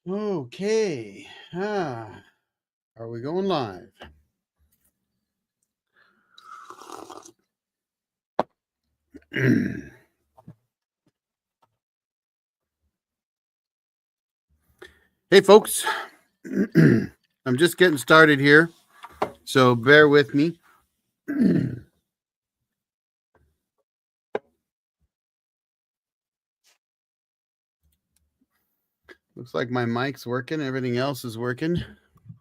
Okay. Are we going live? Hey, folks. I'm just getting started here, so bear with me. Looks like my mic's working. Everything else is working.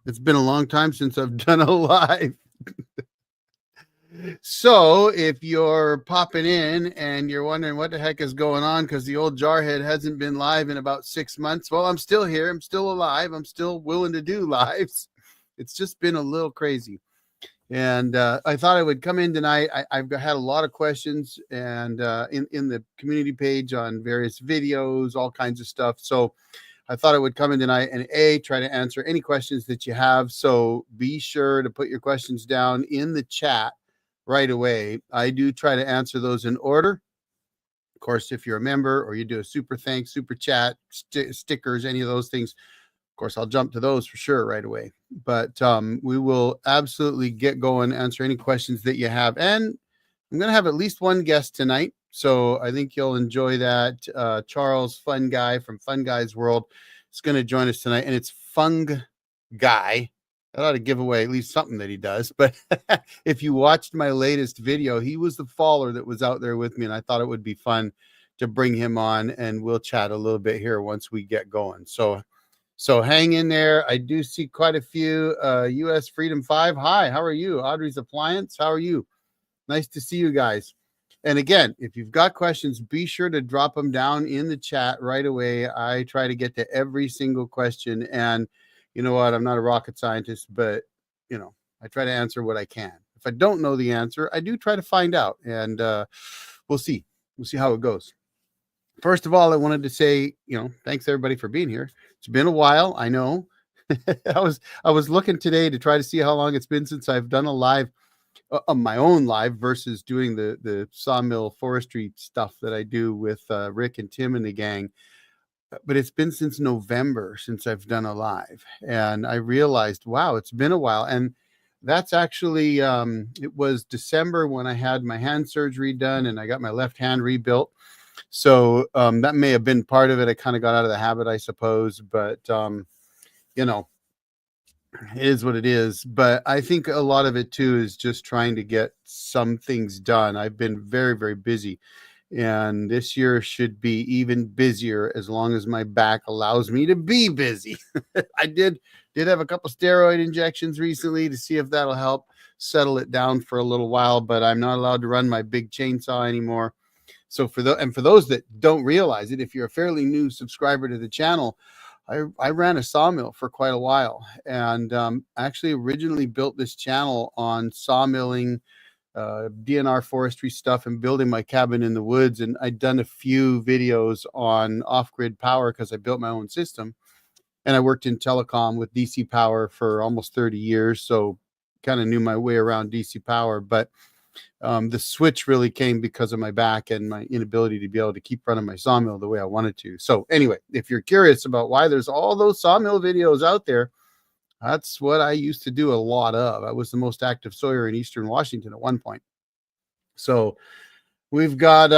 It's been a long time since I've done a live. So if you're popping in and you're wondering what the heck is going on because the old Jarhead hasn't been live in about 6 months, well, I'm still here. I'm still alive. I'm still willing to do lives. It's just been a little crazy. And I thought I would come in tonight. I've had a lot of questions and in the community page on various videos, all kinds of stuff. So I thought I would come in tonight and try to answer any questions that you have. So be sure to put your questions down in the chat right away. I do try to answer those in order. Of course, if you're a member or you do a super thanks, super chat, stickers, any of those things, of course, I'll jump to those for sure right away. But we will absolutely get going, answer any questions that you have. And I'm going to have at least one guest tonight. So I think you'll enjoy that. Charles, Fun Guy from Fun Guy's World, is going to join us tonight. And it's Fung Guy. I ought to give away at least something that he does. But if you watched my latest video, he was the faller that was out there with me. And I thought it would be fun to bring him on. And we'll chat a little bit here once we get going. So hang in there. I do see quite a few. US Freedom 5. Hi, how are you? Audrey's Appliance. How are you? Nice to see you guys. And again, if you've got questions, be sure to drop them down in the chat right away. I try to get to every single question. And you know what? I'm not a rocket scientist, but I try to answer what I can. If I don't know the answer, I do try to find out. And we'll see. We'll see how it goes. First of all, I wanted to say, thanks everybody for being here. It's been a while, I know. I was looking today to try to see how long it's been since I've done a live, my own live versus doing the sawmill forestry stuff that I do with Rick and Tim and the gang. But it's been since November since I've done a live, and I realized, wow, it's been a while. And that's actually it was December when I had my hand surgery done and I got my left hand rebuilt. So that may have been part of it. I kind of got out of the habit, I suppose, but it is what it is. But I think a lot of it too is just trying to get some things done. I've been very, very busy, and this year should be even busier as long as my back allows me to be busy. I did have a couple steroid injections recently to see if that'll help settle it down for a little while, but I'm not allowed to run my big chainsaw anymore. So for those that don't realize it, if you're a fairly new subscriber to the channel, I ran a sawmill for quite a while, and actually originally built this channel on sawmilling, DNR forestry stuff, and building my cabin in the woods. And I'd done a few videos on off-grid power because I built my own system, and I worked in telecom with DC power for almost 30 years, so kind of knew my way around DC power. But the switch really came because of my back and my inability to be able to keep running my sawmill the way I wanted to. So anyway, if you're curious about why there's all those sawmill videos out there, that's what I used to do a lot of. I was the most active sawyer in Eastern Washington at one point. So we've got,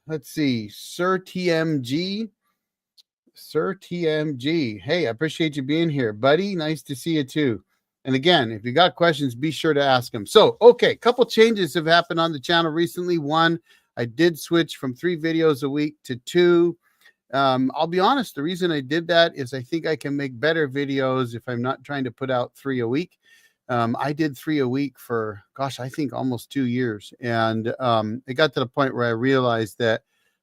let's see, Sir TMG. Hey, I appreciate you being here, buddy. Nice to see you too. And again, if you got questions, be sure to ask them. So, okay, a couple changes have happened on the channel recently. One, I did switch from 3 videos a week to 2. I'll be honest, the reason I did that is I think I can make better videos if I'm not trying to put out 3 a week. I did 3 a week for, gosh, I think almost 2 years. And it got to the point where I realized that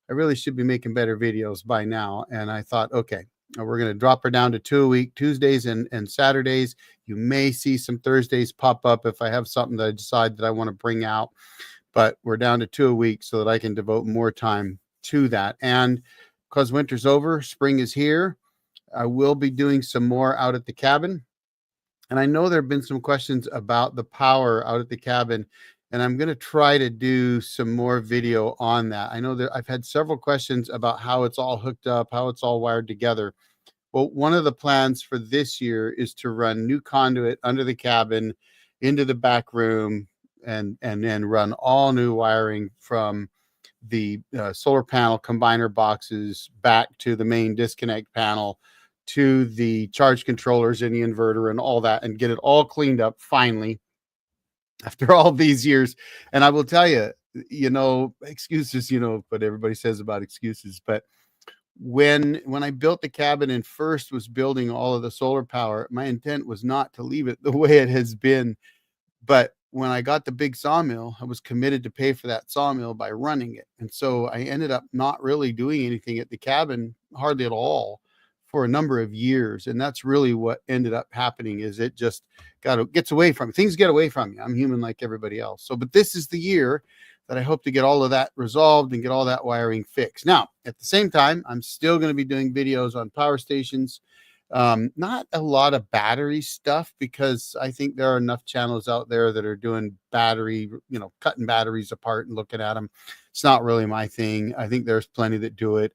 I really should be making better videos by now. And I thought, okay, we're going to drop her down to 2 a week, Tuesdays and Saturdays. You may see some Thursdays pop up if I have something that I decide that I want to bring out. But we're down to 2 a week so that I can devote more time to that. And because winter's over, spring is here, I will be doing some more out at the cabin. And I know there have been some questions about the power out at the cabin, and I'm going to try to do some more video on that. I know that I've had several questions about how it's all hooked up, how it's all wired together. Well, one of the plans for this year is to run new conduit under the cabin into the back room, and then run all new wiring from the solar panel combiner boxes back to the main disconnect panel to the charge controllers and the inverter and all that, and get it all cleaned up finally after all these years. And I will tell you, excuses, what everybody says about excuses, but when I built the cabin and first was building all of the solar power, my intent was not to leave it the way it has been. But when I got the big sawmill, I was committed to pay for that sawmill by running it. And so I ended up not really doing anything at the cabin, hardly at all, for a number of years. And that's really what ended up happening, is it just gets away from me. Things get away from you. I'm human like everybody else. So, but this is the year that I hope to get all of that resolved and get all that wiring fixed. Now, at the same time, I'm still going to be doing videos on power stations. Not a lot of battery stuff, because I think there are enough channels out there that are doing battery, cutting batteries apart and looking at them. It's not really my thing. I think there's plenty that do it.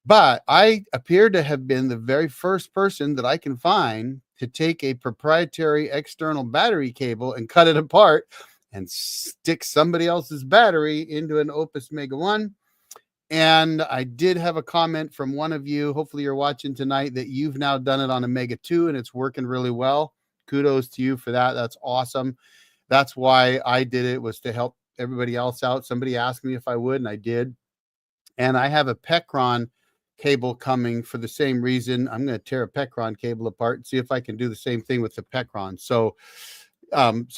But I appear to have been the very first person that I can find to take a proprietary external battery cable and cut it apart and stick somebody else's battery into an Opus Mega 1. And I did have a comment from one of you, hopefully you're watching tonight, that you've now done it on a Mega 2 and it's working really well. Kudos to you for that. That's awesome. That's why I did it, was to help everybody else out. Somebody asked me if I would, and I did. And I have a Pecron cable coming for the same reason. I'm going to tear a Pecron cable apart and see if I can do the same thing with the Pecron. So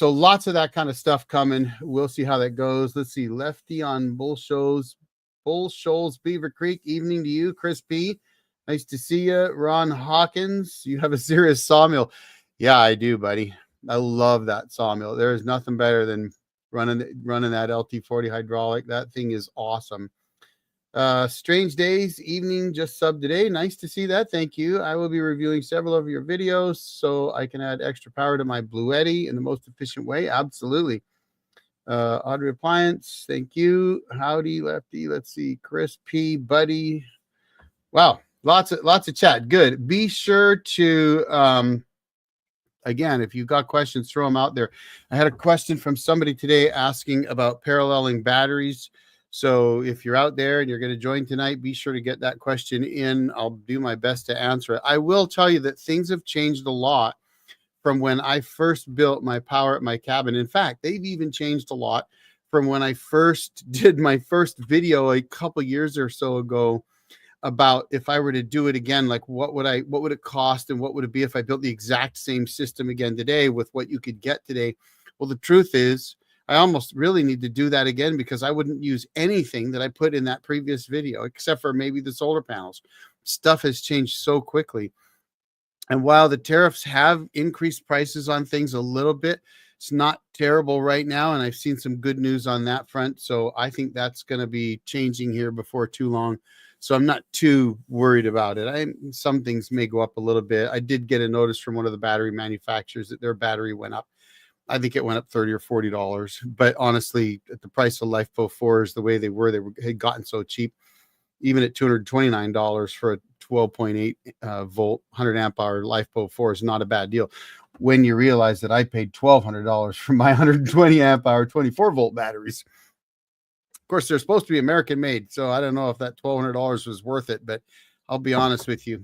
lots of that kind of stuff coming. We'll see how that goes. Let's see. Lefty on Bull Shoals, Beaver Creek. Evening to you, Chris P. Nice to see you. Ron Hawkins, you have a serious sawmill. Yeah, I do, buddy. I love that sawmill. There is nothing better than running that LT40 hydraulic. That thing is awesome. Strange Days, evening, just sub today. Nice to see that. Thank you. I will be reviewing several of your videos so I can add extra power to my Bluetti in the most efficient way. Absolutely. Audrey Appliance, thank you. Howdy, Lefty. Let's see. Chris P, buddy. Wow, lots of chat. Good. Be sure to again, if you've got questions, throw them out there. I had a question from somebody today asking about paralleling batteries. So if you're out there and you're going to join tonight, be sure to get that question in. I'll do my best to answer it. I will tell you that things have changed a lot from when I first built my power at my cabin. In fact, they've even changed a lot from when I first did my first video a couple years or so ago about if I were to do it again, like what would it cost and what would it be if I built the exact same system again today with what you could get today. Well, the truth is, I almost really need to do that again, because I wouldn't use anything that I put in that previous video, except for maybe the solar panels. Stuff has changed so quickly. And while the tariffs have increased prices on things a little bit, it's not terrible right now. And I've seen some good news on that front. So I think that's going to be changing here before too long. So I'm not too worried about it. Some things may go up a little bit. I did get a notice from one of the battery manufacturers that their battery went up. I think it went up $30 or $40. But honestly, at the price of LifePo 4s, the way they had gotten so cheap, even at $229 for a 12.8 volt 100 amp hour LifePo 4 is not a bad deal. When you realize that I paid $1,200 for my 120 amp hour 24 volt batteries. Of course, they're supposed to be American made, so I don't know if that $1,200 was worth it, but I'll be honest with you.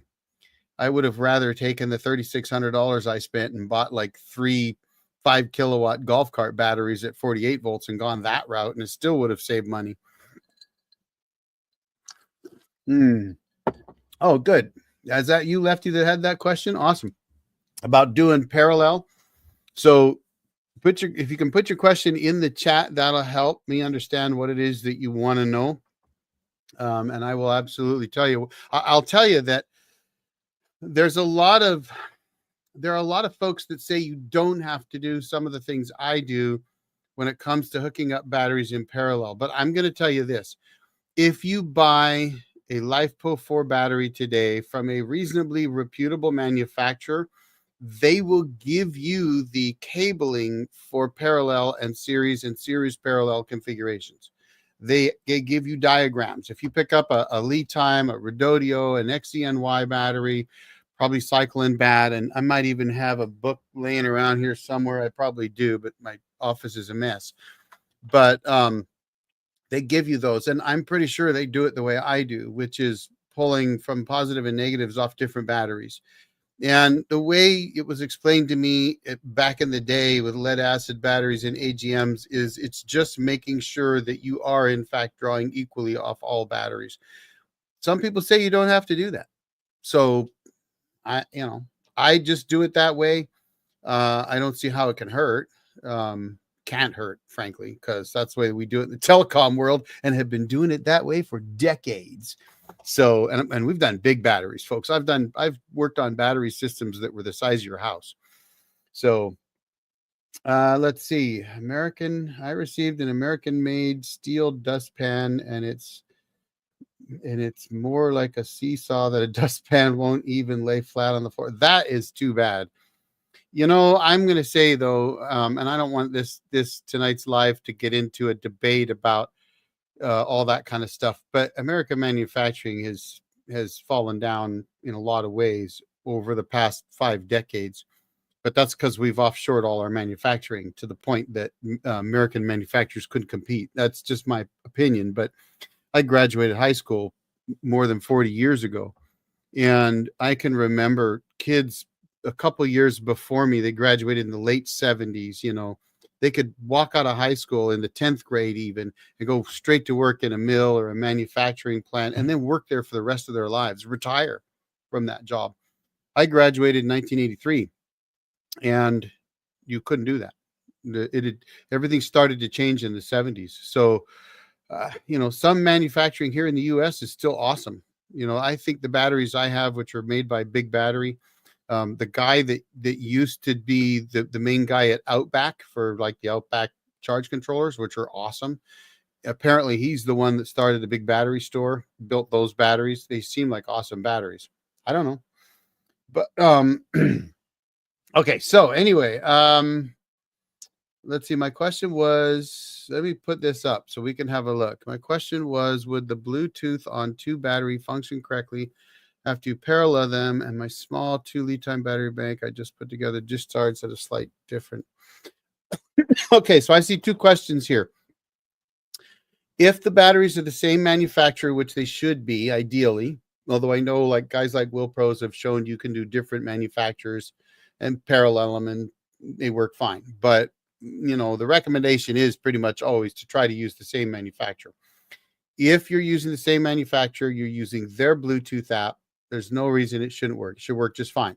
I would have rather taken the $3,600 I spent and bought like 3 5 kilowatt golf cart batteries at 48 volts and gone that route, and it still would have saved money. Oh, good. Is that you, Lefty, that had that question? Awesome. About doing parallel. So if you can put your question in the chat, that'll help me understand what it is that you want to know. And I will absolutely tell you. I'll tell you that there are a lot of folks that say you don't have to do some of the things I do when it comes to hooking up batteries in parallel. But I'm going to tell you this. If you buy a LifePo 4 battery today from a reasonably reputable manufacturer, they will give you the cabling for parallel and series parallel configurations. They give you diagrams. If you pick up a lead time, a Redodio, an XENY battery, probably cycling bad. And I might even have a book laying around here somewhere. I probably do, but my office is a mess. But they give you those. And I'm pretty sure they do it the way I do, which is pulling from positive and negatives off different batteries. And the way it was explained to me back in the day with lead acid batteries and AGMs is it's just making sure that you are, in fact, drawing equally off all batteries. Some people say you don't have to do that. So I just do it that way. I don't see how it can hurt. Can't hurt, frankly, because that's the way we do it in the telecom world and have been doing it that way for decades. So, and we've done big batteries, folks. I've worked on battery systems that were the size of your house. So, let's see. I received an American-made steel dustpan, and it's more like a seesaw that a dustpan won't even lay flat on the floor. That is too bad. I'm going to say though, and I don't want this tonight's live to get into a debate about all that kind of stuff, but American manufacturing has fallen down in a lot of ways over the past 5 decades. But that's because we've offshored all our manufacturing to the point that American manufacturers couldn't compete. That's just my opinion. But I graduated high school more than 40 years ago, and I can remember kids a couple years before me. They graduated in the late 70s. They could walk out of high school in the 10th grade even and go straight to work in a mill or a manufacturing plant and then work there for the rest of their lives, retire from that job. I graduated in 1983, and you couldn't do that. Everything started to change in the 70s. So, some manufacturing here in the U.S. is still awesome. I think the batteries I have, which are made by Big Battery, the guy that used to be the main guy at Outback for like the Outback charge controllers, which are awesome. Apparently, he's the one that started the Big Battery store, built those batteries. They seem like awesome batteries. I don't know, but okay. So anyway, let's see. My question was, let me put this up so we can have a look. My question was, would the Bluetooth on 2 battery function correctly after you parallel them? And my small 2 lead time battery bank I just put together discharged at a slight different. Okay, so I see 2 questions here. If the batteries are the same manufacturer, which they should be ideally, although I know like guys like Wilpros have shown you can do different manufacturers and parallel them and they work fine. But the recommendation is pretty much always to try to use the same manufacturer. If you're using the same manufacturer, you're using their Bluetooth app, there's no reason it shouldn't work. It should work just fine.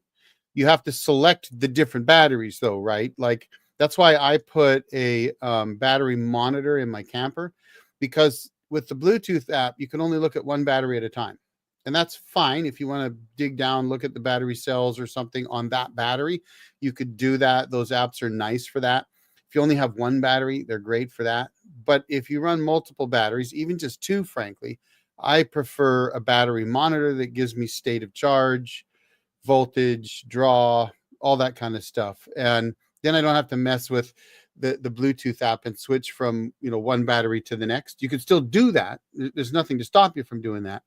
You have to select the different batteries though, right? Like that's why I put a battery monitor in my camper, because with the Bluetooth app, you can only look at one battery at a time. And that's fine. If you want to dig down, look at the battery cells or something on that battery, you could do that. Those apps are nice for that. If you only have one battery, they're great for that. But if you run multiple batteries, even just 2, frankly, I prefer a battery monitor that gives me state of charge, voltage, draw, all that kind of stuff. And then I don't have to mess with the Bluetooth app and switch from, one battery to the next. You can still do that. There's nothing to stop you from doing that.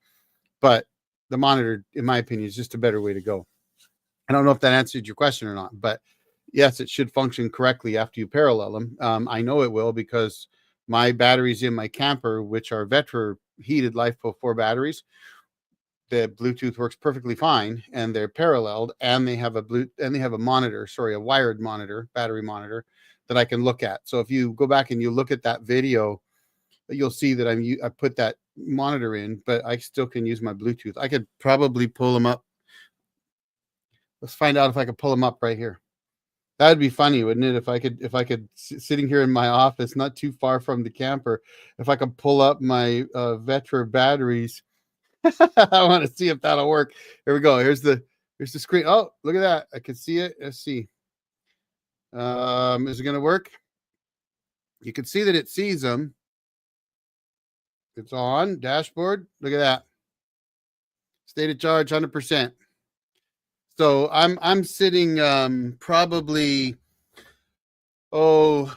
But the monitor, in my opinion, is just a better way to go. I don't know if that answered your question or not, but yes, it should function correctly after you parallel them. I know it will because my batteries in my camper, which are Vetra heated LifePo 4 batteries, the Bluetooth works perfectly fine, and they're paralleled, and they have a monitor, a wired monitor, battery monitor that I can look at. So if you go back and you look at that video, you'll see that I put that monitor in, but I still can use my Bluetooth. I could probably pull them up. Let's find out if I could pull them up right here. That'd be funny, wouldn't it? If I could sitting here in my office, not too far from the camper, if I could pull up my Vetra batteries. I want to see if that'll work. Here we go. Here's the screen. Oh, look at that. I can see it. Let's see. Is it going to work? You can see that it sees them. It's on dashboard. Look at that. State of charge 100%. So I'm sitting probably 30,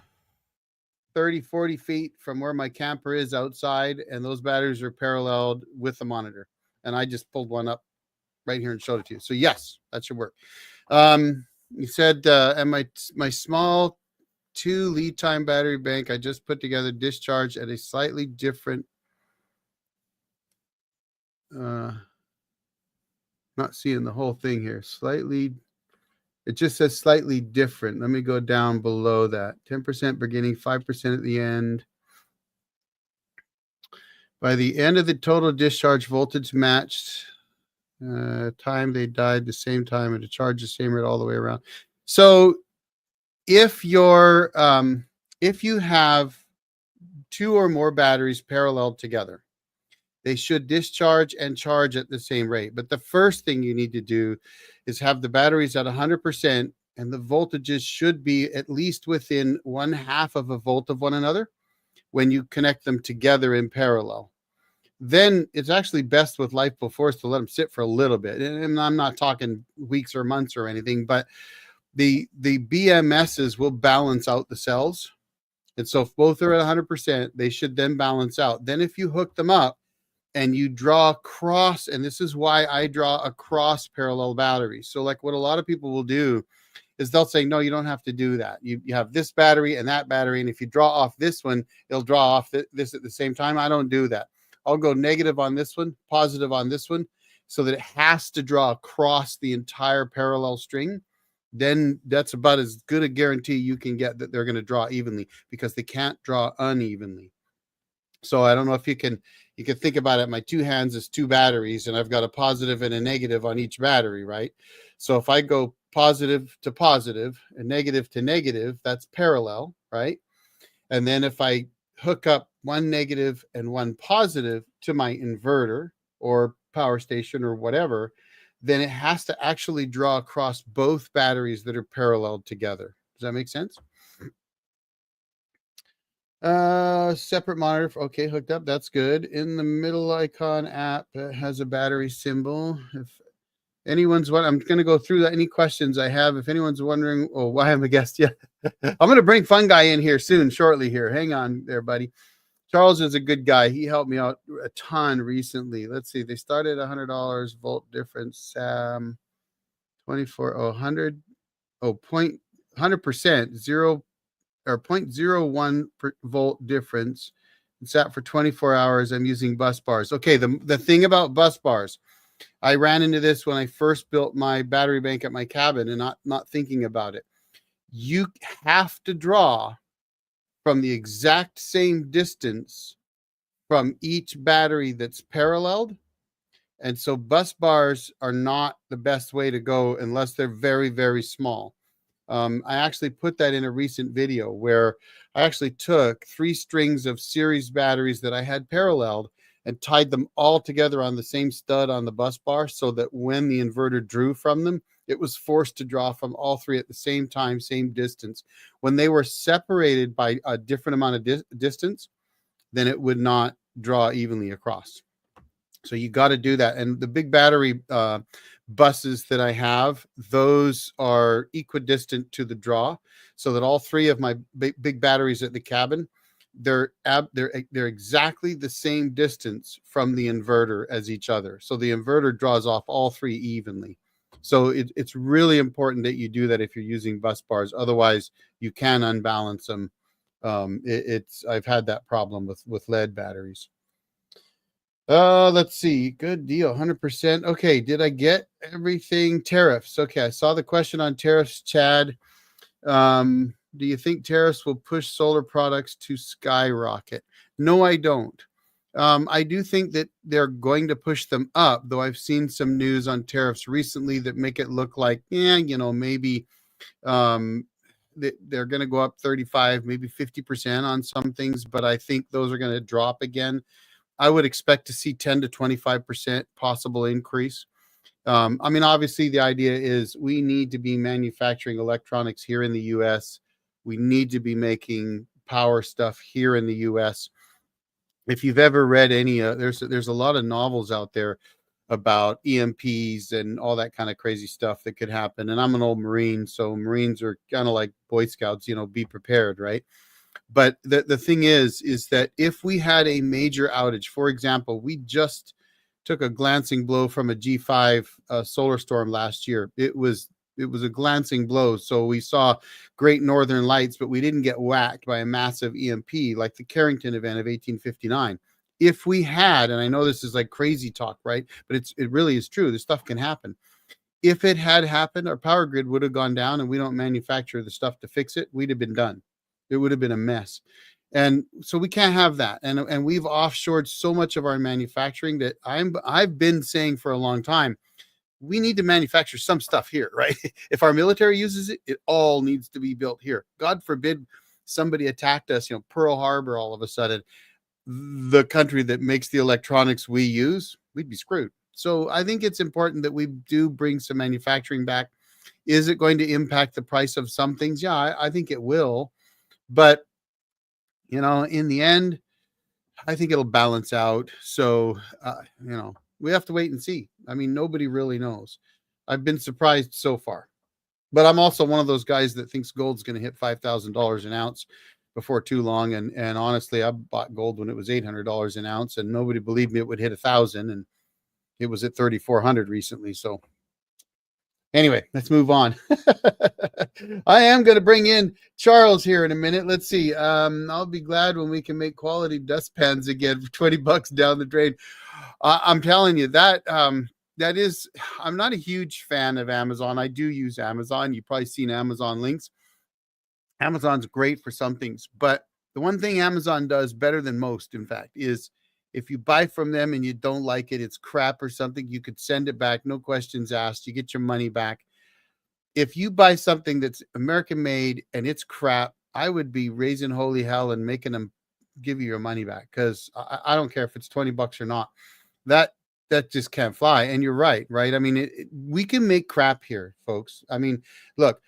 40 feet from where my camper is outside, and those batteries are paralleled with the monitor. And I just pulled one up right here and showed it to you. So yes, that should work. You said, and my small 2 lead time battery bank I just put together discharge at a slightly different. Not seeing the whole thing here. Slightly. It just says slightly different. Let me go down below that. 10% beginning, 5% at the end. By the end of the total discharge, voltage matched. Time they died the same time and to charge the same rate all the way around. So if you're if you have 2 or more batteries parallel together, they should discharge and charge at the same rate. But the first thing you need to do is have the batteries at 100%, and the voltages should be at least within 1/2 of a volt of one another when you connect them together in parallel. Then it's actually best with LiFePo Force to let them sit for a little bit. And I'm not talking weeks or months or anything, but the BMSs will balance out the cells. And so if both are at 100%, they should then balance out. Then if you hook them up and you draw cross, and this is why I draw across parallel batteries. So like what a lot of people will do is they'll say, no, you don't have to do that. You have this battery and that battery. And if you draw off this one, it'll draw off this at the same time. I don't do that. I'll go negative on this one, positive on this one, so that it has to draw across the entire parallel string. Then that's about as good a guarantee you can get that they're going to draw evenly, because they can't draw unevenly. So I don't know if you can think about it. My 2 hands is 2 batteries, and I've got a positive and a negative on each battery, right? So if I go positive to positive and negative to negative, that's parallel, right? And then if I hook up one negative and one positive to my inverter or power station or whatever, then it has to actually draw across both batteries that are paralleled together. Does that make sense? Separate monitor. Okay, hooked up. That's good. In the middle icon app, it has a battery symbol. If anyone's what, I'm going to go through that. Any questions I have. If anyone's wondering, oh, why I'm a guest, yeah, I'm going to bring Fung guy in here soon, shortly here. Hang on there, buddy. Charles is a good guy. He helped me out a ton recently. Let's see. They started $100 volt difference. 24, 100, point 100%, 0 or 0.01 volt difference. It's sat for 24 hours. I'm using bus bars. Okay. The thing about bus bars, I ran into this when I first built my battery bank at my cabin and not thinking about it. You have to draw from the exact same distance from each battery that's paralleled. And so bus bars are not the best way to go unless they're very, very small. I actually put that in a recent video where I actually took 3 strings of series batteries that I had paralleled and tied them all together on the same stud on the bus bar, so that when the inverter drew from them, it was forced to draw from all 3 at the same time, same distance. When they were separated by a different amount of distance, then it would not draw evenly across. So you got to do that. And the big battery buses that I have, those are equidistant to the draw, so that all 3 of my big batteries at the cabin, they're exactly the same distance from the inverter as each other. So the inverter draws off all 3 evenly. So it's really important that you do that if you're using bus bars. Otherwise, you can unbalance them. I've had that problem with lead batteries. Let's see. Good deal. 100%. Okay. Did I get everything? Tariffs. Okay. I saw the question on tariffs, Chad. Do you think tariffs will push solar products to skyrocket? No, I don't. I do think that they're going to push them up, though I've seen some news on tariffs recently that make it look like, maybe they're going to go up 35, maybe 50% on some things, but I think those are going to drop again. I would expect to see 10 to 25% possible increase. Obviously, the idea is we need to be manufacturing electronics here in the U.S. We need to be making power stuff here in the U.S. If you've ever read any, there's a lot of novels out there about EMPs and all that kind of crazy stuff that could happen. And I'm an old Marine, so Marines are kind of like Boy Scouts, be prepared, right? But the thing is that if we had a major outage, for example, we just took a glancing blow from a G5 solar storm last year. It was a glancing blow. So we saw great northern lights, but we didn't get whacked by a massive EMP like the Carrington event of 1859. If we had, and I know this is like crazy talk, right? But it really is true. This stuff can happen. If it had happened, our power grid would have gone down, and we don't manufacture the stuff to fix it. We'd have been done. It would have been a mess. And so we can't have that. And we've offshored so much of our manufacturing that I've been saying for a long time, we need to manufacture some stuff here, right? If our military uses it, it all needs to be built here. God forbid somebody attacked us, Pearl Harbor all of a sudden, the country that makes the electronics we use, we'd be screwed. So I think it's important that we do bring some manufacturing back. Is it going to impact the price of some things? Yeah, I think it will. But, in the end, I think it'll balance out. So, we have to wait and see. I mean, nobody really knows. I've been surprised so far. But I'm also one of those guys that thinks gold's going to hit $5,000 an ounce before too long. And honestly, I bought gold when it was $800 an ounce, and nobody believed me it would hit 1,000, and it was at 3,400 recently. So anyway, let's move on. I am going to bring in Charles here in a minute. Let's see. I'll be glad when we can make quality dustpans again for $20 down the drain. I'm telling you that that is, I'm not a huge fan of Amazon. I do use Amazon. You've probably seen Amazon links. Amazon's great for some things, but the one thing Amazon does better than most, in fact, is if you buy from them and you don't like it, it's crap or something, you could send it back, no questions asked. You get your money back. If you buy something that's American made and it's crap, I would be raising holy hell and making them give you your money back, because I don't care if it's $20 or not. That just can't fly. And you're right. I mean, we can make crap here, folks. I mean, look,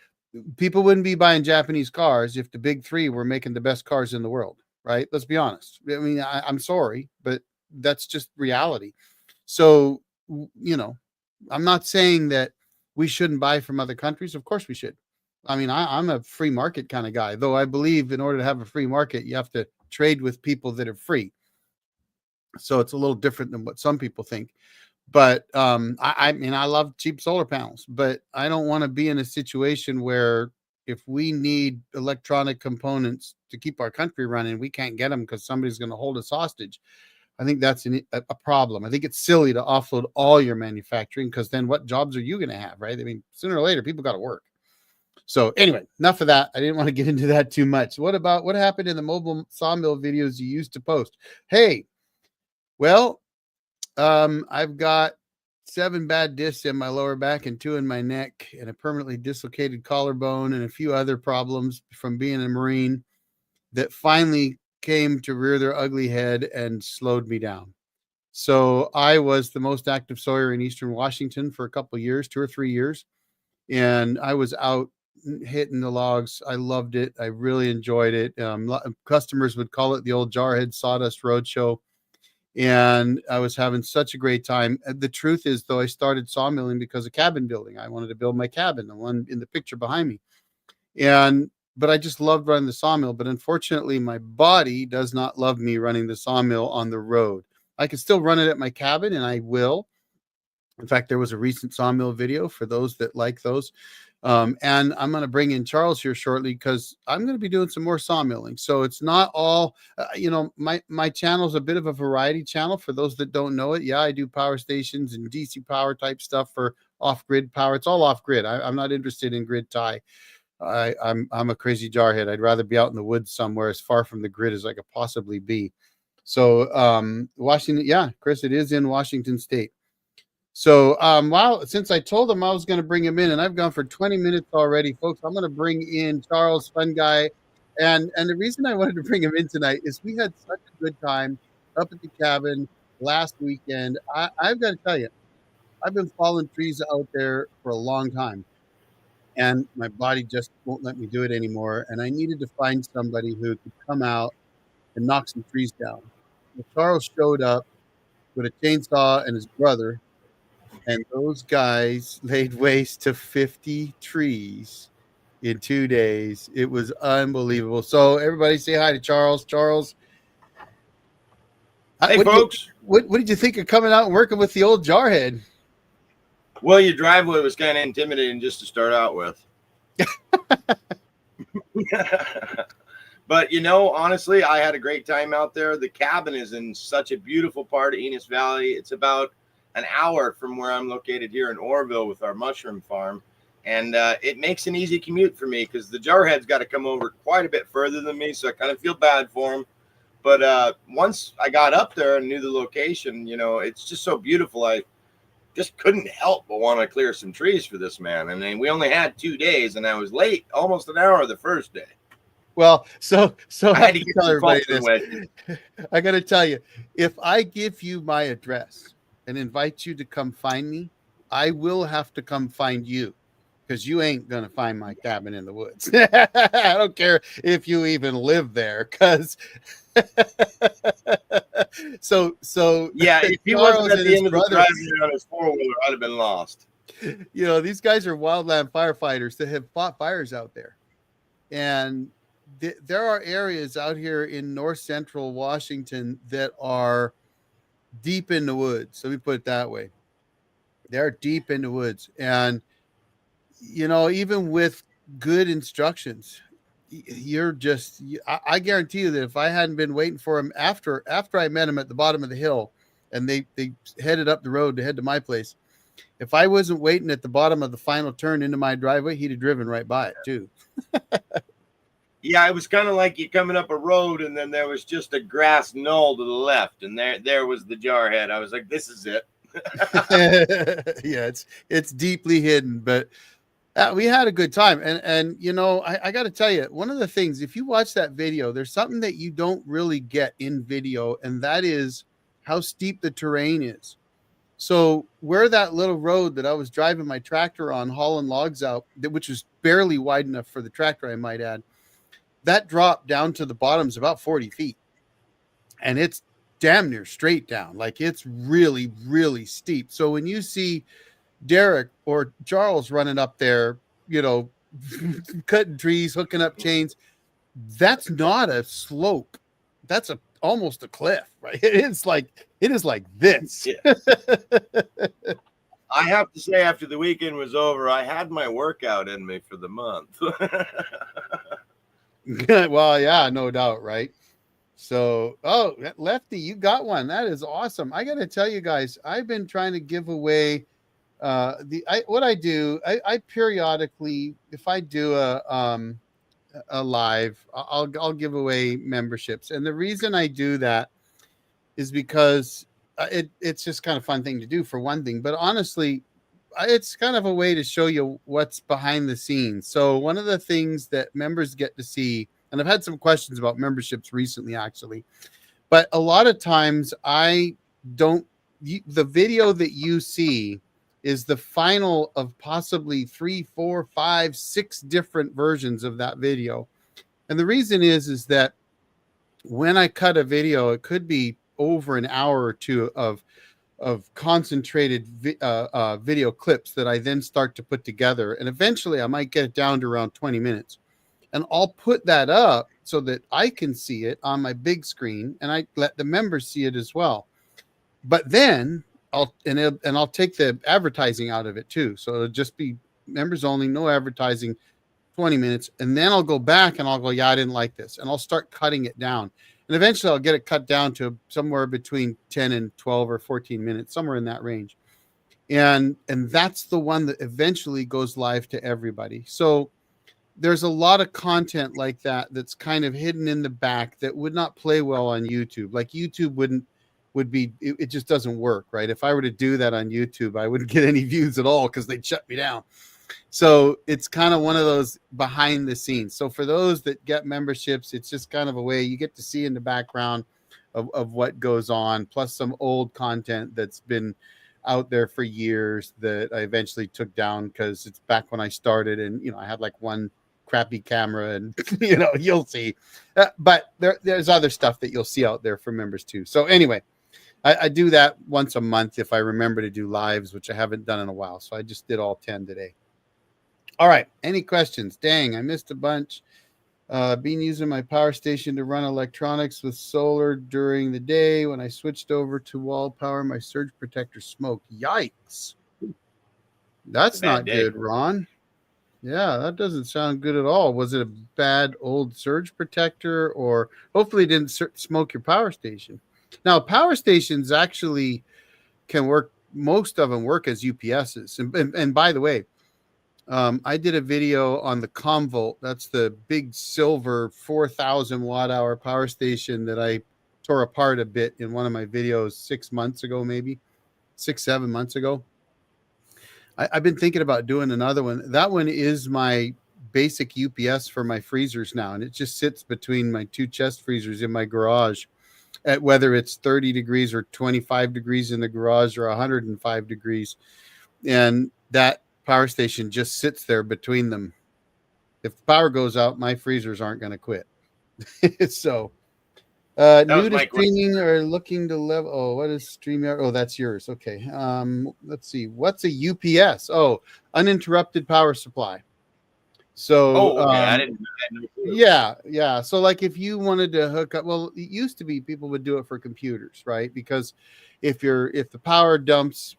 people wouldn't be buying Japanese cars if the big three were making the best cars in the world, right? Let's be honest. I mean, I'm sorry, but that's just reality. So, I'm not saying that we shouldn't buy from other countries. Of course we should. I mean, I'm a free market kind of guy, though I believe in order to have a free market, you have to trade with people that are free. So it's a little different than what some people think. But I mean, I love cheap solar panels, but I don't want to be in a situation where if we need electronic components to keep our country running, we can't get them because somebody's going to hold us hostage. I think that's a problem. I think it's silly to offload all your manufacturing, because then what jobs are you going to have, right? I mean, sooner or later, people got to work. So anyway, enough of that. I didn't want to get into that too much. What happened in the mobile sawmill videos you used to post? Hey, well, I've got 7 bad discs in my lower back and 2 in my neck, and a permanently dislocated collarbone, and a few other problems from being a Marine that finally came to rear their ugly head and slowed me down. So I was the most active sawyer in Eastern Washington for a couple of years, 2 or 3 years, and I was out hitting the logs. I loved it. I really enjoyed it. Customers would call it the Old Jarhead Sawdust Roadshow. And I was having such a great time. The truth is, though, I started sawmilling because of cabin building. I wanted to build my cabin, the one in the picture behind me. But I just loved running the sawmill. But unfortunately, my body does not love me running the sawmill on the road. I can still run it at my cabin, and I will. In fact, there was a recent sawmill video for those that like those. And I'm going to bring in Charles here shortly, because I'm going to be doing some more sawmilling. So it's not all, my channel is a bit of a variety channel for those that don't know it. Yeah, I do power stations and DC power type stuff for off-grid power. It's all off-grid. I'm not interested in grid tie. I'm a crazy jarhead. I'd rather be out in the woods somewhere as far from the grid as I could possibly be. So Washington, yeah, Chris, it is in Washington State. So since I told him I was going to bring him in, and I've gone for 20 minutes already, folks, I'm going to bring in Charles, fun guy. And the reason I wanted to bring him in tonight is we had such a good time up at the cabin last weekend. I've got to tell you, I've been falling trees out there for a long time, and my body just won't let me do it anymore. And I needed to find somebody who could come out and knock some trees down. Well, Charles showed up with a chainsaw and his brother, and those guys laid waste to 50 trees in 2 days. It was unbelievable. So everybody say hi to Charles. Charles, Hey, folks. What did you think of coming out and working with the Old Jarhead? Well, your driveway was kind of intimidating just to start out with. But, honestly, I had a great time out there. The cabin is in such a beautiful part of Enos Valley. It's about an hour from where I'm located here in Orville with our mushroom farm. And it makes an easy commute for me because the Jarhead's got to come over quite a bit further than me. So I kind of feel bad for him. But once I got up there and knew the location, it's just so beautiful. I just couldn't help but want to clear some trees for this man. And then we only had 2 days, and I was late, almost an hour the first day. Well, so I had to tell everybody this. I got to tell you, if I give you my address and invite you to come find me, I will have to come find you because you ain't going to find my cabin in the woods. I don't care if you even live there because so yeah, if he wasn't at the end of the driveway on his 4-wheeler, I'd have been lost. These guys are wildland firefighters that have fought fires out there. And there are areas out here in north central Washington that are deep in the woods. Let me put it that way. They're deep in the woods. And, even with good instructions, I guarantee you that if I hadn't been waiting for him after I met him at the bottom of the hill and they headed up the road to head to my place, if I wasn't waiting at the bottom of the final turn into my driveway, he'd have driven right by it too. Yeah, it was kind of like you coming up a road and then there was just a grass knoll to the left, and there was the Jarhead. I was like, this is it. Yeah, it's deeply hidden, but we had a good time. And I got to tell you, one of the things, if you watch that video, there's something that you don't really get in video, and that is how steep the terrain is. So where that little road that I was driving my tractor on, hauling logs out, which was barely wide enough for the tractor, I might add, that drop down to the bottom's about 40 feet. And it's damn near straight down. Like, it's really, really steep. So when you see Derek or Charles running up there, cutting trees, hooking up chains, that's not a slope. That's almost a cliff, right? It is like this. Yeah. I have to say, after the weekend was over, I had my workout in me for the month. Well, yeah, no doubt, right? So, Lefty, you got one. That is awesome. I got to tell you guys, I've been trying to give away what I do. I periodically, if I do a live, I'll give away memberships, and the reason I do that is because it's just kind of fun thing to do, for one thing. But honestly, it's kind of a way to show you what's behind the scenes. So one of the things that members get to see, and I've had some questions about memberships recently, actually, but a lot of times the video that you see is the final of possibly 3, 4, 5, 6 different versions of that video. And the reason is that when I cut a video, it could be over an hour or two of concentrated video clips that I then start to put together. And eventually I might get it down to around 20 minutes. And I'll put that up so that I can see it on my big screen, and I let the members see it as well. But then I'll take the advertising out of it too. So it'll just be members only, no advertising, 20 minutes. And then I'll go back and I'll go, yeah, I didn't like this. And I'll start cutting it down. And eventually I'll get it cut down to somewhere between 10 and 12 or 14 minutes, somewhere in that range. And that's the one that eventually goes live to everybody. So there's a lot of content like that that's kind of hidden in the back that would not play well on YouTube. Like YouTube it just doesn't work, right? If I were to do that on YouTube, I wouldn't get any views at all because they'd shut me down. So it's kind of one of those behind the scenes. So for those that get memberships, it's just kind of a way you get to see in the background of what goes on, plus some old content that's been out there for years that I eventually took down because it's back when I started, and I had like one crappy camera, and you'll see. But there's other stuff that you'll see out there for members too. So anyway, I do that once a month if I remember to do lives, which I haven't done in a while. So I just did all 10 today. All right. Any questions? Dang, I missed a bunch. Been using my power station to run electronics with solar during the day. When I switched over to wall power, my surge protector smoked. Yikes. That's Bad not day. good, Ron. Yeah, that doesn't sound good at all. Was it a bad old surge protector, or hopefully it didn't smoke your power station? Now, power stations actually can work. Most of them work as UPSs. And by the way, I did a video on the Comvolt. That's the big silver 4,000 watt hour power station that I tore apart a bit in one of my videos 6 months ago, maybe 6, 7 months ago. I've been thinking about doing another one. That one is my basic UPS for my freezers now, and it just sits between my two chest freezers in my garage. At whether it's 30 degrees or 25 degrees in the garage or 105 degrees, and that power station just sits there between them. If the power goes out, my freezers aren't going to quit. So, That new was to my question. streaming or looking to level. Oh, what is StreamYard? Oh, that's yours. Okay. Let's see. What's a UPS? Oh, uninterrupted power supply. So, Oh, okay. I didn't know that. No clue. yeah. So, like, if you wanted to hook up, well, it used to be people would do it for computers, right? Because if the power dumps,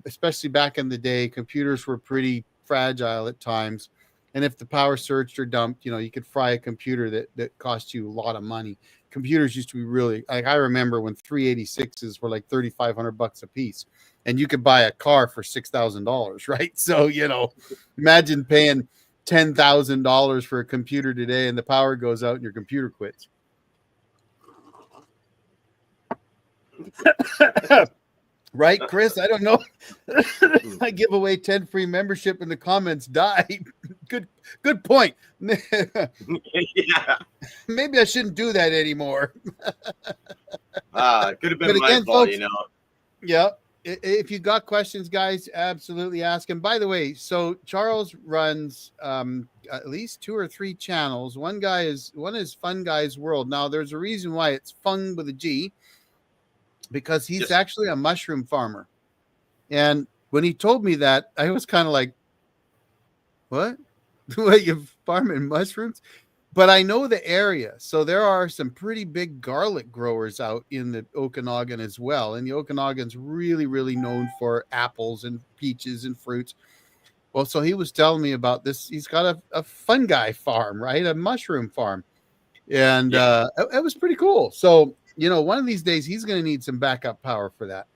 especially back in the day, computers were pretty fragile at times, and if the power surged or dumped, you could fry a computer that cost you a lot of money. Computers used to be really, like, I remember when 386s were like $3,500 a piece, and you could buy a car for $6,000, right? So imagine paying $10,000 for a computer today, and the power goes out and your computer quits. Right, Chris? I don't know. I give away 10 free membership and the comments die. Good point. Yeah. Maybe I shouldn't do that anymore. It could have been my again, fault, folks, yeah. If you got questions, guys, absolutely ask him. By the way, so Charles runs at least 2 or 3 channels. One is Fun Guy's World. Now, there's a reason why it's Fung with a G, because he's actually a mushroom farmer. And when he told me that, I was kind of like, what? What, you farming mushrooms? But I know the area. So there are some pretty big garlic growers out in the Okanagan as well. And the Okanagan's really, really known for apples and peaches and fruits. Well, so he was telling me about this. He's got a fungi farm, right? A mushroom farm. And it was pretty cool. So, one of these days he's going to need some backup power for that.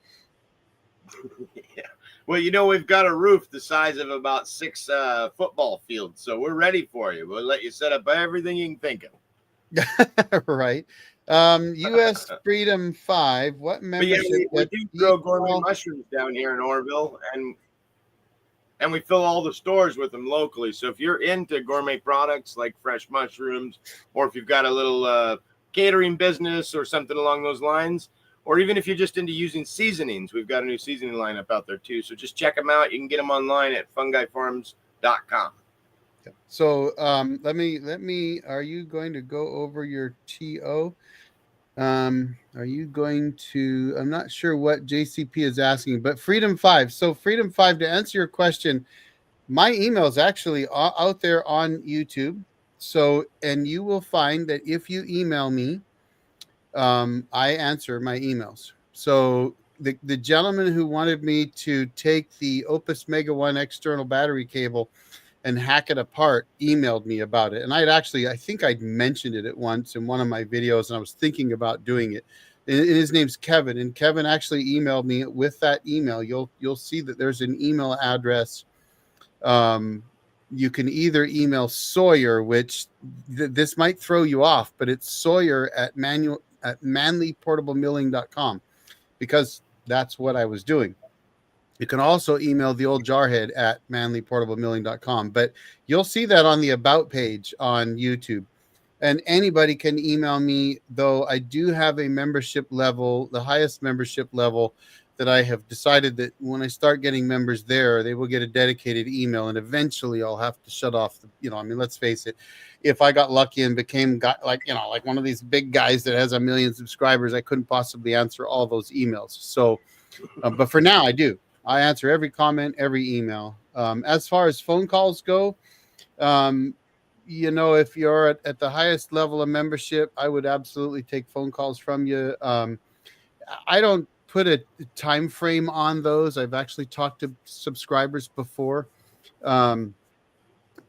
Yeah. Well, we've got a roof the size of about 6 football fields, so we're ready for you. We'll let you set up everything you can think of. Right. U.S. Freedom 5. What membership? We do grow gourmet mushrooms down here in Orville, and we fill all the stores with them locally. So if you're into gourmet products like fresh mushrooms, or if you've got a little catering business or something along those lines, or even if you're just into using seasonings, we've got a new seasoning lineup out there too. So just check them out. You can get them online at fungifarms.com. So let me. Are you going to go over your TO? Are you going to? I'm not sure what JCP is asking, but Freedom 5. So Freedom 5, to answer your question, my email is actually out there on YouTube. So, and you will find that if you email me, I answer my emails. So the gentleman who wanted me to take the Opus Mega 1 external battery cable and hack it apart emailed me about it. And I think I'd mentioned it at once in one of my videos, and I was thinking about doing it. And his name's Kevin, and Kevin actually emailed me with that email. You'll see that there's an email address. You can either email Sawyer, which this might throw you off, but it's Sawyer at manlyportablemilling.com, because that's what I was doing. You can also email the Old Jarhead at manlyportablemilling.com, but you'll see that on the About page on YouTube. And anybody can email me, though I do have a membership level, the highest membership level, that I have decided that when I start getting members there, they will get a dedicated email, and eventually I'll have to shut off let's face it, if I got lucky and became like one of these big guys that has 1 million subscribers, I couldn't possibly answer all those emails. So, but for now I do. I answer every comment, every email. As far as phone calls go, if you're at the highest level of membership, I would absolutely take phone calls from you. I don't put a time frame on those. I've actually talked to subscribers before, um,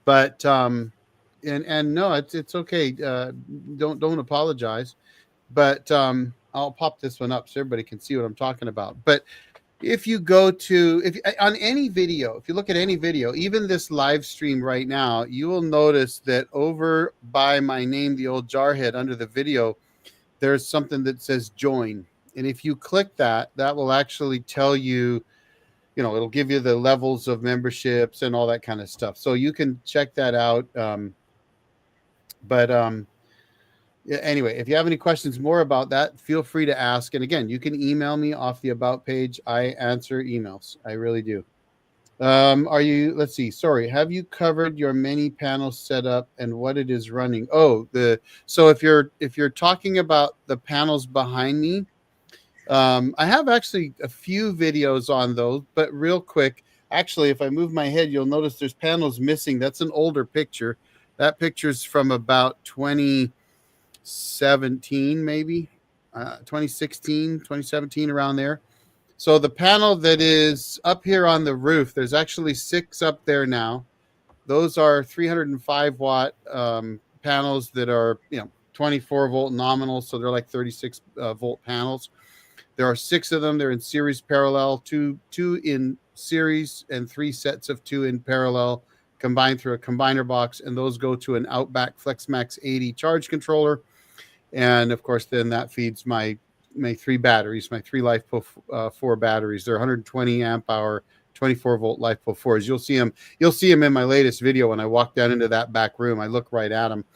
but and no, it's okay. Don't apologize. But I'll pop this one up so everybody can see what I'm talking about. But if you go to if on any video, if you look at any video, even this live stream right now, you will notice that over by my name, the Old Jarhead, under the video, there's something that says join. And if you click that, that will actually tell you, it'll give you the levels of memberships and all that kind of stuff. So you can check that out. But yeah, anyway, if you have any questions more about that, feel free to ask. And again, you can email me off the About page. I answer emails. I really do. Let's see, sorry, have you covered your many panel setup and what it is running? So if you're talking about the panels behind me, I have actually a few videos on those, but real quick, actually, if I move my head, you'll notice there's panels missing. That's an older picture. That picture's from about 2017, maybe 2016, 2017, around there. So the panel that is up here on the roof, there's actually 6 up there now. Those are 305 watt panels that are 24 volt nominal, so they're like 36 volt panels. There are 6 of them. They're in series parallel, two in series and 3 sets of 2 in parallel, combined through a combiner box, and those go to an Outback FlexMax 80 charge controller. And of course, then that feeds my 3 batteries, my 3 LiFePo 4 batteries. They're 120 amp hour, 24 volt LiFePo 4s. You'll see them in my latest video. When I walk down into that back room, I look right at them.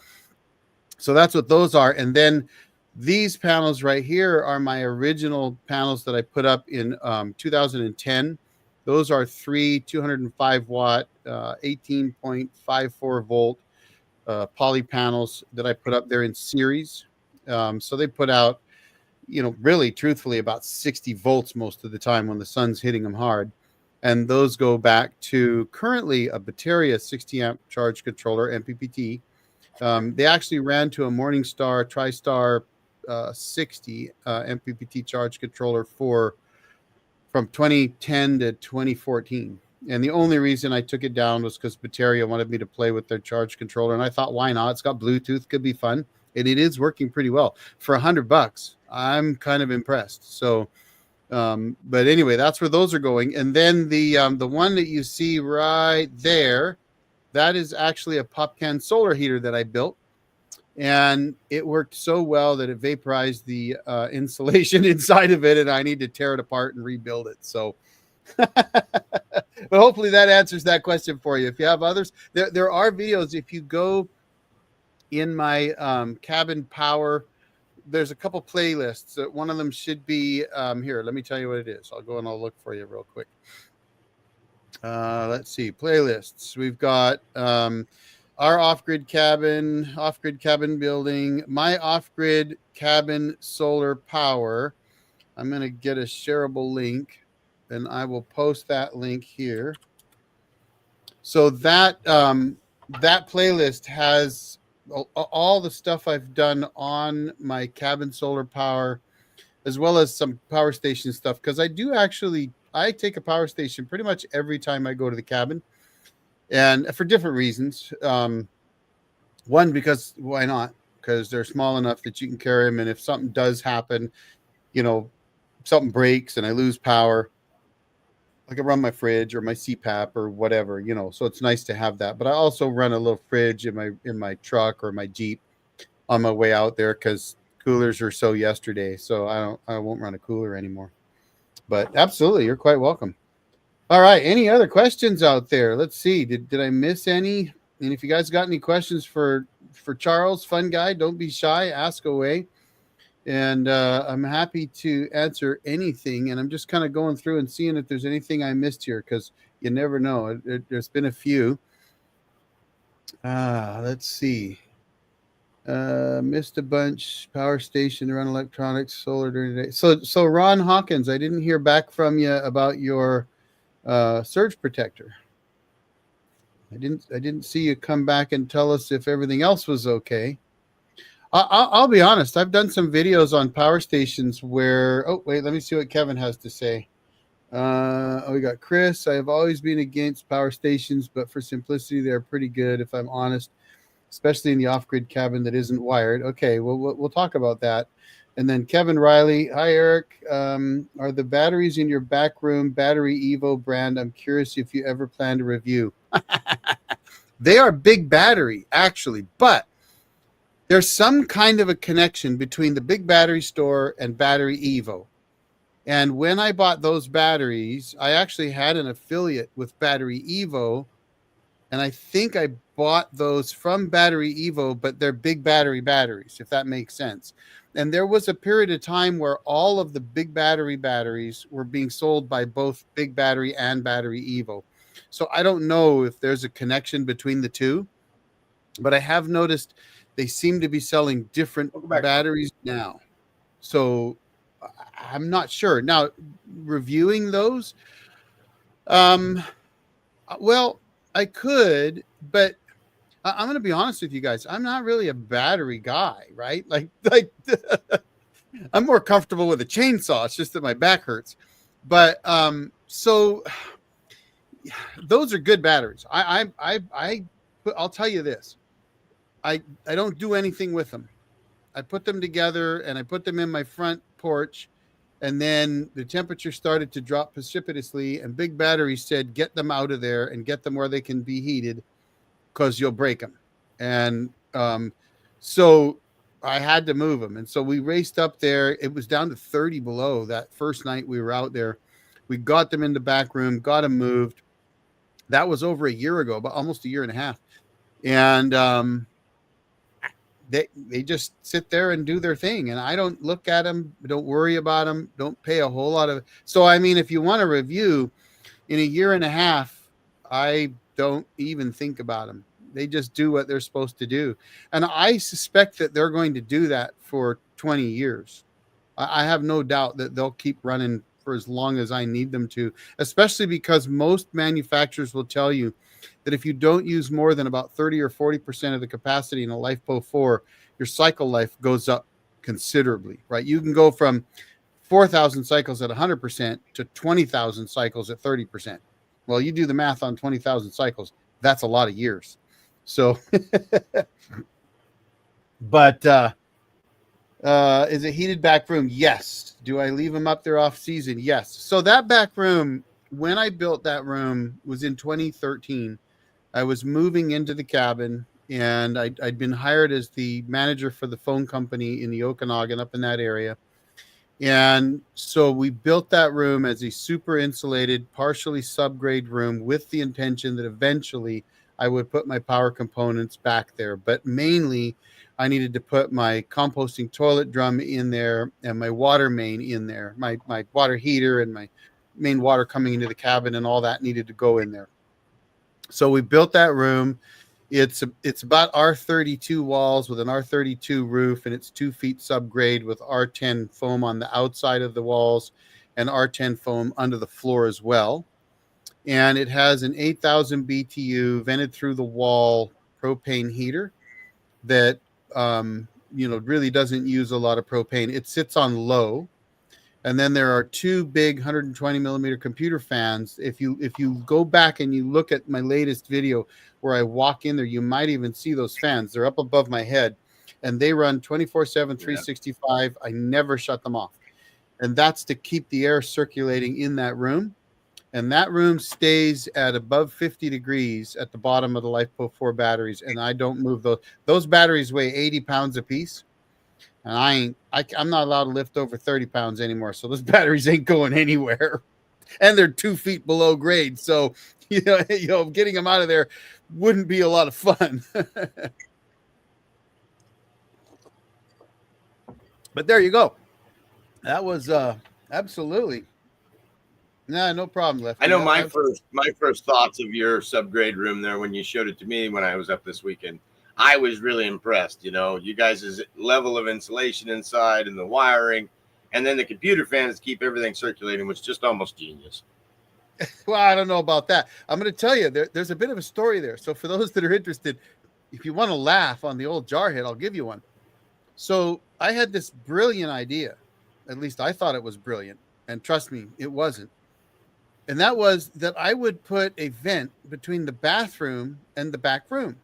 So that's what those are. And then these panels right here are my original panels that I put up in 2010. Those are 3 205 watt, 18.54 volt poly panels that I put up there in series. So they put out, really truthfully, about 60 volts most of the time when the sun's hitting them hard. And those go back to currently a Bateria 60 amp charge controller, MPPT. They actually ran to a Morningstar TriStar 60 MPPT charge controller from 2010 to 2014. And the only reason I took it down was because Bateria wanted me to play with their charge controller. And I thought, why not? It's got Bluetooth, could be fun. And it is working pretty well for $100. I'm kind of impressed. So, but anyway, that's where those are going. And then the one that you see right there, that is actually a pop can solar heater that I built. And it worked so well that it vaporized the insulation inside of it, and I need to tear it apart and rebuild it. So, but hopefully that answers that question for you. If you have others, there are videos. If you go in my cabin power, there's a couple playlists. One of them should be here. Let me tell you what it is. I'll go and I'll look for you real quick. Let's see, playlists. We've got our off-grid cabin building, my off-grid cabin solar power. I'm going to get a shareable link, and I will post that link here. So that that playlist has all the stuff I've done on my cabin solar power, as well as some power station stuff, because I take a power station pretty much every time I go to the cabin, and for different reasons. One, because why not? Because they're small enough that you can carry them, and if something does happen, something breaks and I lose power, I can run my fridge or my CPAP or whatever, so it's nice to have that. But I also run a little fridge in my truck or my Jeep on my way out there, because coolers are so yesterday. So I won't run a cooler anymore. But absolutely, you're quite welcome. All right. Any other questions out there? Let's see. Did I miss any? And if you guys got any questions for Charles, fun guy, don't be shy. Ask away. And I'm happy to answer anything. And I'm just kind of going through and seeing if there's anything I missed here, because you never know. There's been a few. Let's see. Missed a bunch. Power station, run electronics, solar during the day. So Ron Hawkins, I didn't hear back from you about your surge protector. I didn't see you come back and tell us if everything else was okay. I'll be honest. I've done some videos on power stations where. Oh wait, let me see what Kevin has to say. We got Chris. I have always been against power stations, but for simplicity, they're pretty good. If I'm honest, especially in the off-grid cabin that isn't wired. Okay, well, we'll talk about that. And then Kevin Riley. Hi, Eric. Are the batteries in your back room Battery Evo brand? I'm curious if you ever plan to review. They are big battery, actually, but there's some kind of a connection between the big battery store and Battery Evo. And when I bought those batteries, I actually had an affiliate with Battery Evo. And I think I bought those from Battery Evo, but they're big batteries, if that makes sense. And there was a period of time where all of the big batteries were being sold by both Big Battery and Battery Evo. So I don't know if there's a connection between the two, but I have noticed they seem to be selling different batteries now. So I'm not sure. Now, reviewing those, well, I could, but I'm going to be honest with you guys. I'm not really a battery guy, right? Like I'm more comfortable with a chainsaw. It's just that my back hurts. But so those are good batteries. I'll tell you this. I don't do anything with them. I put them together and I put them in my front porch, and then the temperature started to drop precipitously, and Big Battery said, get them out of there and get them where they can be heated because you'll break them. And so I had to move them. And so we raced up there. It was down to 30 below that first night we were out there. We got them in the back room, got them moved. That was over a year ago, but almost a year and a half. And they just sit there and do their thing. And I don't look at them, don't worry about them, don't pay a whole lot of. So, I mean, if you want a review in a year and a half, I don't even think about them. They just do what they're supposed to do. And I suspect that they're going to do that for 20 years. I have no doubt that they'll keep running for as long as I need them to, especially because most manufacturers will tell you that if you don't use more than about 30 or 40% of the capacity in a LifePo 4, your cycle life goes up considerably, right? You can go from 4,000 cycles at 100% to 20,000 cycles at 30%. Well, you do the math on 20,000 cycles. That's a lot of years. So, but is it heated back room? Yes. Do I leave them up there off season? Yes. So that back room, when I built that room, was in 2013. I was moving into the cabin, and I'd been hired as the manager for the phone company in the Okanagan up in that area. And so we built that room as a super insulated, partially subgrade room with the intention that eventually I would put my power components back there. But mainly, I needed to put my composting toilet drum in there and my water main in there, my water heater and my main water coming into the cabin, and all that needed to go in there. So we built that room. It's about R32 walls with an R32 roof, and it's 2 feet subgrade with R10 foam on the outside of the walls and R10 foam under the floor as well. And it has an 8,000 BTU vented through the wall propane heater that really doesn't use a lot of propane. It sits on low. And then there are 2 big 120 millimeter computer fans. If you go back and you look at my latest video where I walk in there, you might even see those fans. They're up above my head, and they run 24/7, 365. I never shut them off. And that's to keep the air circulating in that room. And that room stays at above 50 degrees at the bottom of the LifePo 4 batteries, and I don't move those. Those batteries weigh 80 pounds a piece. And I'm not allowed to lift over 30 pounds anymore. So those batteries ain't going anywhere. And they're 2 feet below grade. So, getting them out of there wouldn't be a lot of fun. But there you go. That was absolutely. Nah, no problem, Lefty. I know my first thoughts of your subgrade room there when you showed it to me when I was up this weekend. I was really impressed, you guys' level of insulation inside and the wiring, and then the computer fans keep everything circulating, which is just almost genius. Well, I don't know about that. I'm going to tell you, there's a bit of a story there. So for those that are interested, if you want to laugh on the old jarhead, I'll give you one. So I had this brilliant idea. At least I thought it was brilliant. And trust me, it wasn't. And that was that I would put a vent between the bathroom and the back room,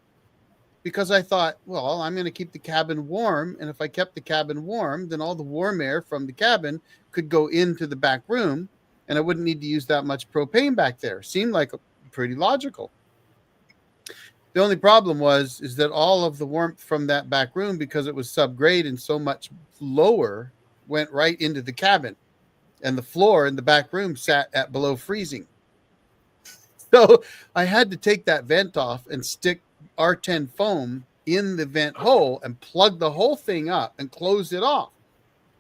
because I thought, well, I'm going to keep the cabin warm. And if I kept the cabin warm, then all the warm air from the cabin could go into the back room and I wouldn't need to use that much propane back there. Seemed like pretty logical. The only problem is that all of the warmth from that back room, because it was subgrade and so much lower, went right into the cabin. And the floor in the back room sat at below freezing. So I had to take that vent off and stick R10 foam in the vent hole and plug the whole thing up and close it off.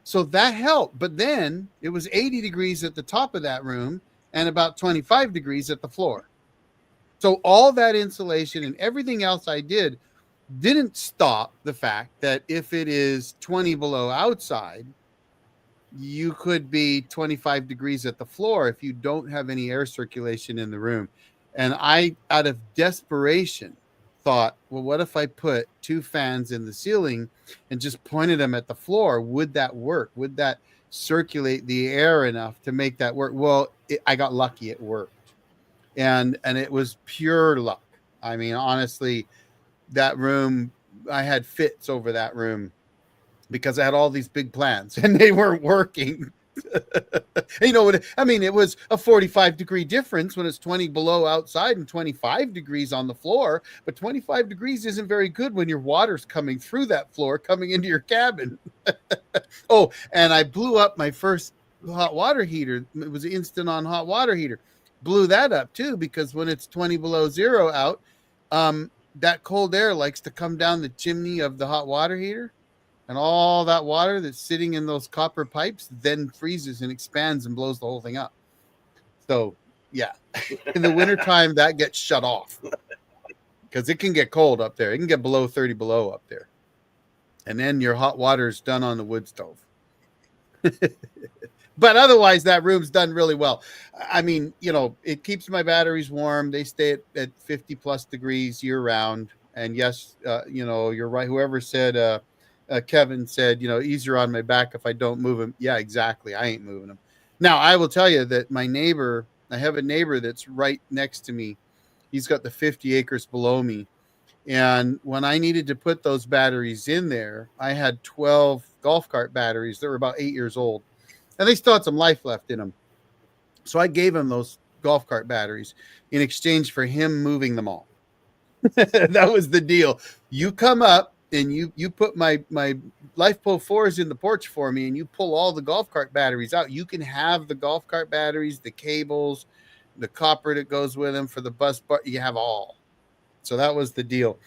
So that helped. But then it was 80 degrees at the top of that room and about 25 degrees at the floor. So all that insulation and everything else I didn't stop the fact that if it is 20 below outside, you could be 25 degrees at the floor if you don't have any air circulation in the room. And I, out of desperation, thought, well, what if I put 2 fans in the ceiling and just pointed them at the floor? Would that work? Would that circulate the air enough to make that work? Well, I got lucky. It worked. And it was pure luck. I mean, honestly, that room, I had fits over that room because I had all these big plans and they weren't working. You know what I mean? It was a 45-degree difference when it's 20 below outside and 25 degrees on the floor. But 25 degrees isn't very good when your water's coming through that floor, coming into your cabin. Oh, and I blew up my first hot water heater. It was an instant on hot water heater. Blew that up too, because when it's 20 below zero out, that cold air likes to come down the chimney of the hot water heater. And all that water that's sitting in those copper pipes then freezes and expands and blows the whole thing up. So, yeah, in the wintertime, that gets shut off because it can get cold up there. It can get below 30 below up there. And then your hot water is done on the wood stove. But otherwise, that room's done really well. I mean, you know, it keeps my batteries warm. They stay at 50 plus degrees year round. And yes, you know, you're right. Whoever said, Kevin said, you know, easier on my back if I don't move them. Yeah, exactly. I ain't moving them. Now, I will tell you that I have a neighbor that's right next to me. He's got the 50 acres below me. And when I needed to put those batteries in there, I had 12 golf cart batteries that were about 8 years old. And they still had some life left in them. So I gave him those golf cart batteries in exchange for him moving them all. That was the deal. You come up and you put my LifePo 4s in the porch for me, and you pull all the golf cart batteries out. You can have the golf cart batteries, the cables, the copper that goes with them for the bus bar. You have all. So that was the deal.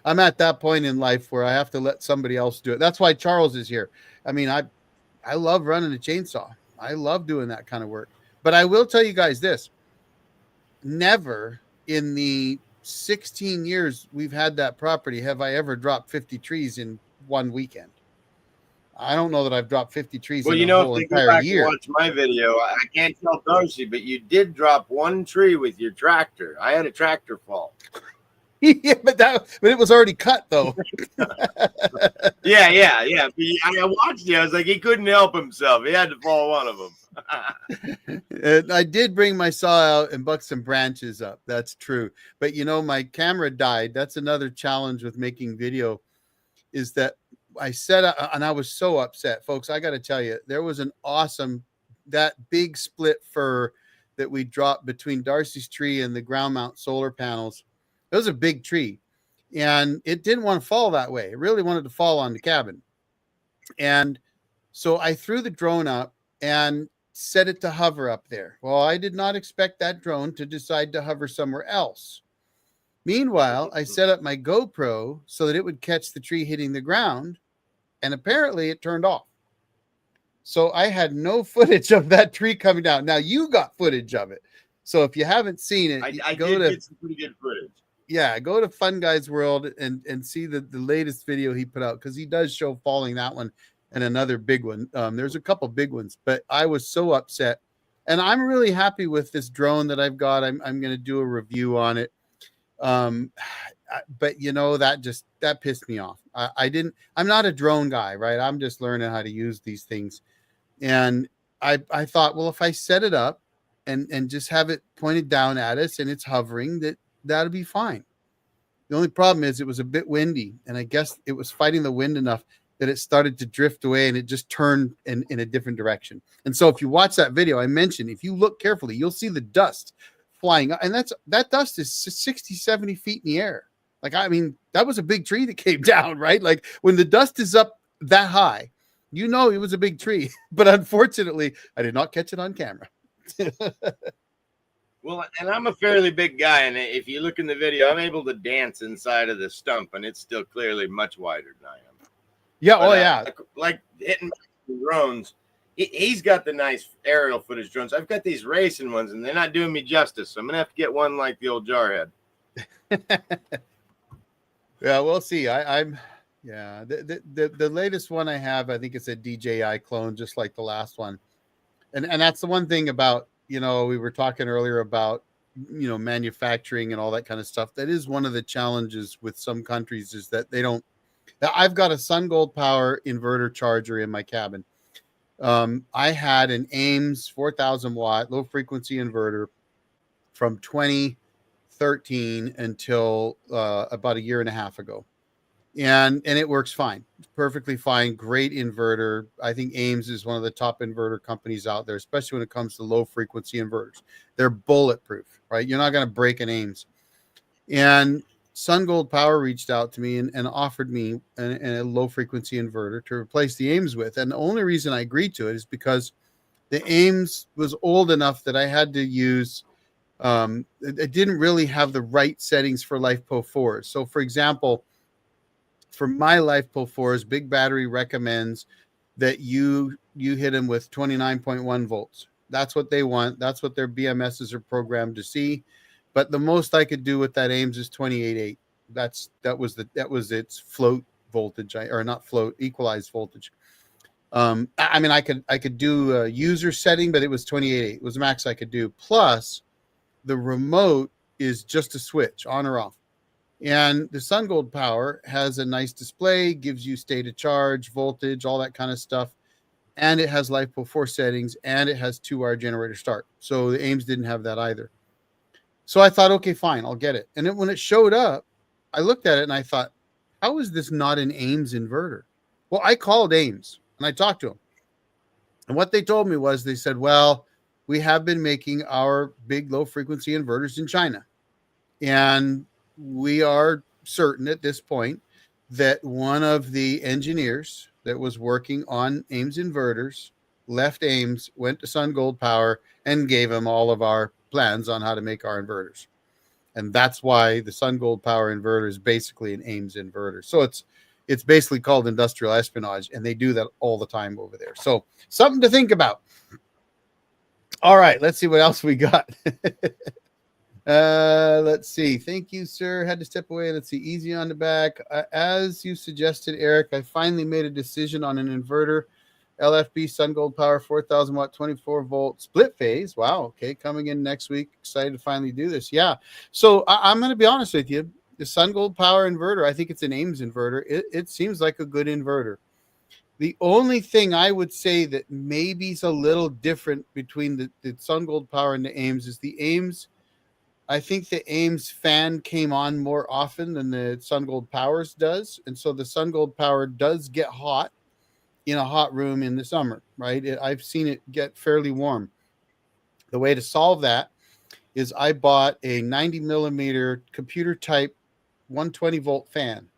I'm at that point in life where I have to let somebody else do it. That's why Charles is here. I mean, I love running a chainsaw. I love doing that kind of work. But I will tell you guys this. Never in the 16 years we've had that property have I ever dropped 50 trees in one weekend. I don't know that I've dropped 50 trees in a whole entire year. Watch my video. I can't tell Darcy, but you did drop one tree with your tractor. I had a tractor fall. Yeah, but it was already cut though. Yeah. I watched it. I was like, he couldn't help himself. He had to fall one of them. And I did bring my saw out and buck some branches up. That's true. But you know, my camera died. That's another challenge with making video, is that I set up, and I was so upset, folks. I got to tell you, there was that big split fir that we dropped between Darcy's tree and the ground mount solar panels. It was a big tree, and it didn't want to fall that way. It really wanted to fall on the cabin. And so I threw the drone up and set it to hover up there. Well, I did not expect that drone to decide to hover somewhere else. Meanwhile, I set up my GoPro so that it would catch the tree hitting the ground, and apparently it turned off. So I had no footage of that tree coming down. Now you got footage of it. So if you haven't seen it, I did get some pretty good footage. Yeah, go to Fun Guy's World and see the latest video he put out, because he does show falling that one and another big one. There's a couple big ones, but I was so upset And I'm really happy with this drone that I've got. I'm going to do a review on it. Um, but you know, that pissed me off. I'm not a drone guy, right? I'm just learning how to use these things. And I thought, well, if I set it up and just have it pointed down at us and it's hovering, that'll be fine. The only problem is it was a bit windy, and I guess it was fighting the wind enough that it started to drift away and it just turned in a different direction. And so if you watch that video, I mentioned, if you look carefully, you'll see the dust flying. And that dust is 60, 70 feet in the air. Like, I mean, that was a big tree that came down, right? Like when the dust is up that high, you know it was a big tree. But unfortunately, I did not catch it on camera. Well, and I'm a fairly big guy, and if you look in the video, I'm able to dance inside of the stump, and it's still clearly much wider than I am. Yeah, but, yeah. Like hitting drones, he's got the nice aerial footage drones. I've got these racing ones, and they're not doing me justice, so I'm going to have to get one like the old Jarhead. Yeah, we'll see. Yeah, the latest one I have, I think it's a DJI clone, just like the last one. And that's the one thing about, you know, we were talking earlier about, you know, manufacturing and all that kind of stuff. That is one of the challenges with some countries, is that they don't. I've got a SunGold Power inverter charger in my cabin. I had an Ames 4,000 watt low frequency inverter from 2013 until about a year and a half ago. And it works fine. It's perfectly fine. Great inverter. I think Ames is one of the top inverter companies out there, especially when it comes to low frequency inverters. They're bulletproof, right? You're not going to break an Ames. And SunGold Power reached out to me and offered me a low frequency inverter to replace the Ames with. And the only reason I agreed to it is because the Ames was old enough that I had to use, it didn't really have the right settings for LifePo 4s. So for example, for my LifePo 4s, Big Battery recommends that you hit them with 29.1 volts. That's what they want. That's what their BMSs are programmed to see. But the most I could do with that Ames is 28.8. That was its float voltage, or not float, equalized voltage. I mean, I could do a user setting, but it was 28.8. It was the max I could do. Plus, the remote is just a switch on or off. And the SunGold Power has a nice display, gives you state of charge, voltage, all that kind of stuff. And it has LifePo 4 settings, and it has 2-hour generator start. So the Ames didn't have that either. So I thought, okay, fine, I'll get it. And then when it showed up, I looked at it and I thought, how is this not an Ames inverter? Well, I called Ames and I talked to them. And what they told me was, they said, well, we have been making our big low frequency inverters in China. And we are certain at this point that one of the engineers that was working on Ames inverters left Ames, went to SunGold Power, and gave him all of our plans on how to make our inverters. And that's why the SunGold Power inverter is basically an Ames inverter. So it's basically called industrial espionage, and they do that all the time over there. So something to think about. All right, let's see what else we got. Let's see. Thank you, sir. Had to step away. Let's see. Easy on the back. As you suggested, Eric, I finally made a decision on an inverter. LFB SunGold Power 4,000 watt 24 volt split phase. Wow. Okay. Coming in next week. Excited to finally do this. Yeah. So I'm going to be honest with you. The SunGold Power inverter, I think it's an Ames inverter. It seems like a good inverter. The only thing I would say that maybe is a little different between the SunGold Power and the Ames is the Ames. I think the Ames fan came on more often than the SunGold Powers does. And so the SunGold Power does get hot in a hot room in the summer, right? I've seen it get fairly warm. The way to solve that is I bought a 90 millimeter computer type 120 volt fan.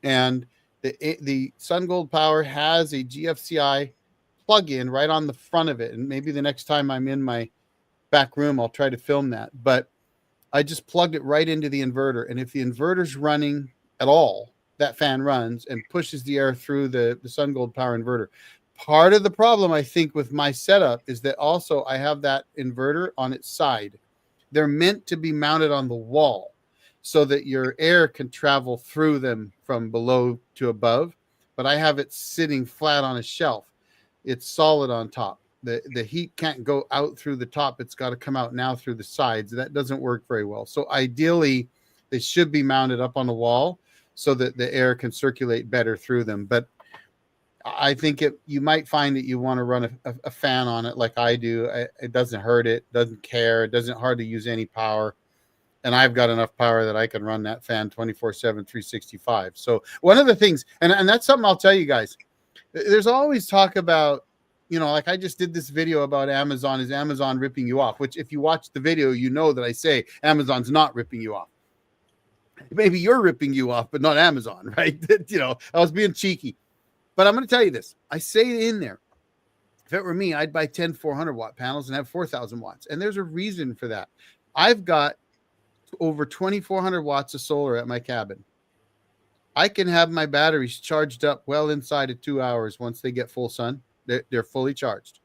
And the SunGold Power has a GFCI plug-in right on the front of it. And maybe the next time I'm in my back room, I'll try to film that. But I just plugged it right into the inverter. And if the inverter's running at all, that fan runs and pushes the air through the SunGold Power inverter. Part of the problem, I think, with my setup is that also I have that inverter on its side. They're meant to be mounted on the wall so that your air can travel through them from below to above. But I have it sitting flat on a shelf. It's solid on top. the heat can't go out through the top. It's got to come out now through the sides. That doesn't work very well. So ideally, they should be mounted up on the wall so that the air can circulate better through them. But I think you might find that you want to run a fan on it like I do. It doesn't hurt it, doesn't care, it doesn't hardly use any power. And I've got enough power that I can run that fan 24/7, 365. So one of the things, and that's something I'll tell you guys, there's always talk about, like I just did this video about Amazon. Is Amazon ripping you off? Which if you watch the video, you know that I say Amazon's not ripping you off. Maybe you're ripping you off, but not Amazon, right? I was being cheeky. But I'm going to tell you this. I say in there, if it were me, I'd buy 10 400-watt panels and have 4,000 watts. And there's a reason for that. I've got over 2,400 watts of solar at my cabin. I can have my batteries charged up well inside of 2 hours once they get full sun. They're fully charged.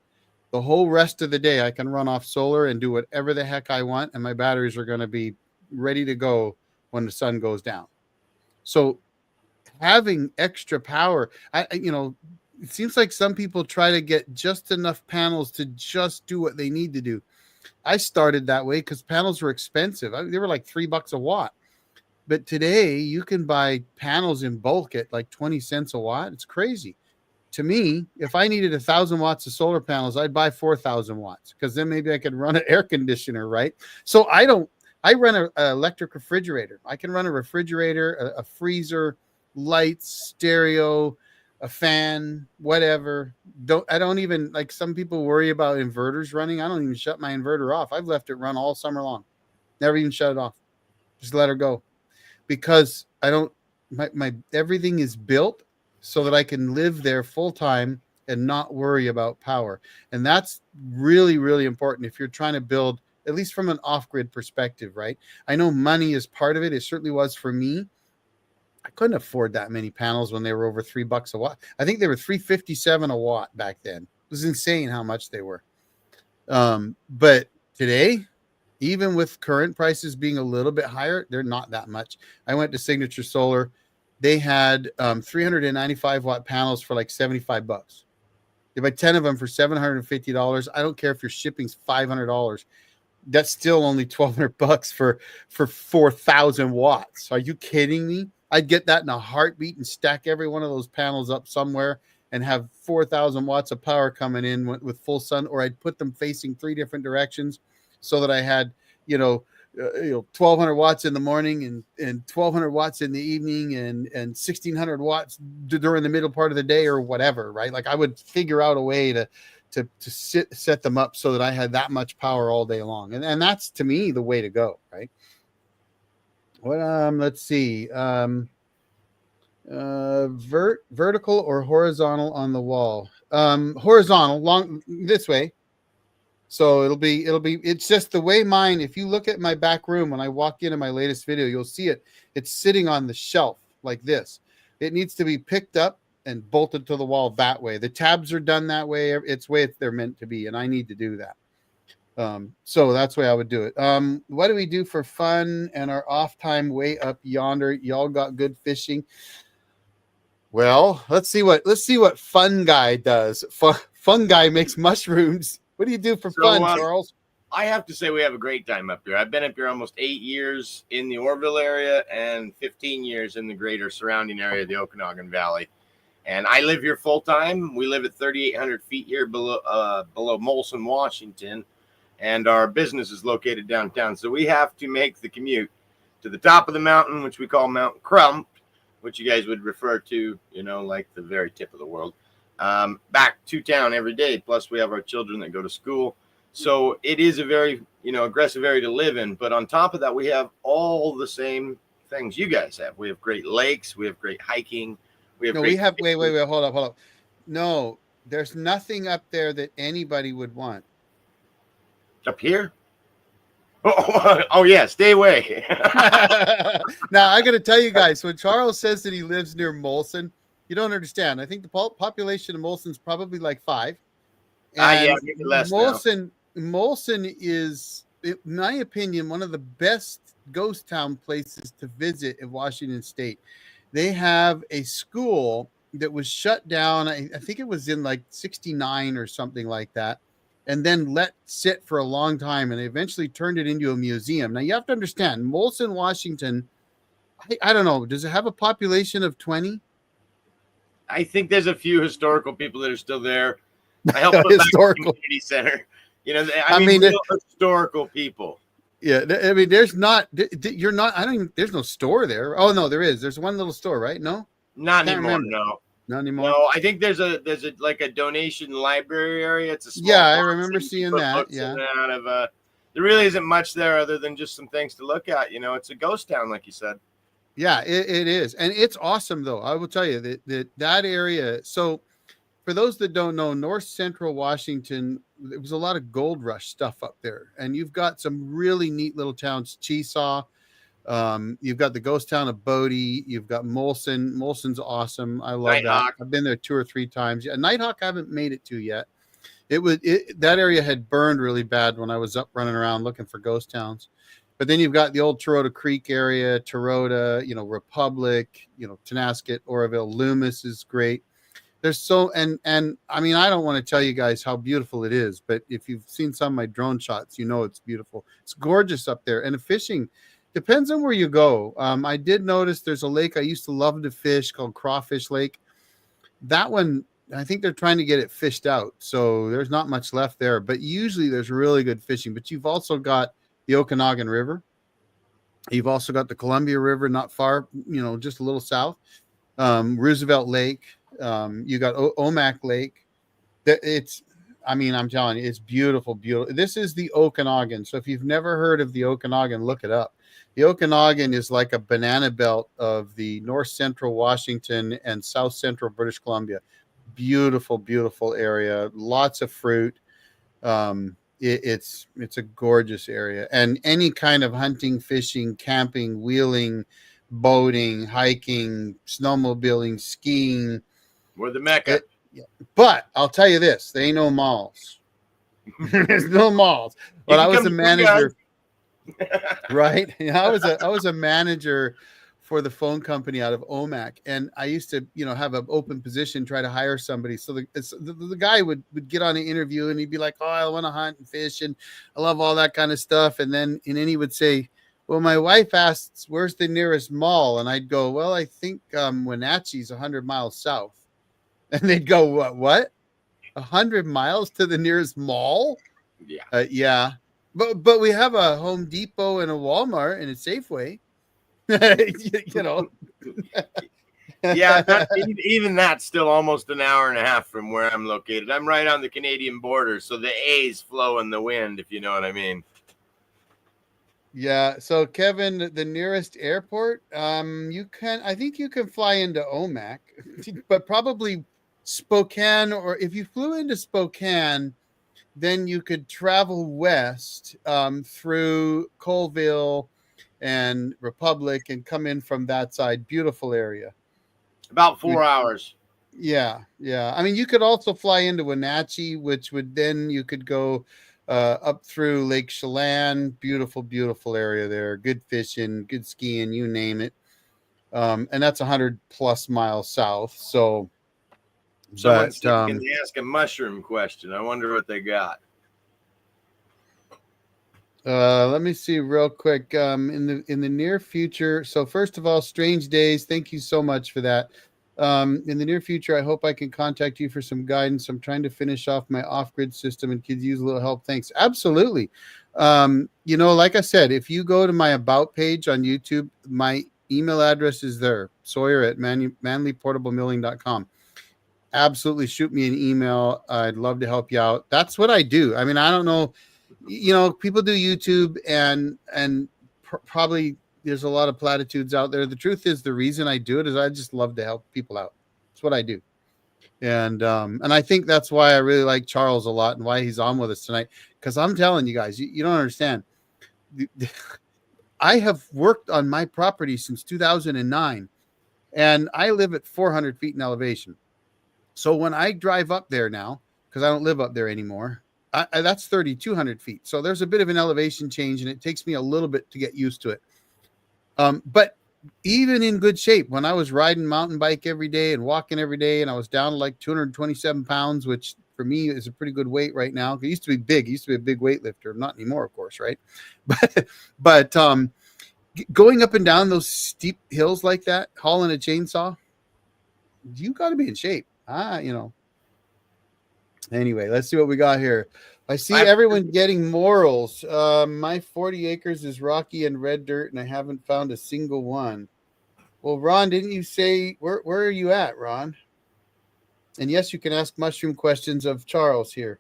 The whole rest of the day, I can run off solar and do whatever the heck I want, and my batteries are going to be ready to go when the sun goes down. So having extra power, it seems like some people try to get just enough panels to just do what they need to do. I started that way because panels were expensive. They were like $3 a watt. But today you can buy panels in bulk at like 20 cents a watt. It's crazy. To me, if I needed 1,000 watts of solar panels, I'd buy 4,000 watts because then maybe I could run an air conditioner, right? So I run an electric refrigerator. I can run a refrigerator, a freezer, lights, stereo, a fan, whatever. I don't even, like some people worry about inverters running. I don't even shut my inverter off. I've left it run all summer long. Never even shut it off. Just let her go. Because my everything is built so that I can live there full time and not worry about power. And that's really, really important if you're trying to build, at least from an off-grid perspective, right? I know money is part of it. It certainly was for me. I couldn't afford that many panels when they were over $3 a watt. I think they were $3.57 a watt back then. It was insane how much they were. But today, even with current prices being a little bit higher, they're not that much. I went to Signature Solar. They had 395 watt panels for like $75. You buy 10 of them for $750. I don't care if your shipping's $500. That's still only $1,200 for 4,000 watts. Are you kidding me? I'd get that in a heartbeat and stack every one of those panels up somewhere and have 4,000 watts of power coming in with full sun, or I'd put them facing 3 different directions so that I had, 1,200 watts in the morning and 1,200 watts in the evening and 1,600 watts during the middle part of the day or whatever, right? Like I would figure out a way to set them up so that I had that much power all day long. And that's, to me, the way to go, right? Let's see. Vertical or horizontal on the wall? Horizontal, long this way. So it's just the way mine, if you look at my back room, when I walk into my latest video, you'll see it. It's sitting on the shelf like this. It needs to be picked up and bolted to the wall that way. The tabs are done that way. It's the way they're meant to be. And I need to do that. So that's the way I would do it. What do we do for fun and our off time way up yonder? Y'all got good fishing. Well, let's see what Fun Guy does. Fun Guy makes mushrooms. What do you do for fun, Charles? I have to say we have a great time up here. I've been up here almost 8 years in the Orville area and 15 years in the greater surrounding area of the Okanagan Valley. And I live here full time. We live at 3,800 feet here below Molson, Washington. And our business is located downtown. So we have to make the commute to the top of the mountain, which we call Mount Crump, which you guys would refer to, like the very tip of the world, back to town every day. Plus, we have our children that go to school. So it is a very, aggressive area to live in. But on top of that, we have all the same things you guys have. We have great lakes. We have great hiking. Wait, hold up. No, there's nothing up there that anybody would want. Up here? Oh yeah, stay away. Now, I got to tell you guys, when Charles says that he lives near Molson, you don't understand. I think the population of Molson is probably like 5. Yeah, maybe less Molson is, in my opinion, one of the best ghost town places to visit in Washington State. They have a school that was shut down. I think it was in like 1969 or something like that. and then let sit for a long time, and they eventually turned it into a museum. Now you have to understand, Molson, Washington, I don't know, does it have a population of 20? I think there's a few historical people that are still there. I helped put back the Historical. community center. You know, I mean, real historical people. yeah, I mean, there's not, you're not, I don't even, there's no store there. Oh, no, there is. There's one little store, right? No, Not can't anymore. remember. No, Not anymore. no. I think there's a like a donation library area. It's a small Yeah, I box remember that you can seeing put that. books Yeah. in and out of. There really isn't much there other than just some things to look at. You know, it's a ghost town, like you said. Yeah, it is. And it's awesome, though. I will tell you that area. So, for those that don't know, North Central Washington, there was a lot of gold rush stuff up there. And you've got some really neat little towns, Chesaw. You've got the ghost town of Bodie. You've got Molson. Molson's awesome. I love that. Nighthawk. I've been there 2 or 3 times. Yeah, Nighthawk I haven't made it to yet. That area had burned really bad when I was up running around looking for ghost towns. But then you've got the old Terota Creek area, Terota, Republic, Tenasket, Oroville, Loomis is great. There's and I mean, I don't want to tell you guys how beautiful it is, but if you've seen some of my drone shots, it's beautiful. It's gorgeous up there. And the fishing depends on where you go. I did notice there's a lake I used to love to fish called Crawfish Lake. That one, I think they're trying to get it fished out. So there's not much left there, but usually there's really good fishing. But you've also got the Okanagan River. You've also got the Columbia River, not far, just a little south. Roosevelt Lake. You got Omak Lake. I'm telling you, it's beautiful, beautiful. This is the Okanagan. So if you've never heard of the Okanagan, look it up. The Okanagan is like a banana belt of the north central Washington and south central British Columbia. Beautiful, beautiful area. Lots of fruit. It's a gorgeous area, and any kind of hunting, fishing, camping, wheeling, boating, hiking, snowmobiling, skiing. We're the Mecca. But I'll tell you this: there ain't no malls. There's no malls. But I was a manager, right? I was a manager for the phone company out of Omak, and I used to, have an open position, try to hire somebody. So the guy would get on an interview, and he'd be like, "Oh, I want to hunt and fish, and I love all that kind of stuff." And then he would say, "Well, my wife asks, where's the nearest mall?" And I'd go, "Well, I think Wenatchee's 100 miles south." And they'd go, "What? 100 miles to the nearest mall?" Yeah. Yeah. But we have a Home Depot and a Walmart and a Safeway. Yeah, even that's still almost an hour and a half from where I'm located. I'm right on the Canadian border, so the A's flow in the wind, if you know what I mean. Yeah. So Kevin, the nearest airport, I think you can fly into Omak, but probably Spokane, or if you flew into Spokane, then you could travel west through Colville and Republic and come in from that side. Beautiful area. About 4 hours. Yeah. I mean, you could also fly into Wenatchee, which would then you could go up through Lake Chelan. Beautiful, beautiful area there. Good fishing, good skiing, you name it. And that's 100 plus miles south. So, Someone said, can they ask a mushroom question? I wonder what they got. Let me see real quick. In the near future. So first of all, Strange Days. Thank you so much for that. In the near future, I hope I can contact you for some guidance. I'm trying to finish off my off-grid system and could use a little help. Thanks. Absolutely. Like I said, if you go to my about page on YouTube, my email address is there. Sawyer@manlyportablemilling.com. Absolutely shoot me an email. I'd love to help you out. That's what I do. I mean, I don't know, people do YouTube and probably there's a lot of platitudes out there. The truth is, the reason I do it is I just love to help people out. That's what I do. And I think that's why I really like Charles a lot and why he's on with us tonight. Because I'm telling you guys, you don't understand. I have worked on my property since 2009, and I live at 400 feet in elevation. So when I drive up there now, because I don't live up there anymore, that's 3,200 feet. So there's a bit of an elevation change, and it takes me a little bit to get used to it. But even in good shape, when I was riding mountain bike every day and walking every day, and I was down to like 227 pounds, which for me is a pretty good weight right now. It used to be big. It used to be a big weightlifter. Not anymore, of course, right? But going up and down those steep hills like that, hauling a chainsaw, you got to be in shape. Anyway, let's see what we got here. I see everyone getting morals. My 40 acres is rocky and red dirt, and I haven't found a single one. Well, Ron, didn't you say where are you at, Ron? And yes, you can ask mushroom questions of Charles here.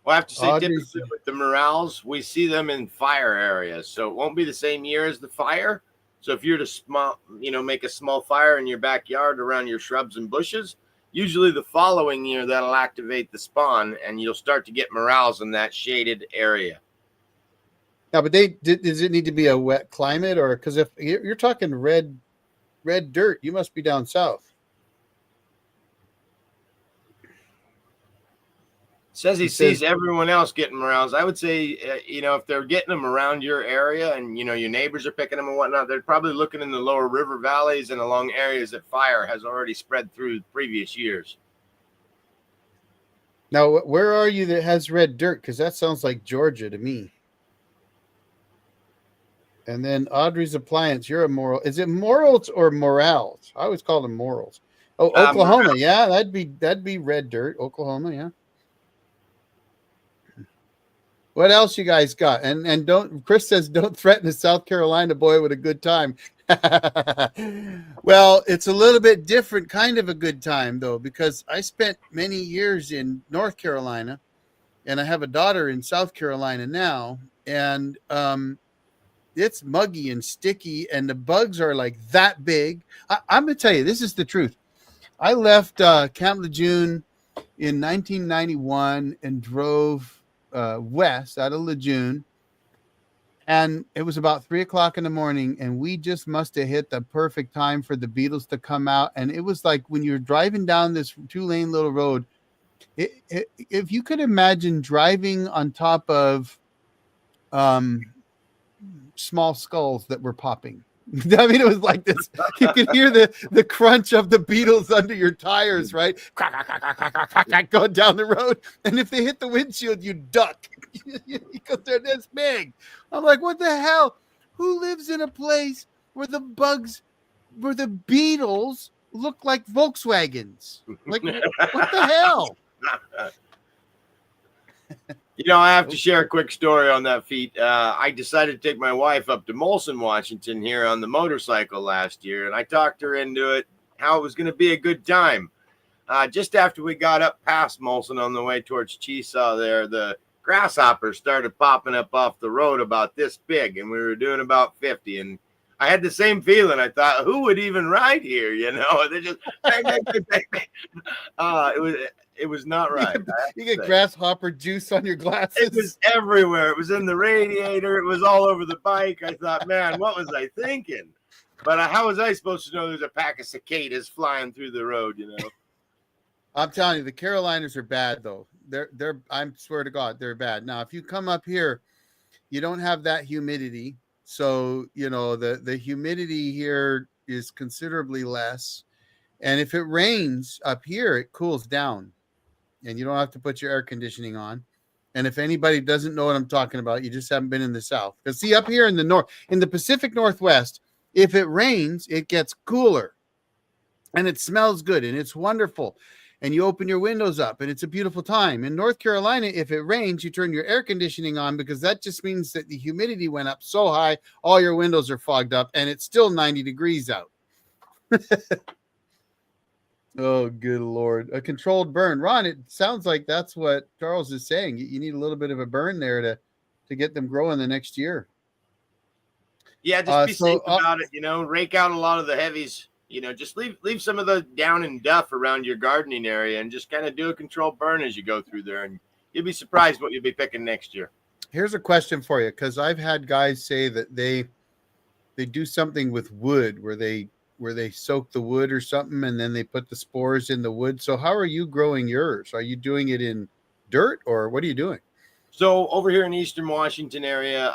Well, I have to say, typically with the morels, we see them in fire areas, so it won't be the same year as the fire. So if you're to make a small fire in your backyard around your shrubs and bushes, usually the following year that'll activate the spawn, and you'll start to get morels in that shaded area. Yeah, but does it need to be a wet climate, or because if you're talking red dirt, you must be down south. Says he sees everyone else getting morels. I would say, if they're getting them around your area and, your neighbors are picking them and whatnot, they're probably looking in the lower river valleys and along areas that fire has already spread through previous years. Now, where are you that has red dirt? Because that sounds like Georgia to me. And then Audrey's Appliance, you're a moral. Is it morals or morals? I always call them morals. Oh, Oklahoma. Morels. Yeah, that'd be red dirt. Oklahoma, yeah. What else you guys got? And don't, Chris says, don't threaten a South Carolina boy with a good time. Well, it's a little bit different kind of a good time, though, because I spent many years in North Carolina, and I have a daughter in South Carolina now, and it's muggy and sticky, and the bugs are like that big. I'm going to tell you, this is the truth. I left Camp Lejeune in 1991 and drove west out of Lejeune, and it was about 3:00 in the morning, and we just must have hit the perfect time for the beetles to come out. And it was like when you're driving down this 2-lane little road, if you could imagine driving on top of small skulls that were popping. I mean, it was like this. You could hear the crunch of the beetles under your tires, right? Crack, crack, crack, crack, crack, crack, crack, going down the road. And if they hit the windshield, you duck because they're this big. I'm like, what the hell? Who lives in a place where the beetles look like Volkswagens? Like, what the hell? I have to share a quick story on that feat. I decided to take my wife up to Molson, Washington here on the motorcycle last year, and I talked her into it, how it was going to be a good time. Just after we got up past Molson on the way towards Chesaw there, the grasshoppers started popping up off the road about this big, and we were doing about 50, and I had the same feeling. I thought, who would even ride here? They just bang, bang, bang, bang, bang. It was not right. You get grasshopper juice on your glasses. It was everywhere. It was in the radiator. It was all over the bike. I thought, man, what was I thinking? But how was I supposed to know there's a pack of cicadas flying through the road? I'm telling you, the Carolinas are bad, though. They're. I swear to God, they're bad. Now, if you come up here, you don't have that humidity, so the humidity here is considerably less. And if it rains up here, it cools down, and you don't have to put your air conditioning on. And if anybody doesn't know what I'm talking about, you just haven't been in the South. Because see, up here in the north, in the Pacific Northwest, if it rains, it gets cooler, and it smells good, and it's wonderful. And you open your windows up, and it's a beautiful time. In North Carolina, if it rains, you turn your air conditioning on, because that just means that the humidity went up so high, all your windows are fogged up, and it's still 90 degrees out. Oh, good Lord. A controlled burn. Ron, it sounds like that's what Charles is saying. You need a little bit of a burn there to get them growing the next year. Yeah, just be safe about it, rake out a lot of the heavies, just leave some of the down and duff around your gardening area and just kind of do a controlled burn as you go through there. And you'll be surprised what you'll be picking next year. Here's a question for you, because I've had guys say that they do something with wood where they soak the wood or something, and then they put the spores in the wood. So how are you growing yours? Are you doing it in dirt, or what are you doing? So over here in Eastern Washington area,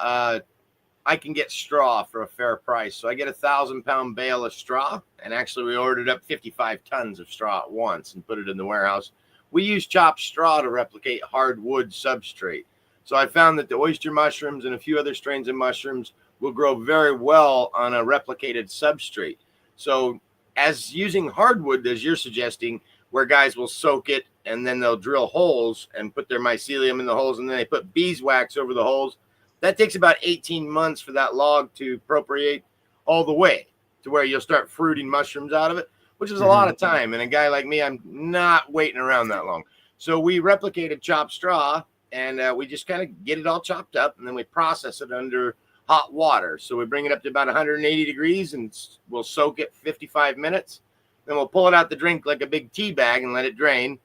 I can get straw for a fair price. So I get 1,000-pound bale of straw, and actually we ordered up 55 tons of straw at once and put it in the warehouse. we use chopped straw to replicate hardwood substrate. So I found that the oyster mushrooms and a few other strains of mushrooms will grow very well on a replicated substrate. So as using hardwood, as you're suggesting, where guys will soak it and then they'll drill holes and put their mycelium in the holes, and then they put beeswax over the holes. That takes about 18 months for that log to propagate all the way to where you'll start fruiting mushrooms out of it, which is a lot of time. And a guy like me, I'm not waiting around that long. So we replicated chopped straw, and we just kind of get it all chopped up, and then we process it under hot water. So we bring it up to about 180 degrees, and we'll soak it 55 minutes. Then we'll pull it out the drink like a big tea bag and let it drain.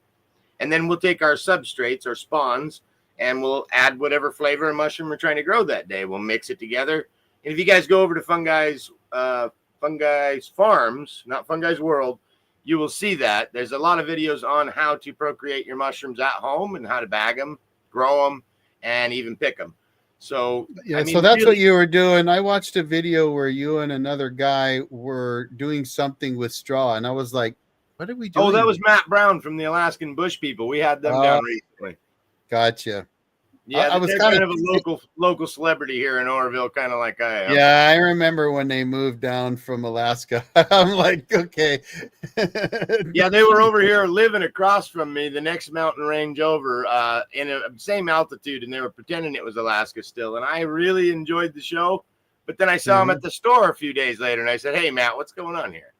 And then we'll take our substrates, our spawns, and we'll add whatever flavor of mushroom we're trying to grow that day. We'll mix it together. And if you guys go over to Fungi's Farms, not Fungi's World, you will see that. There's a lot of videos on how to procreate your mushrooms at home and how to bag them, grow them, and even pick them. So yeah, I mean, so that's really what you were doing. I watched a video where you and another guy were doing something with straw, and I was like, what are we doing? Oh, that was Matt Brown from the Alaskan Bush People. We had them down recently. Gotcha. Yeah, I was kind of a local celebrity here in Oroville, kind of like I am. Yeah, I remember when they moved down from Alaska. I'm like, okay. Yeah, they were over here living across from me, the next mountain range over, in the same altitude, and they were pretending it was Alaska still. And I really enjoyed the show. But then I saw them at the store a few days later, and I said, "Hey, Matt, what's going on here?"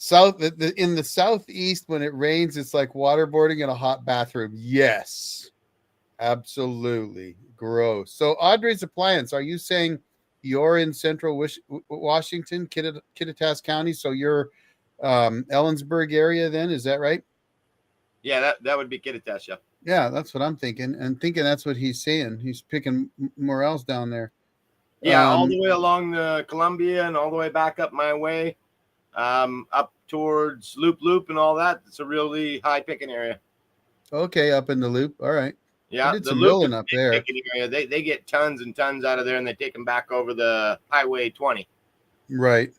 In the southeast, when it rains, it's like waterboarding in a hot bathroom. Yes, absolutely gross. So Audrey's Appliance, are you saying you're in Central Washington, Kittitas County? So you're Ellensburg area then, is that right? Yeah, that would be Kittitas. Yeah, that's what I'm thinking, and thinking that's what he's saying. He's picking morels down there. Yeah, all the way along the Columbia and all the way back up my way. Up towards Loop and all that. It's a really high picking area. Okay, up in the Loop. All right. Yeah, I did some milling up there. Area. They get tons and tons out of there, and they take them back over the Highway 20. Right.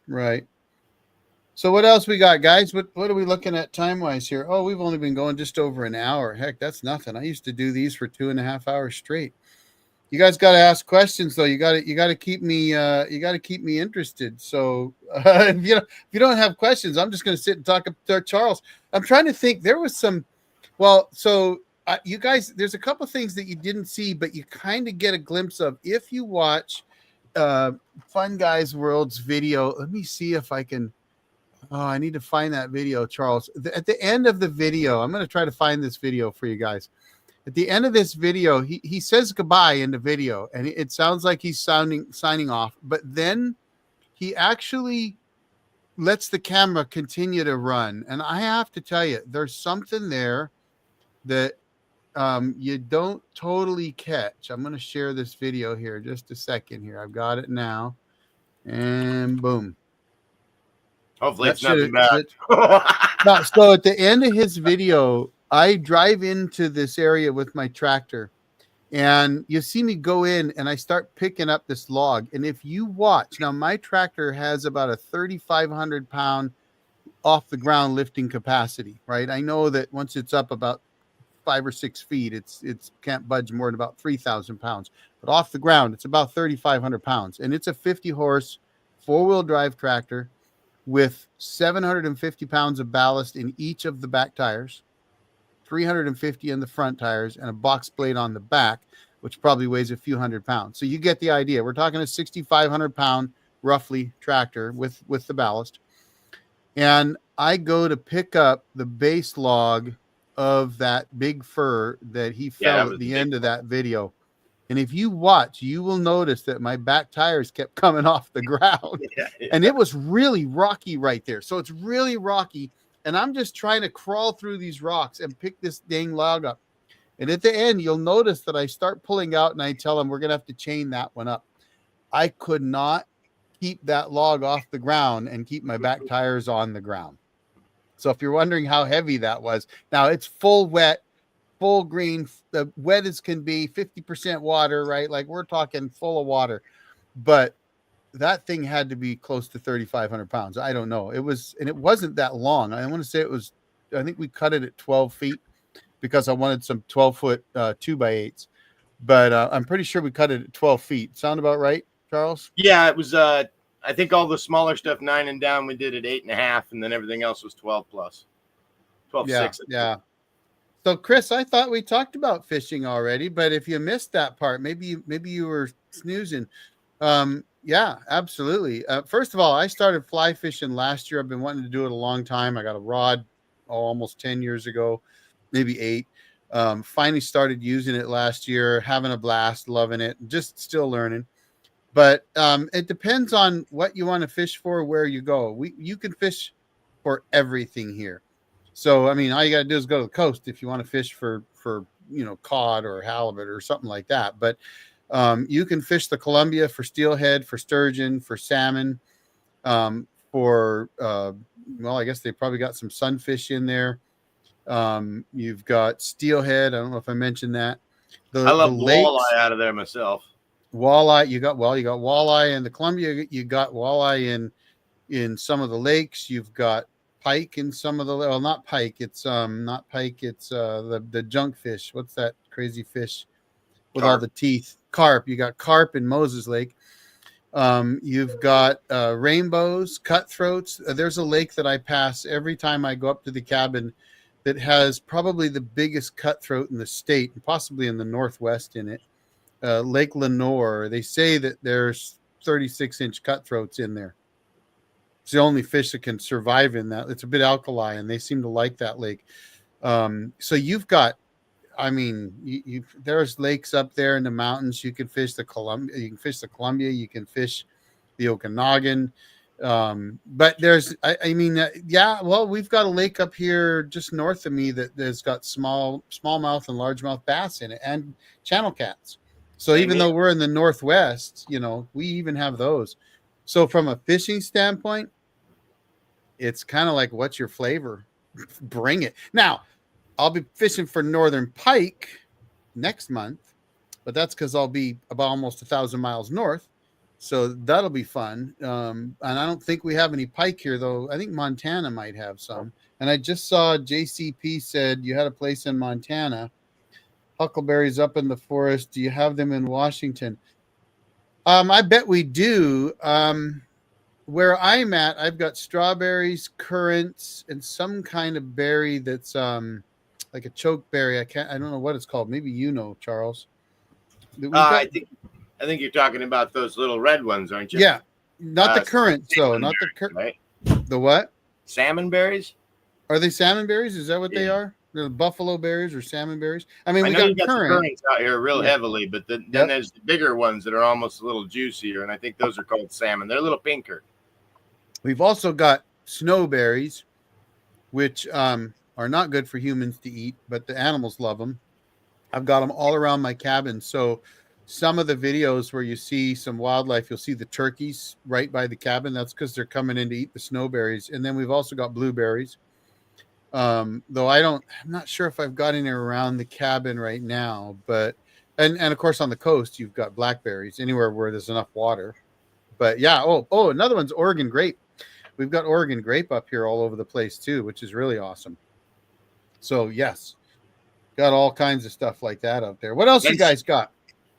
So what else we got, guys? What are we looking at time-wise here? Oh, we've only been going just over an hour. Heck, that's nothing. I used to do these for 2.5 hours straight. You guys got to ask questions, though. You got to keep me interested. So if you don't have questions, I'm just going to sit and talk to Charles. I'm trying to think. There was some. Well, so you guys, there's a couple things that you didn't see, but you kind of get a glimpse of if you watch Fun Guys World's video. Let me see if I can. Oh, I need to find that video, Charles. At the end of the video, I'm going to try to find this video for you guys. At the end of this video, he says goodbye in the video, and it sounds like he's signing off. But then he actually lets the camera continue to run. And I have to tell you, there's something there that you don't totally catch. I'm going to share this video here just a second here. I've got it now. And boom. Hopefully it's nothing bad. No, so at the end of his video, I drive into this area with my tractor, and you see me go in and I start picking up this log. And if you watch, now my tractor has about a 3,500 pound off the ground lifting capacity, right? I know that once it's up about 5 or 6 feet, it's can't budge more than about 3,000 pounds, but off the ground, it's about 3,500 pounds. And it's a 50 horse 4-wheel drive tractor with 750 pounds of ballast in each of the back tires, 350 in the front tires, and a box blade on the back, which probably weighs a few hundred pounds. So you get the idea. We're talking a 6,500 pound roughly tractor with the ballast. And I go to pick up the base log of that big fir that he fell at the end of that video. And if you watch, you will notice that my back tires kept coming off the ground. And it was really rocky right there. So it's really rocky. And I'm just trying to crawl through these rocks and pick this dang log up. And at the end, you'll notice that I start pulling out and I tell him we're going to have to chain that one up. I could not keep that log off the ground and keep my back tires on the ground. So if you're wondering how heavy that was, now it's full wet, full green, the wet as can be, 50% water, right? Like we're talking full of water. But that thing had to be close to 3,500 pounds. I don't know. It was, and it wasn't that long. I want to say it was I think we cut it at 12 feet because I wanted some 12-foot 2x8s. But I'm pretty sure we cut it at 12 feet. Sound about right, Charles? Yeah, it was. I think all the smaller stuff 9 and down we did at 8.5, and then everything else was 12 plus 12 Yeah, 6. yeah. So, Chris, I thought we talked about fishing already, but if you missed that part, maybe you were snoozing. Yeah, absolutely. First of all, I started fly fishing last year. I've been wanting to do it a long time. I got a rod almost 10 years ago, maybe 8. Finally started using it last year, having a blast, loving it, just still learning. But it depends on what you want to fish for, where you go. You can fish for everything here. So I mean, all you got to do is go to the coast if you want to fish for cod or halibut or something like that. But you can fish the Columbia for steelhead, for sturgeon, for salmon, for well, I guess they probably got some sunfish in there. You've got steelhead. I don't know if I mentioned that. I The love lakes. walleye out of there myself. Walleye, you got walleye in the Columbia, you got walleye in some of the lakes, you've got pike in some of the, well, not pike, it's not pike, it's the junk fish. What's that crazy fish with all Carp. the teeth? Carp. You got carp in Moses Lake. You've got rainbows, cutthroats. There's a lake that I pass every time I go up to the cabin that has probably the biggest cutthroat in the state and possibly in the Northwest in it. Lake Lenore. They say that there's 36-inch cutthroats in there. It's the only fish that can survive in that. It's a bit alkali, and they seem to like that lake. So you've got, I mean, there's lakes up there in the mountains. You can fish the Columbia. You can fish the Columbia. You can fish the Okanagan. But there's, I mean, yeah. Well, we've got a lake up here just north of me that has got smallmouth and largemouth bass in it, and channel cats. So Same even here. though we're in the Northwest, we even have those. So from a fishing standpoint, it's kind of like, what's your flavor? Bring it. Now, I'll be fishing for northern pike next month, but that's because I'll be about almost 1,000 miles north. So that'll be fun. And I don't think we have any pike here, though. I think Montana might have some. And I just saw JCP said you had a place in Montana. Huckleberries up in the forest. Do you have them in Washington? I bet we do. Where I'm at, I've got strawberries, currants, and some kind of berry that's like a choke berry. I don't know what it's called. Maybe Charles. We've got, I think you're talking about those little red ones, aren't you? yeah, not the currants though. Not the right? The what? Salmon berries? Are they salmon berries? Is that what they are? They're buffalo berries or salmon berries. I mean, I we know got you got the currants out here real heavily, but then there's the bigger ones that are almost a little juicier, and I think those are called salmon. They're a little pinker. We've also got snowberries, which are not good for humans to eat, but the animals love them. I've got them all around my cabin. So some of the videos where you see some wildlife, you'll see the turkeys right by the cabin. That's because they're coming in to eat the snowberries. And then we've also got blueberries. Though I'm not sure if I've got any around the cabin right now, but, and of course on the coast, you've got blackberries anywhere where there's enough water. But yeah. Oh, another one's Oregon grape. We've got Oregon grape up here all over the place too, which is really awesome. So yes, got all kinds of stuff like that out there. What else you guys got?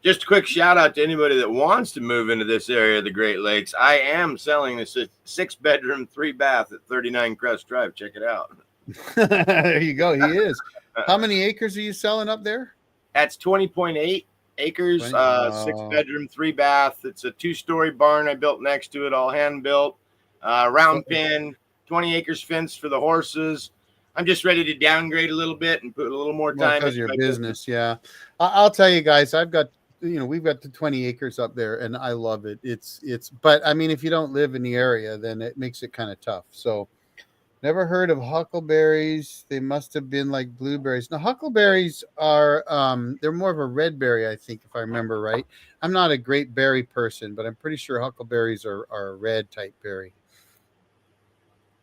Just a quick shout out to anybody that wants to move into this area of the Great Lakes. I am selling this 6-bedroom, 3-bath at 39 Crest Drive. Check it out. There you go. He is. How many acres are you selling up there? That's 20.8 acres, 6-bedroom, 3-bath. It's a 2-story barn I built next to it, all hand built. Round pen, 20 acres fenced for the horses. I'm just ready to downgrade a little bit and put a little more time into your business. Yeah, I'll tell you guys, I've got, we've got the 20 acres up there, and I love it. It's, but I mean, if you don't live in the area, then it makes it kind of tough. So, never heard of huckleberries. They must have been like blueberries. Now, huckleberries are, they're more of a red berry, I think, if I remember right. I'm not a great berry person, but I'm pretty sure huckleberries are a red type berry.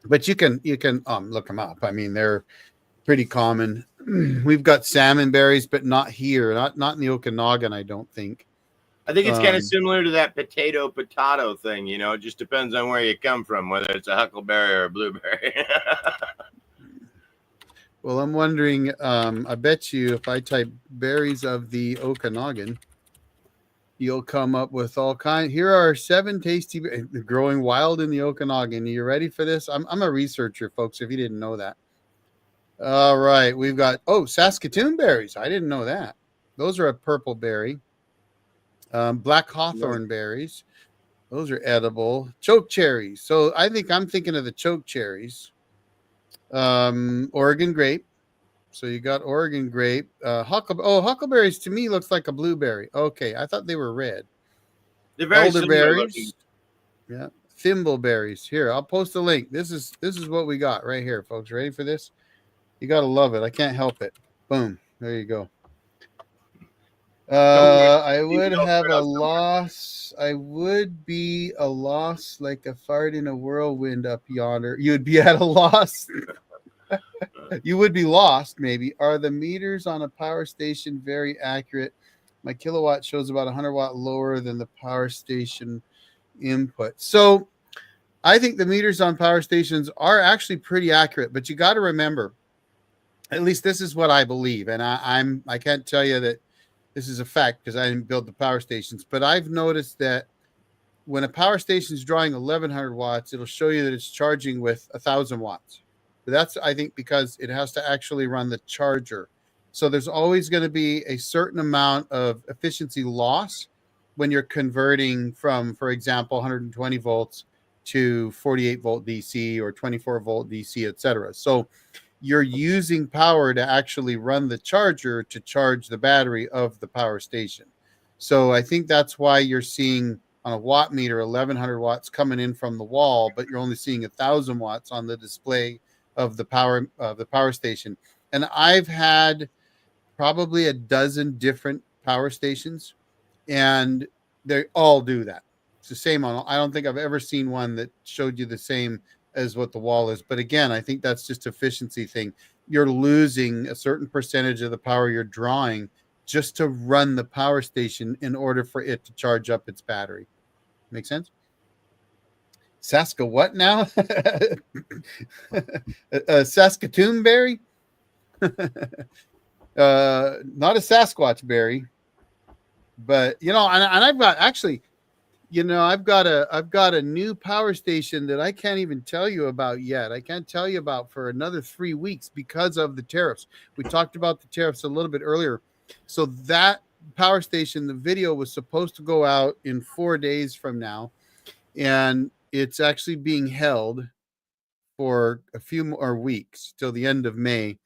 But you can look them up. I mean, they're pretty common. We've got salmon berries, but not here, not in the Okanagan, I don't think. I think it's kind of similar to that potato thing. It just depends on where you come from, whether it's a huckleberry or a blueberry. Well, I'm wondering. I bet you if I type berries of the Okanagan, you'll come up with all kind. Here are 7 tasty growing wild in the Okanagan. Are you ready for this? I'm a researcher, folks. If you didn't know that. All right, we've got Saskatoon berries. I didn't know that. Those are a purple berry. Black Right. hawthorn berries. Those are edible. Choke cherries. So I think I'm thinking of the choke cherries. Oregon grape. So you got Oregon grape. Huckleberries to me looks like a blueberry. Okay, I thought they were red. They're very similar looking. Elderberries. Yeah. Thimbleberries. Here, I'll post a link. This is what we got right here, folks. Ready for this? You gotta love it. I can't help it. Boom. There you go. Somewhere, I would maybe I'll have spread a out somewhere. loss. I would be a loss like a fart in a whirlwind up yonder. You'd be at a loss. You would be lost, maybe. Are the meters on a power station very accurate? My kilowatt shows about 100 watt lower than the power station input. So I think the meters on power stations are actually pretty accurate, but you got to remember, at least this is what I believe, and I can't tell you that this is a fact because I didn't build the power stations, but I've noticed that when a power station is drawing 1100 watts, it'll show you that it's charging with 1000 watts. But that's, I think, because it has to actually run the charger. So there's always going to be a certain amount of efficiency loss when you're converting from, for example, 120 volts to 48 volt DC or 24 volt DC, etc. So you're using power to actually run the charger to charge the battery of the power station. So I think that's why you're seeing on a watt meter 1100 watts coming in from the wall, but you're only seeing 1000 watts on the display of the power station. And I've had probably a dozen different power stations, and they all do that. It's the same on. I don't think I've ever seen one that showed you the same as what the wall is. But again, I think that's just efficiency thing. You're losing a certain percentage of the power you're drawing just to run the power station in order for it to charge up its battery. Make sense? Saska what now? Saskatoon berry? Not a Sasquatch berry, but and I've got actually, I've got a new power station that I can't even tell you about yet. I can't tell you about for another 3 weeks because of the tariffs. We talked about the tariffs a little bit earlier. So that power station, the video was supposed to go out in 4 days from now, and it's actually being held for a few more weeks till the end of May,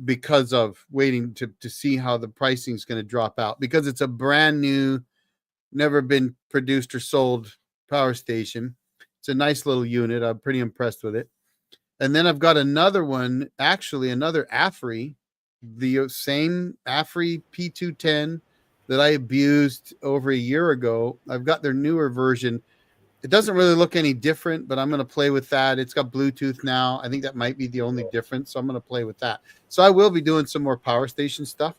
because of waiting to see how the pricing is going to drop out, because it's a brand new, never been produced or sold power station. It's a nice little unit. I'm pretty impressed with it. And then I've got another one, actually another AFRI, the same AFRI P210 that I abused over a year ago. I've got their newer version. It doesn't really look any different, but I'm going to play with that. It's got Bluetooth now. I think that might be the only difference. So I'm going to play with that. So I will be doing some more power station stuff.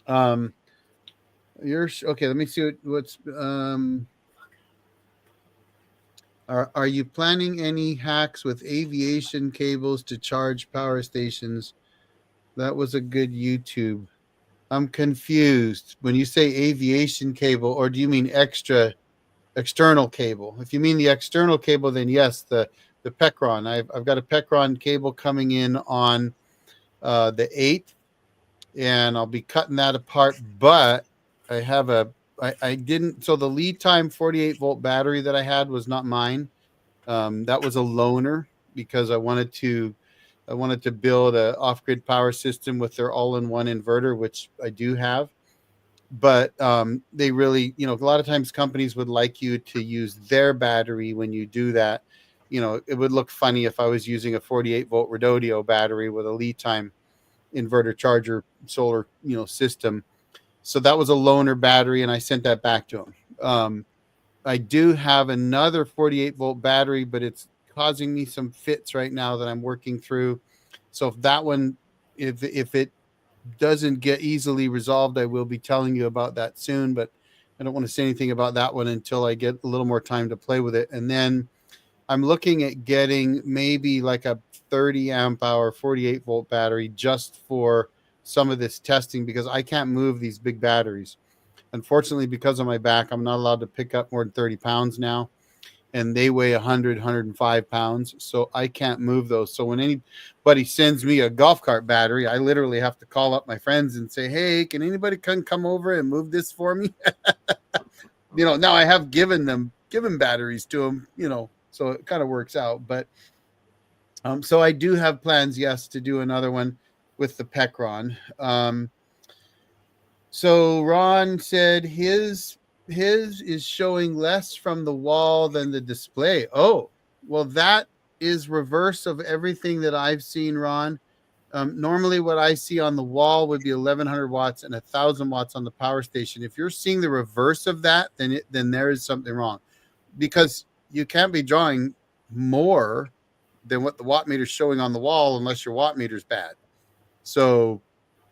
You're okay. Let me see what's. Are you planning any hacks with aviation cables to charge power stations? That was a good YouTube. I'm confused. When you say aviation cable, or do you mean external cable? If you mean the external cable, then yes, the Pecron. I've got a Pecron cable coming in on the 8th, and I'll be cutting that apart. But I have I didn't. So the lead time 48 volt battery that I had was not mine. That was a loaner because I wanted to build a off grid power system with their all in one inverter, which I do have. But they really, a lot of times companies would like you to use their battery when you do that. It would look funny if I was using a 48 volt Redodio battery with a lead time inverter charger solar, system. So that was a loaner battery, and I sent that back to them. I do have another 48 volt battery, but it's causing me some fits right now that I'm working through. So if that one, if it doesn't get easily resolved, I will be telling you about that soon. But I don't want to say anything about that one until I get a little more time to play with it. And then I'm looking at getting maybe like a 30 amp hour, 48-volt battery just for some of this testing because I can't move these big batteries. Unfortunately, because of my back, I'm not allowed to pick up more than 30 pounds now. And they weigh 100, 105 pounds. So I can't move those. So when anybody sends me a golf cart battery, I literally have to call up my friends and say, hey, can anybody come over and move this for me? Now I have given batteries to them, so it kind of works out. But so I do have plans, yes, to do another one with the Pecron. So Ron said his is showing less from the wall than the display. Oh, well, that is reverse of everything that I've seen, Ron. Normally, what I see on the wall would be 1,100 watts and 1,000 watts on the power station. If you're seeing the reverse of that, then there is something wrong, because you can't be drawing more than what the watt meter is showing on the wall unless your watt meter is bad. So,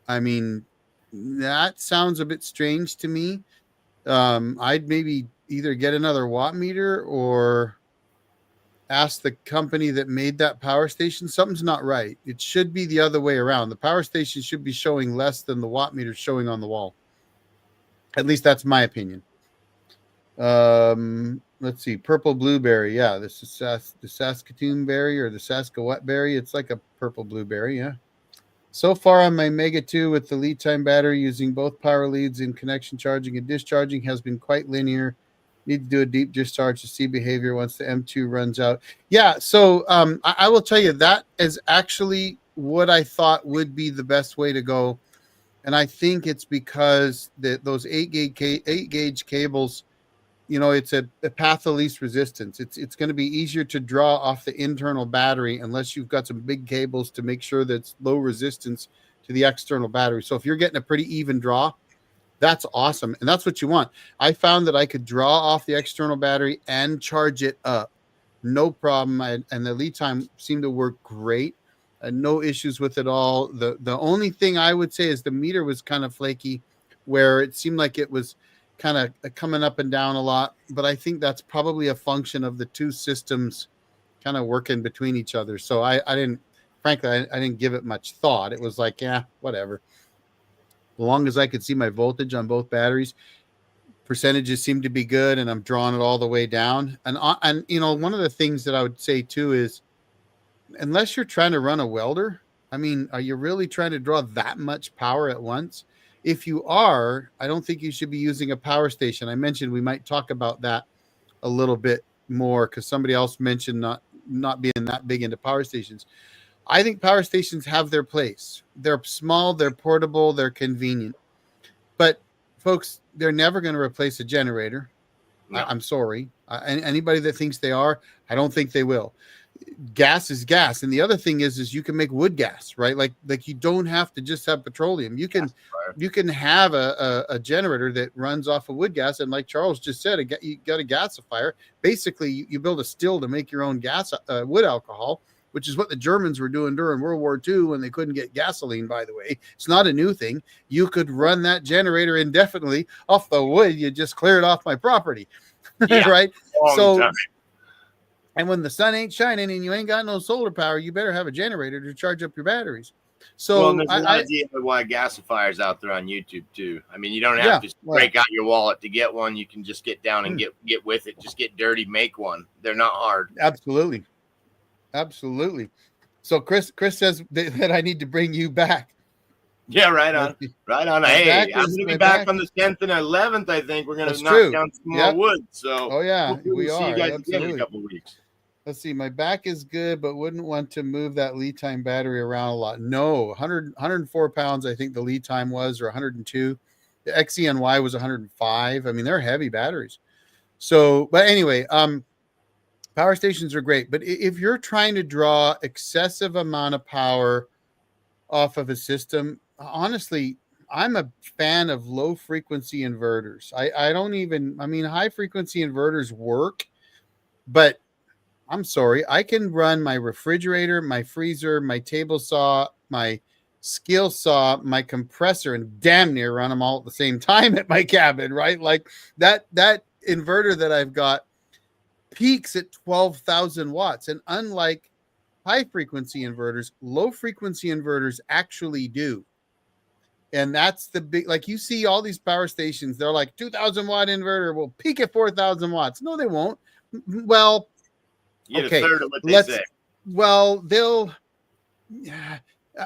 I mean, that sounds a bit strange to me. I'd maybe either get another watt meter or ask the company that made that power station. Something's not right. It should be the other way around. The power station should be showing less than the watt meter showing on the wall. At least that's my opinion. Let's see, purple blueberry. Yeah, this is the Saskatoon berry or the Saskawet berry. It's like a purple blueberry. Yeah. So far on my Mega 2 with the lead time battery using both power leads in connection charging and discharging has been quite linear. Need to do a deep discharge to see behavior once the M2 runs out. Yeah, so I will tell you that is actually what I thought would be the best way to go. And I think it's because those 8 gauge cables, it's a path of least resistance. It's going to be easier to draw off the internal battery unless you've got some big cables to make sure that it's low resistance to the external battery. So if you're getting a pretty even draw, that's awesome. And that's what you want. I found that I could draw off the external battery and charge it up. No problem. And the lead time seemed to work great. No issues with it all. The only thing I would say is the meter was kind of flaky, where it seemed like it was kind of coming up and down a lot. But I think that's probably a function of the two systems kind of working between each other. So I didn't, frankly, I didn't give it much thought. It was like, yeah, whatever. As long as I could see my voltage on both batteries, percentages seem to be good, and I'm drawing it all the way down. And one of the things that I would say too is, unless you're trying to run a welder, I mean, are you really trying to draw that much power at once? If you are, I don't think you should be using a power station. I mentioned we might talk about that a little bit more because somebody else mentioned not being that big into power stations. I think power stations have their place. They're small, they're portable, they're convenient. But folks, they're never going to replace a generator. No. I'm sorry. Anybody that thinks they are, I don't think they will. Gas is gas. And the other thing is you can make wood gas, right? Like you don't have to just have petroleum. You can have a generator that runs off of wood gas. And like Charles just said, you got a gasifier. Basically, you build a still to make your own gas, wood alcohol, which is what the Germans were doing during World War II when they couldn't get gasoline, by the way. It's not a new thing. You could run that generator indefinitely off the wood. You just cleared off my property, yeah, right? So, time. And when the sun ain't shining and you ain't got no solar power, you better have a generator to charge up your batteries. So there's a lot of DIY gasifiers out there on YouTube too. I mean, you don't have to break out your wallet to get one. You can just get down and get with it. Just get dirty, make one. They're not hard. Absolutely. So Chris says that I need to bring you back. Yeah, right on. Hey, I'm going to be back on the 10th and 11th. I think we're going to knock down some more wood. So, we see are. you guys Absolutely. again in a couple of weeks. Let's see. My back is good, but wouldn't want to move that lead time battery around a lot. No, 104 pounds. I think the lead time was, or 102. The XENY was 105. I mean, they're heavy batteries. So, but anyway, power stations are great, but if you're trying to draw excessive amount of power off of a system, honestly, I'm a fan of low frequency inverters. I mean, high frequency inverters work, but I'm sorry, I can run my refrigerator, my freezer, my table saw, my skill saw, my compressor, and damn near run them all at the same time at my cabin, right? Like that inverter that I've got, peaks at 12,000 watts. And unlike high frequency inverters, low frequency inverters actually do. And that's the big, like you see all these power stations, they're like 2,000 watt inverter will peak at 4,000 watts. No, they won't. Well, You get a okay, third of what they let's, say. well,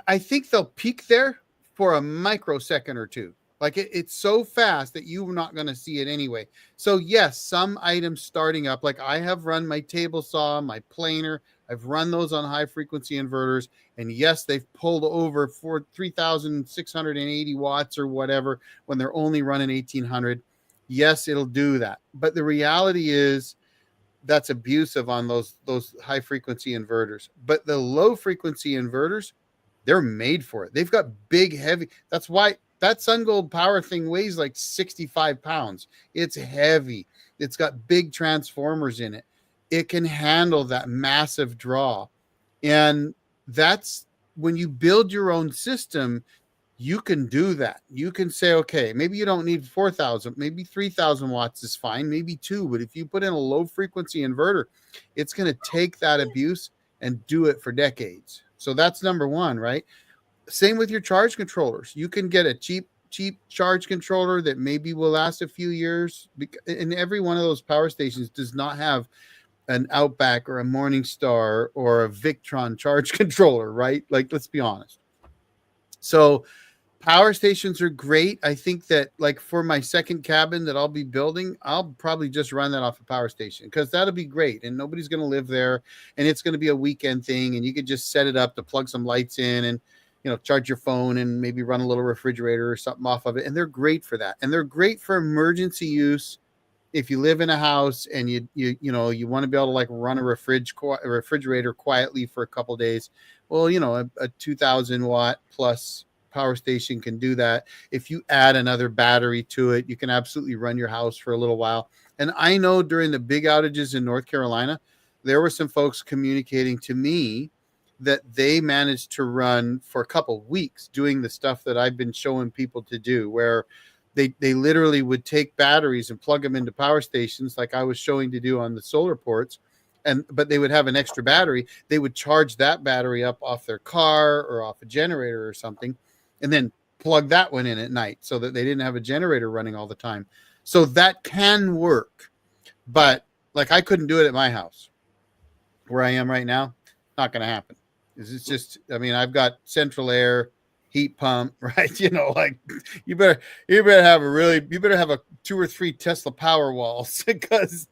I think they'll peak there for a microsecond or two. Like it's so fast that you're not going to see it anyway. So yes, some items starting up, like I have run my table saw, my planer, I've run those on high frequency inverters, and yes, they've pulled over for 3,680 watts or whatever when they're only running 1,800. Yes, it'll do that. But the reality is that's abusive on those high frequency inverters. But the low frequency inverters, they're made for it. They've got big, heavy. That's why that SunGold power thing weighs like 65 pounds. It's heavy. It's got big transformers in it. It can handle that massive draw. And that's when you build your own system, you can do that. You can say, okay, maybe you don't need 4,000, maybe 3,000 watts is fine, maybe two. But if you put in a low frequency inverter, it's going to take that abuse and do it for decades. So that's number one, right? Same with your charge controllers. You can get a cheap charge controller that maybe will last a few years. And every one of those power stations does not have an Outback or a Morningstar or a Victron charge controller, right? Like, let's be honest. So power stations are great. I think that like for my second cabin that I'll be building, I'll probably just run that off a power station because that'll be great. And nobody's going to live there. And it's going to be a weekend thing. And you could just set it up to plug some lights in and, charge your phone and maybe run a little refrigerator or something off of it. And they're great for that. And they're great for emergency use. If you live in a house and you want to be able to like run a refrigerator quietly for a couple of days, well, a 2,000 watt plus power station can do that. If you add another battery to it, you can absolutely run your house for a little while. And I know during the big outages in North Carolina, there were some folks communicating to me that they managed to run for a couple of weeks doing the stuff that I've been showing people to do, where they literally would take batteries and plug them into power stations like I was showing to do on the solar ports. But they would have an extra battery. They would charge that battery up off their car or off a generator or something, and then plug that one in at night so that they didn't have a generator running all the time. So that can work. But like I couldn't do it at my house where I am right now. Not going to happen. It's just, I mean, I've got central air, heat pump, right? Like you better have a 2 or 3 Tesla power walls because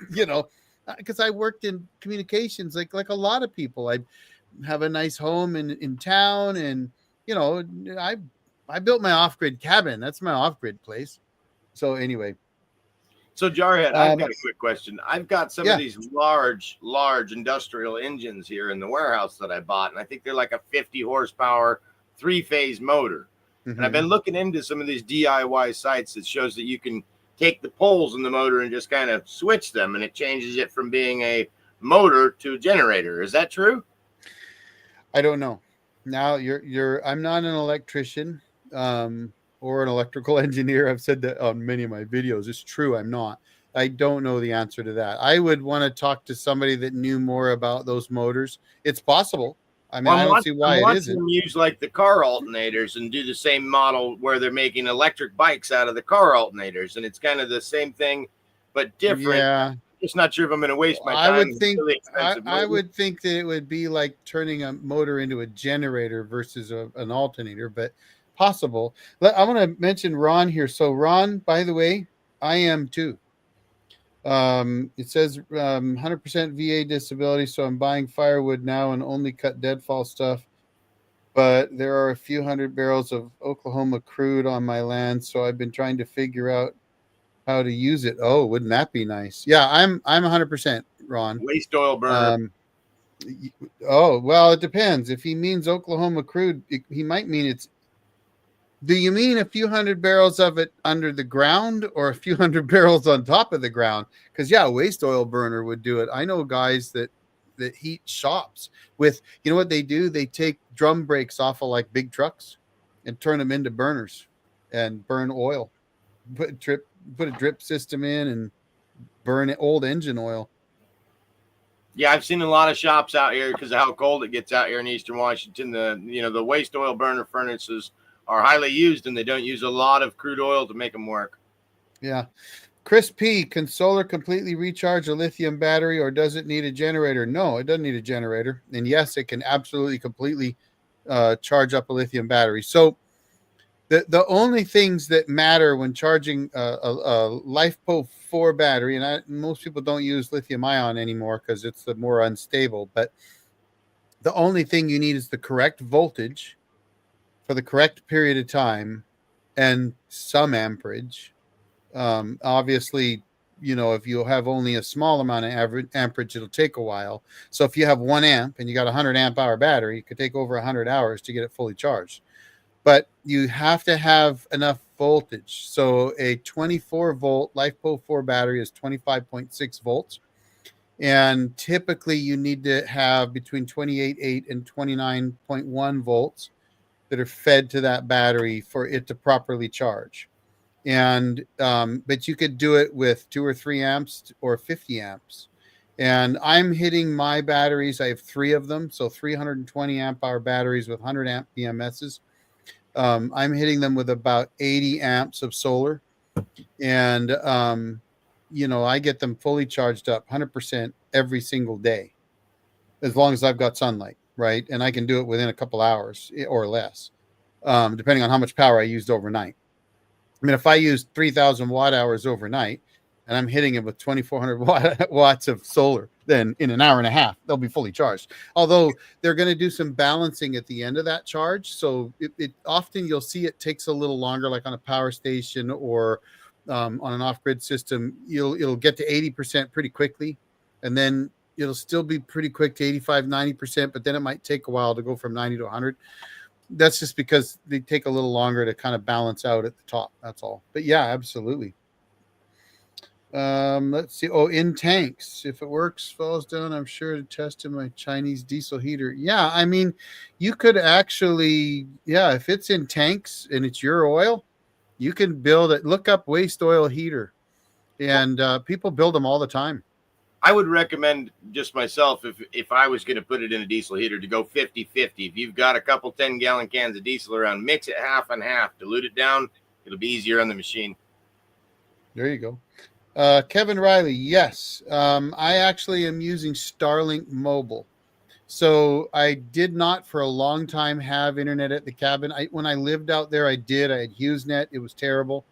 I worked in communications like a lot of people. I have a nice home in town, and I built my off-grid cabin. That's my off-grid place. So anyway. So Jarhead, I've got a quick question. I've got some of these large industrial engines here in the warehouse that I bought, and I think they're like a 50 horsepower 3-phase motor. Mm-hmm. And I've been looking into some of these DIY sites that shows that you can take the poles in the motor and just kind of switch them, and it changes it from being a motor to a generator. Is that true? I don't know. Now I'm not an electrician or an electrical engineer. I've said that on many of my videos. It's true. I'm not. I don't know the answer to that. I would want to talk to somebody that knew more about those motors. It's possible. I mean, I don't see why it isn't. Them use like the car alternators and do the same model where they're making electric bikes out of the car alternators, and it's kind of the same thing but different. Yeah. Just not sure if I'm going to waste my time. I would think that it would be like turning a motor into a generator versus an alternator, but possible. I want to mention Ron here. So Ron, by the way, I am too. It says 100% VA disability, so I'm buying firewood now and only cut deadfall stuff. But there are a few hundred barrels of Oklahoma crude on my land, so I've been trying to figure out how to use it. Oh, wouldn't that be nice? Yeah, I'm 100%, Ron. Waste oil burner. Oh, well, it depends. If he means Oklahoma crude, he might mean it's. Do you mean a few hundred barrels of it under the ground or a few hundred barrels on top of the ground? Because yeah, waste oil burner would do it. I know guys that heat shops with, what they do? They take drum brakes off of like big trucks and turn them into burners and burn oil. Put a drip system in and burn old engine oil. Yeah, I've seen a lot of shops out here because of how cold it gets out here in Eastern Washington. The waste oil burner furnaces are highly used, and they don't use a lot of crude oil to make them work. Yeah. Chris P, can solar completely recharge a lithium battery or does it need a generator? No, it doesn't need a generator. And yes, it can absolutely completely charge up a lithium battery. So the only things that matter when charging a LifePo 4 battery, and most people don't use lithium ion anymore because it's the more unstable, but the only thing you need is the correct voltage for the correct period of time and some amperage. Obviously, if you have only a small amount of average amperage, it'll take a while. So if you have 1 amp and you got a 100 amp hour battery, it could take over 100 hours to get it fully charged. But you have to have enough voltage. So a 24-volt LifePo 4 battery is 25.6 volts. And typically you need to have between 28.8 and 29.1 volts that are fed to that battery for it to properly charge. And but you could do it with 2 or 3 amps or 50 amps. And I'm hitting my batteries. I have 3 of them, so 320 amp hour batteries with 100 amp BMSs. I'm hitting them with about 80 amps of solar, and I get them fully charged up 100% every single day, as long as I've got sunlight, right? And I can do it within a couple hours or less, depending on how much power I used overnight. I mean, if I use 3,000 watt hours overnight and I'm hitting it with 2,400 watts of solar, then in an hour and a half, they'll be fully charged. Although they're going to do some balancing at the end of that charge. So it often you'll see it takes a little longer, like on a power station or on an off-grid system. It'll get to 80% pretty quickly. And then it'll still be pretty quick to 85, 90%, but then it might take a while to go from 90 to 100. That's just because they take a little longer to kind of balance out at the top. That's all. But yeah, absolutely. Let's see. Oh, in tanks. If it works, falls down, I'm sure to test in my Chinese diesel heater. Yeah, I mean, you could actually, yeah, if it's in tanks and it's your oil, you can build it. Look up waste oil heater, and people build them all the time. I would recommend just myself, if I was going to put it in a diesel heater, to go 50-50. If you've got a couple 10-gallon cans of diesel around, mix it half and half, dilute it down. It'll be easier on the machine. There you go. Kevin Riley, yes. I actually am using Starlink Mobile. So I did not for a long time have internet at the cabin. When I lived out there, I did. I had HughesNet. It was terrible.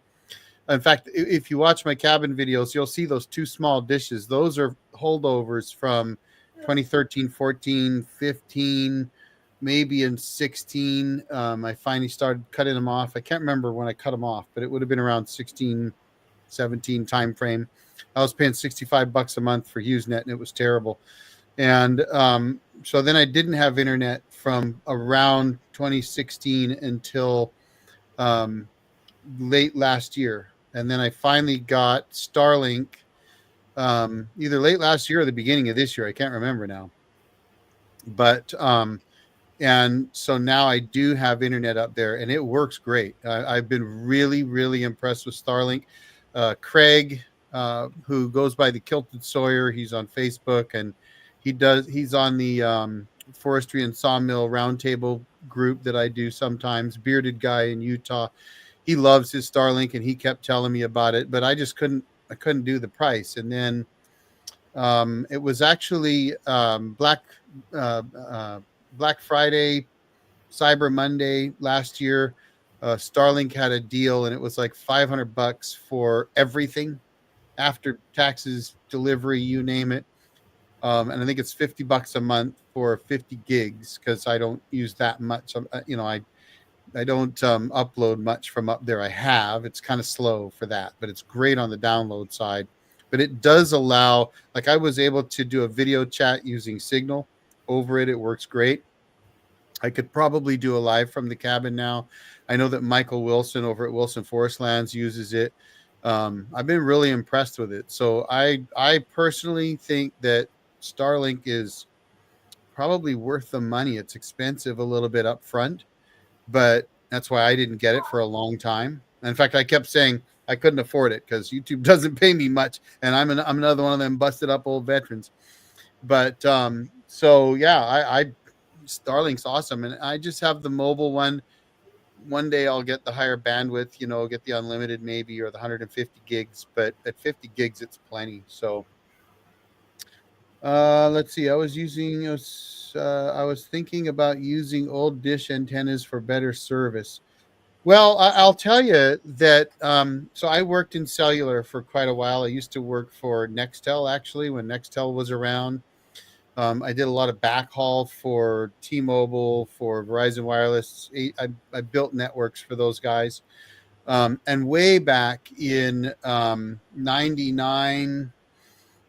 In fact, if you watch my cabin videos, you'll see those 2 small dishes. Those are holdovers from 2013, 14, 15, maybe in 16. I finally started cutting them off. I can't remember when I cut them off, but it would have been around 16, 17 time frame. I was paying $65 a month for HughesNet, and it was terrible. And so then I didn't have internet from around 2016 until late last year. And then I finally got Starlink either late last year or the beginning of this year. I can't remember now. But and so now I do have internet up there, and it works great. I've been really, really impressed with Starlink. Craig, who goes by the Kilted Sawyer, he's on Facebook, and he's on the Forestry and Sawmill Roundtable group that I do sometimes. Bearded guy in Utah. He loves his Starlink, and he kept telling me about it, but I just couldn't do the price. And then it was actually Black Friday, Cyber Monday last year. Starlink had a deal, and it was like $500 for everything after taxes, delivery, you name it. And I think it's $50 a month for 50 gigs because I don't use that much. I don't upload much from up there. I have. It's kind of slow for that, but it's great on the download side. But it does allow, like I was able to do a video chat using Signal over it. It works great. I could probably do a live from the cabin now. I know that Michael Wilson over at Wilson Forest Lands uses it. I've been really impressed with it. So I personally think that Starlink is probably worth the money. It's expensive a little bit up front, but that's why I didn't get it for a long time. In fact, I kept saying I couldn't afford it because YouTube doesn't pay me much, and I'm another one of them busted up old veterans. But so yeah, I Starlink's awesome, and I just have the mobile one. One day I'll get the higher bandwidth, get the unlimited maybe, or the 150 gigs. But at 50 gigs, it's plenty. So let's see. I was thinking about using old dish antennas for better service. Well, I'll tell you that. So I worked in cellular for quite a while. I used to work for Nextel actually when Nextel was around. I did a lot of backhaul for T-Mobile, for Verizon Wireless. I built networks for those guys. And way back in 99,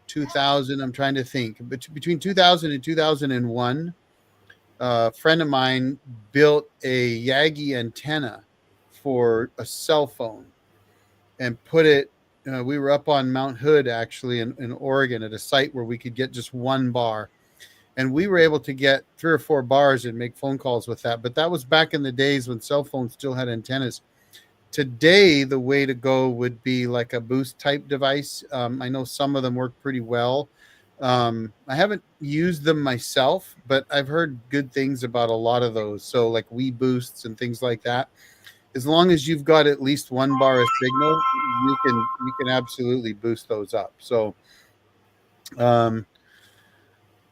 2000, I'm trying to think, but between 2000 and 2001, a friend of mine built a Yagi antenna for a cell phone and put it. We were up on Mount Hood actually in Oregon at a site where we could get just one bar, and we were able to get 3 or 4 bars and make phone calls with that. But that was back in the days when cell phones still had antennas. Today, the way to go would be like a boost type device. I know some of them work pretty well. I haven't used them myself, but I've heard good things about a lot of those. So, like Wii boosts and things like that. As long as you've got at least 1 bar of signal, you can absolutely boost those up. So, um,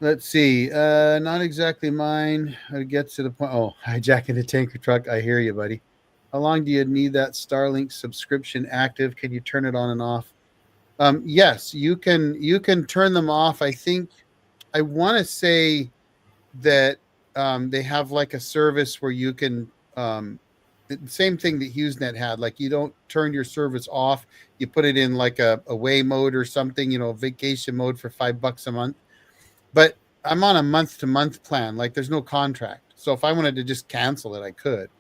let's see. Not exactly mine. It gets to the point. Oh, hijacking a tanker truck. I hear you, buddy. How long do you need that Starlink subscription active? Can you turn it on and off? Yes, you can. You can turn them off. I think. I want to say that they have like a service where you can. The same thing that HughesNet had. Like you don't turn your service off. You put it in like a away mode or something. Vacation mode for $5 a month. But I'm on a month to month plan. Like there's no contract. So if I wanted to just cancel it, I could.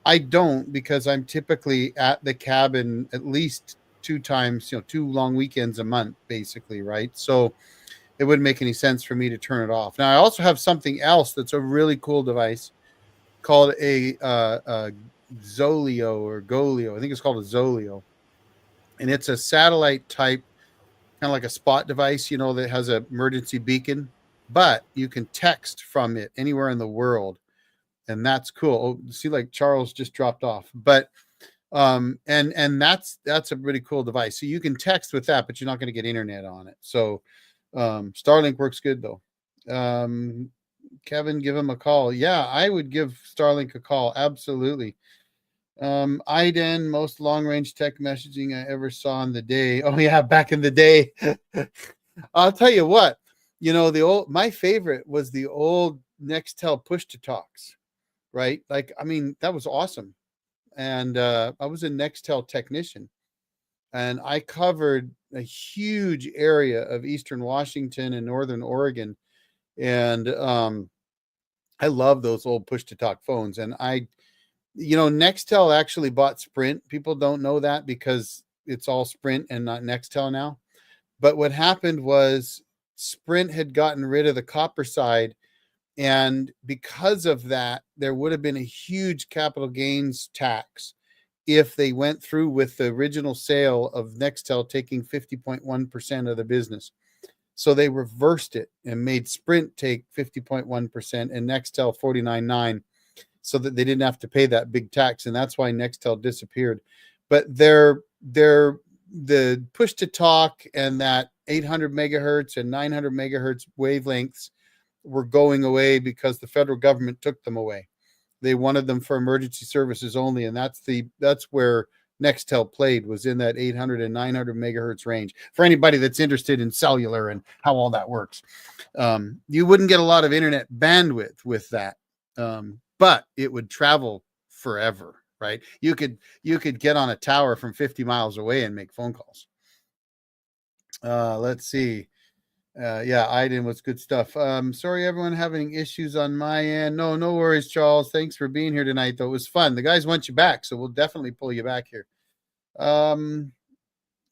I don't because I'm typically at the cabin at least 2 times, 2 long weekends a month, basically, right? So it wouldn't make any sense for me to turn it off. Now, I also have something else that's a really cool device called a Zolio or Golio. I think it's called a Zolio. And it's a satellite type, kind of like a spot device, that has an emergency beacon, but you can text from it anywhere in the world. And that's cool. Oh, see, like Charles just dropped off, but and that's a really cool device. So you can text with that, but you're not going to get internet on it. So Starlink works good though. Kevin, give him a call. Yeah, I would give Starlink a call. Absolutely. IDEN, most long range tech messaging I ever saw in the day. Oh yeah, back in the day. I'll tell you what. My favorite was the old Nextel push to talks, right? Like, I mean, that was awesome. And I was a Nextel technician, and I covered a huge area of Eastern Washington and Northern Oregon. And I love those old push to talk phones. And Nextel actually bought Sprint. People don't know that because it's all Sprint and not Nextel now. But what happened was Sprint had gotten rid of the copper side. And because of that, there would have been a huge capital gains tax if they went through with the original sale of Nextel taking 50.1% of the business. So they reversed it and made Sprint take 50.1% and Nextel 49.9, so that they didn't have to pay that big tax. And that's why Nextel disappeared. But the push to talk and that 800 megahertz and 900 megahertz wavelengths were going away because the federal government took them away. They wanted them for emergency services only, and that's where Nextel played, was in that 800 and 900 megahertz range. For anybody that's interested in cellular and how all that works, you wouldn't get a lot of internet bandwidth with that, but it would travel forever, right? You could get on a tower from 50 miles away and make phone calls. Let's see. Yeah, Iden was good stuff. Sorry, everyone having issues on my end. No worries, Charles. Thanks for being here tonight, though. It was fun. The guys want you back, so we'll definitely pull you back here.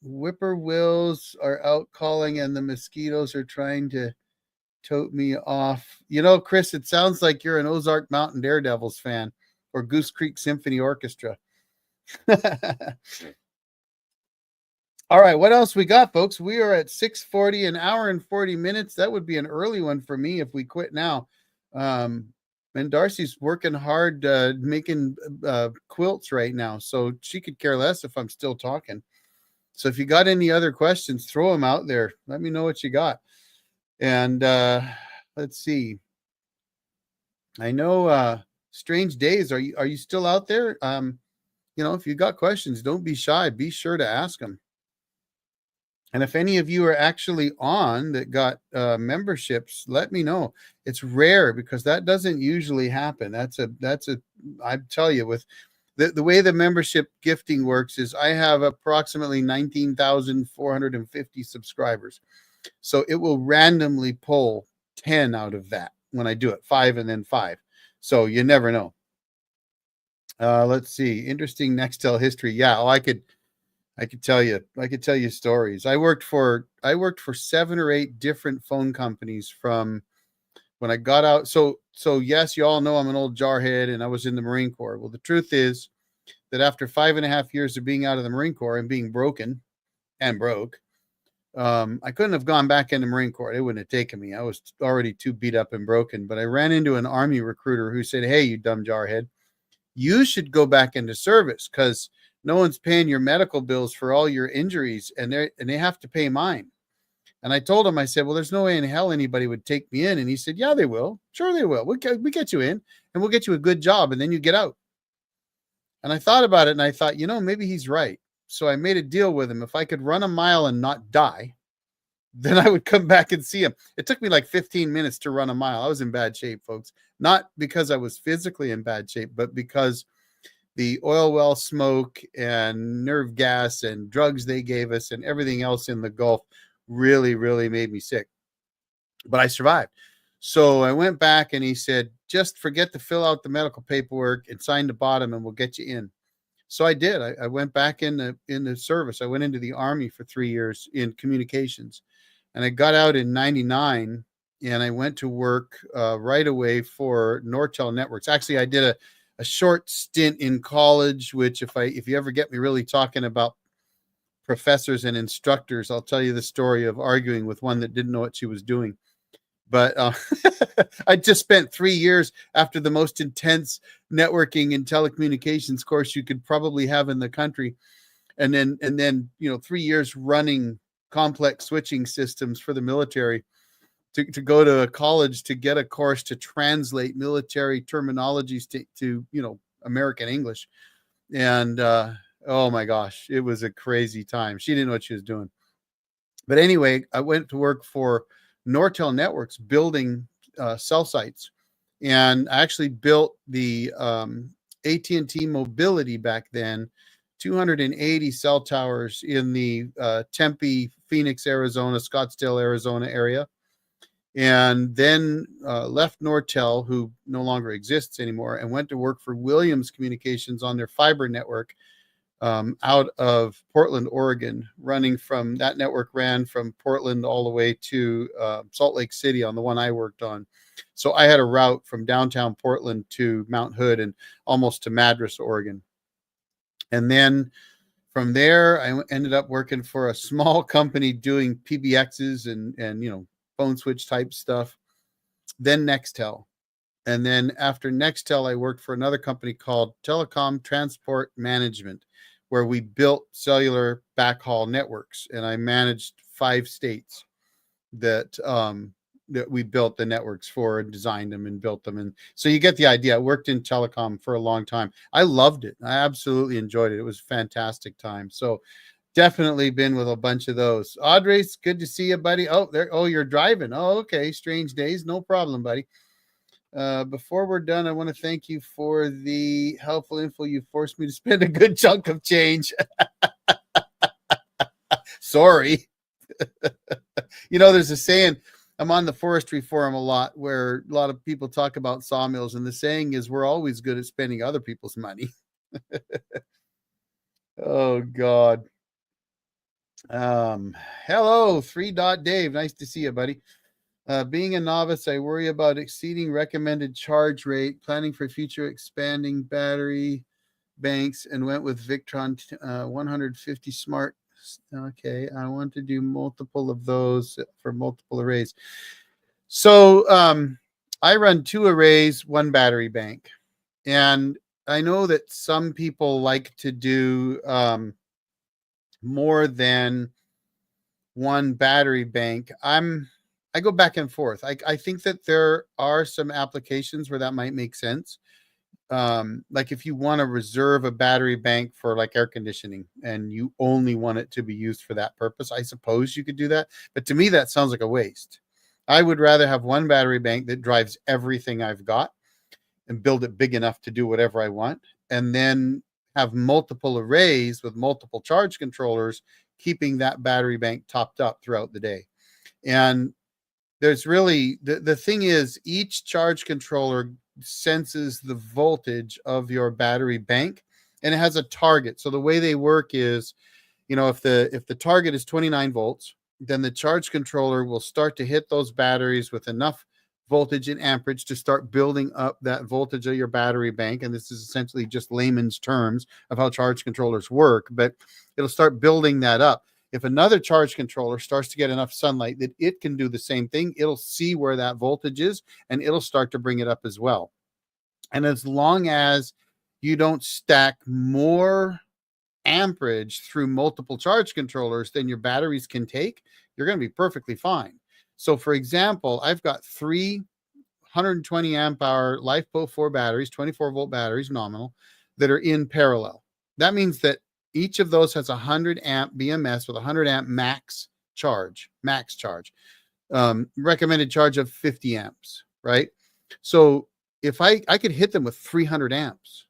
Whippoorwills are out calling, and the mosquitoes are trying to tote me off. Chris, it sounds like you're an Ozark Mountain Daredevils fan or Goose Creek Symphony Orchestra. All right, what else we got, folks? We are at 6:40, an hour and 40 minutes. That would be an early one for me if we quit now. Um, and Darcy's working hard making quilts right now, so she could care less if I'm still talking. So if you got any other questions, throw them out there. Let me know what you got. And let's see. I know Strange Days. Are you still out there? If you got questions, don't be shy. Be sure to ask them. And if any of you are actually on that got memberships, let me know. It's rare because that doesn't usually happen. I tell you, with the way the membership gifting works is I have approximately 19,450 subscribers. So it will randomly pull 10 out of that when I do it, 5 and then 5. So you never know. Let's see. Interesting Nextel history. Yeah, I could tell you stories. I worked for 7 or 8 different phone companies from when I got out. So yes, you all know I'm an old jarhead and I was in the Marine Corps. Well, the truth is that after 5.5 years of being out of the Marine Corps and being broken and broke, I couldn't have gone back in the Marine Corps. It wouldn't have taken me. I was already too beat up and broken. But I ran into an Army recruiter who said, "Hey, you dumb jarhead, you should go back into service because no one's paying your medical bills for all your injuries, and they have to pay mine." And I told him, I said, "Well, there's no way in hell anybody would take me in." And he said, "Yeah, they will. Sure, they will. We get you in, and we'll get you a good job, and then you get out." And I thought about it, and I thought, maybe he's right. So I made a deal with him. If I could run a mile and not die, then I would come back and see him. It took me like 15 minutes to run a mile. I was in bad shape, folks. Not because I was physically in bad shape, but because the oil well smoke and nerve gas and drugs they gave us and everything else in the Gulf really, really made me sick. But I survived. So I went back and he said, "Just forget to fill out the medical paperwork and sign the bottom and we'll get you in." So I did. I went back in the service. I went into the Army for 3 years in communications. And I got out in 99 and I went to work right away for Nortel Networks. Actually, I did a short stint in college, which if you ever get me really talking about professors and instructors, I'll tell you the story of arguing with one that didn't know what she was doing. But I just spent 3 years after the most intense networking and telecommunications course you could probably have in the country. And then 3 years running complex switching systems for the military to go to a college to get a course to translate military terminologies to American English. And oh my gosh, it was a crazy time. She didn't know what she was doing. But anyway, I went to work for Nortel Networks building cell sites. And I actually built the AT&T Mobility back then, 280 cell towers in the Tempe, Phoenix, Arizona, Scottsdale, Arizona area. And then left Nortel, who no longer exists anymore, and went to work for Williams Communications on their fiber network out of Portland, Oregon. That network ran from Portland all the way to Salt Lake City on the one I worked on. So I had a route from downtown Portland to Mount Hood and almost to Madras, Oregon. And then from there, I ended up working for a small company doing PBXs and phone switch type stuff. Then Nextel. And then after Nextel, I worked for another company called Telecom Transport Management, where we built cellular backhaul networks. And I managed 5 states that we built the networks for and designed them and built them. And so you get the idea. I worked in telecom for a long time. I loved it. I absolutely enjoyed it. It was a fantastic time. So definitely been with a bunch of those. Audrey's, good to see you, buddy. Oh, you're driving. Oh, okay. Strange days. No problem, buddy. Before we're done, I want to thank you for the helpful info. You forced me to spend a good chunk of change. Sorry. There's a saying, I'm on the forestry forum a lot, where a lot of people talk about sawmills, and the saying is, we're always good at spending other people's money. Oh God. Hello, 3 Dave. Nice to see you, buddy. Being a novice, I worry about exceeding recommended charge rate, planning for future expanding battery banks, and went with Victron 150 Smart Okay, I want to do multiple of those for multiple arrays. So I run 2 arrays, 1 battery bank. And I know that some people like to do more than 1 battery bank. I go back and forth. I think that there are some applications where that might make sense. Like if you want to reserve a battery bank for like air conditioning and you only want it to be used for that purpose, I suppose you could do that. But to me, that sounds like a waste. I would rather have 1 battery bank that drives everything I've got and build it big enough to do whatever I want, and then have multiple arrays with multiple charge controllers, keeping that battery bank topped up throughout the day. And there's really the thing is, each charge controller senses the voltage of your battery bank, and it has a target. So the way they work is, if the target is 29 volts, then the charge controller will start to hit those batteries with enough voltage and amperage to start building up that voltage of your battery bank. And this is essentially just layman's terms of how charge controllers work, but it'll start building that up. If another charge controller starts to get enough sunlight that it can do the same thing, it'll see where that voltage is and it'll start to bring it up as well. And as long as you don't stack more amperage through multiple charge controllers than your batteries can take, you're going to be perfectly fine. So for example, I've got 3 120 amp hour LifePo 4 batteries, 24 volt batteries, nominal, that are in parallel. That means that each of those has 100 amp BMS with 100 amp max charge. Recommended charge of 50 amps, right? So if I could hit them with 300 amps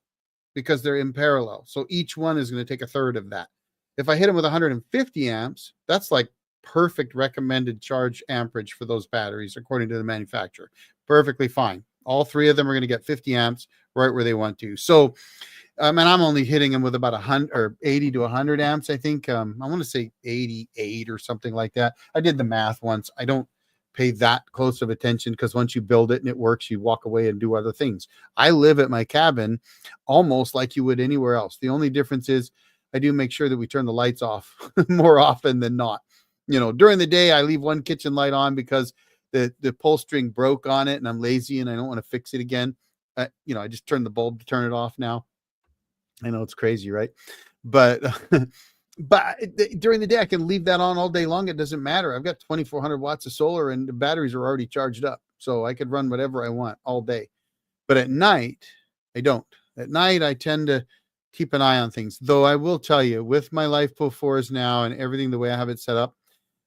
because they're in parallel. So each one is going to take a third of that. If I hit them with 150 amps, that's like perfect recommended charge amperage for those batteries, according to the manufacturer. Perfectly fine. All 3 of them are going to get 50 amps right where they want to. So, and I'm only hitting them with about 100 or 80 to 100 amps. I think I want to say 88 or something like that. I did the math once. I don't pay that close of attention because once you build it and it works, you walk away and do other things. I live at my cabin almost like you would anywhere else. The only difference is I do make sure that we turn the lights off more often than not. During the day, I leave one kitchen light on because the pull string broke on it and I'm lazy and I don't want to fix it again. I just turn the bulb to turn it off now. I know it's crazy, right? But but during the day, I can leave that on all day long. It doesn't matter. I've got 2,400 watts of solar and the batteries are already charged up. So I could run whatever I want all day. But at night, I don't. At night, I tend to keep an eye on things. Though I will tell you, with my LifePo 4s now and everything the way I have it set up,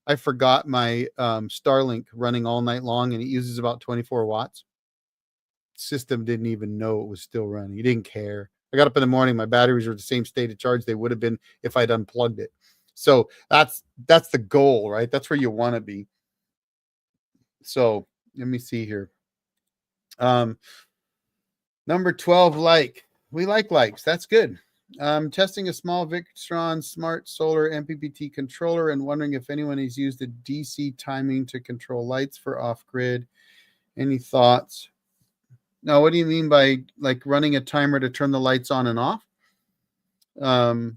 I forgot my Starlink running all night long and it uses about 24 watts. System didn't even know it was still running. He didn't care. I got up in the morning, my batteries were the same state of charge they would have been if I'd unplugged it. So that's the goal, right? That's where you want to be. So let me see here. Number 12, we like likes. That's good. Testing a small Victron smart solar MPPT controller and wondering if anyone has used the DC timing to control lights for off-grid. Any thoughts? Now, what do you mean by like running a timer to turn the lights on and off? I'm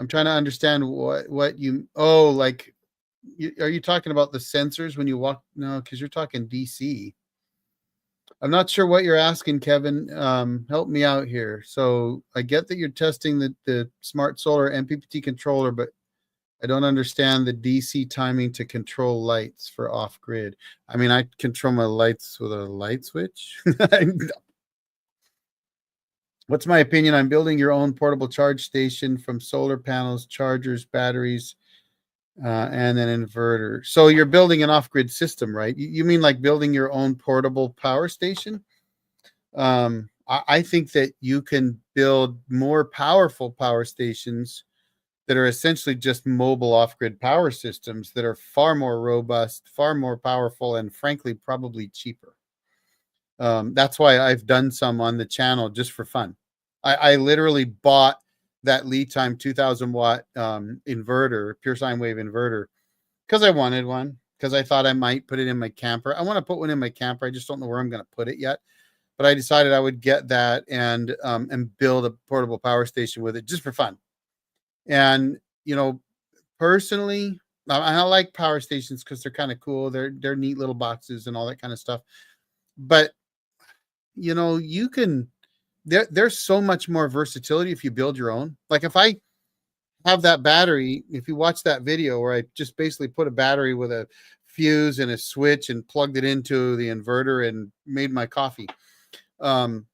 trying to understand what you, are you talking about the sensors when you walk? No, because you're talking DC. I'm not sure what you're asking, Kevin. Help me out here. So I get that you're testing the smart solar MPPT controller, but I don't understand the DC timing to control lights for off grid. I mean, I control my lights with a light switch. What's my opinion on building your own portable charge station from solar panels, chargers, batteries, and an inverter? So you're building an off-grid system, right? You mean like building your own portable power station? I think that you can build more powerful power stations that are essentially just mobile off-grid power systems that are far more robust, far more powerful, and frankly, probably cheaper. That's why I've done some on the channel just for fun. I literally bought that lead time 2000 watt inverter, pure sine wave inverter, because I wanted one, because I thought I might put it in my camper. I want to put one in my camper. I just don't know where I'm going to put it yet. But I decided I would get that and build a portable power station with it just for fun. And, personally, I like power stations because they're kind of cool. They're neat little boxes and all that kind of stuff. But you can there's so much more versatility if you build your own. Like if I have that battery, if you watch that video where I just basically put a battery with a fuse and a switch and plugged it into the inverter and made my coffee. Um,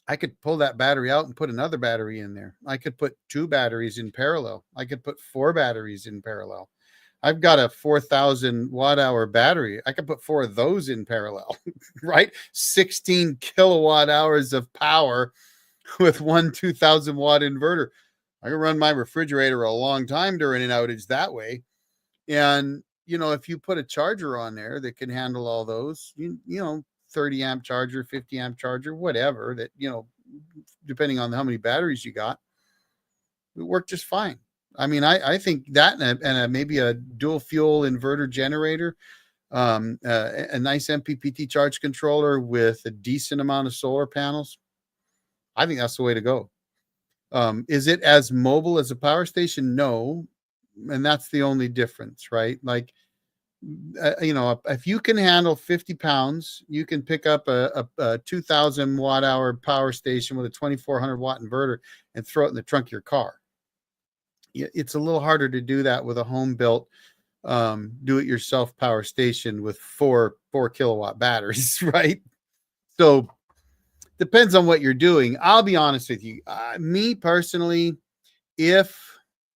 I could pull that battery out and put another battery in there. I could put two batteries in parallel. I could put four batteries in parallel. I've got a 4,000 watt hour battery. I could put four of those in parallel, right? 16 kilowatt hours of power with one 2,000 watt inverter. I can run my refrigerator a long time during an outage that way. And, if you put a charger on there that can handle all those, 30 amp charger, 50 amp charger, whatever that, depending on how many batteries you got, it worked just fine. I mean, I think that and maybe a dual fuel inverter generator, a nice MPPT charge controller with a decent amount of solar panels. I think that's the way to go. Is it as mobile as a power station? No. And that's the only difference, right? Like, if you can handle 50 pounds, you can pick up a 2,000 watt hour power station with a 2,400 watt inverter and throw it in the trunk of your car. It's a little harder to do that with a home built do it yourself power station with four kilowatt batteries, right? So depends on what you're doing. I'll be honest with you. Me personally, if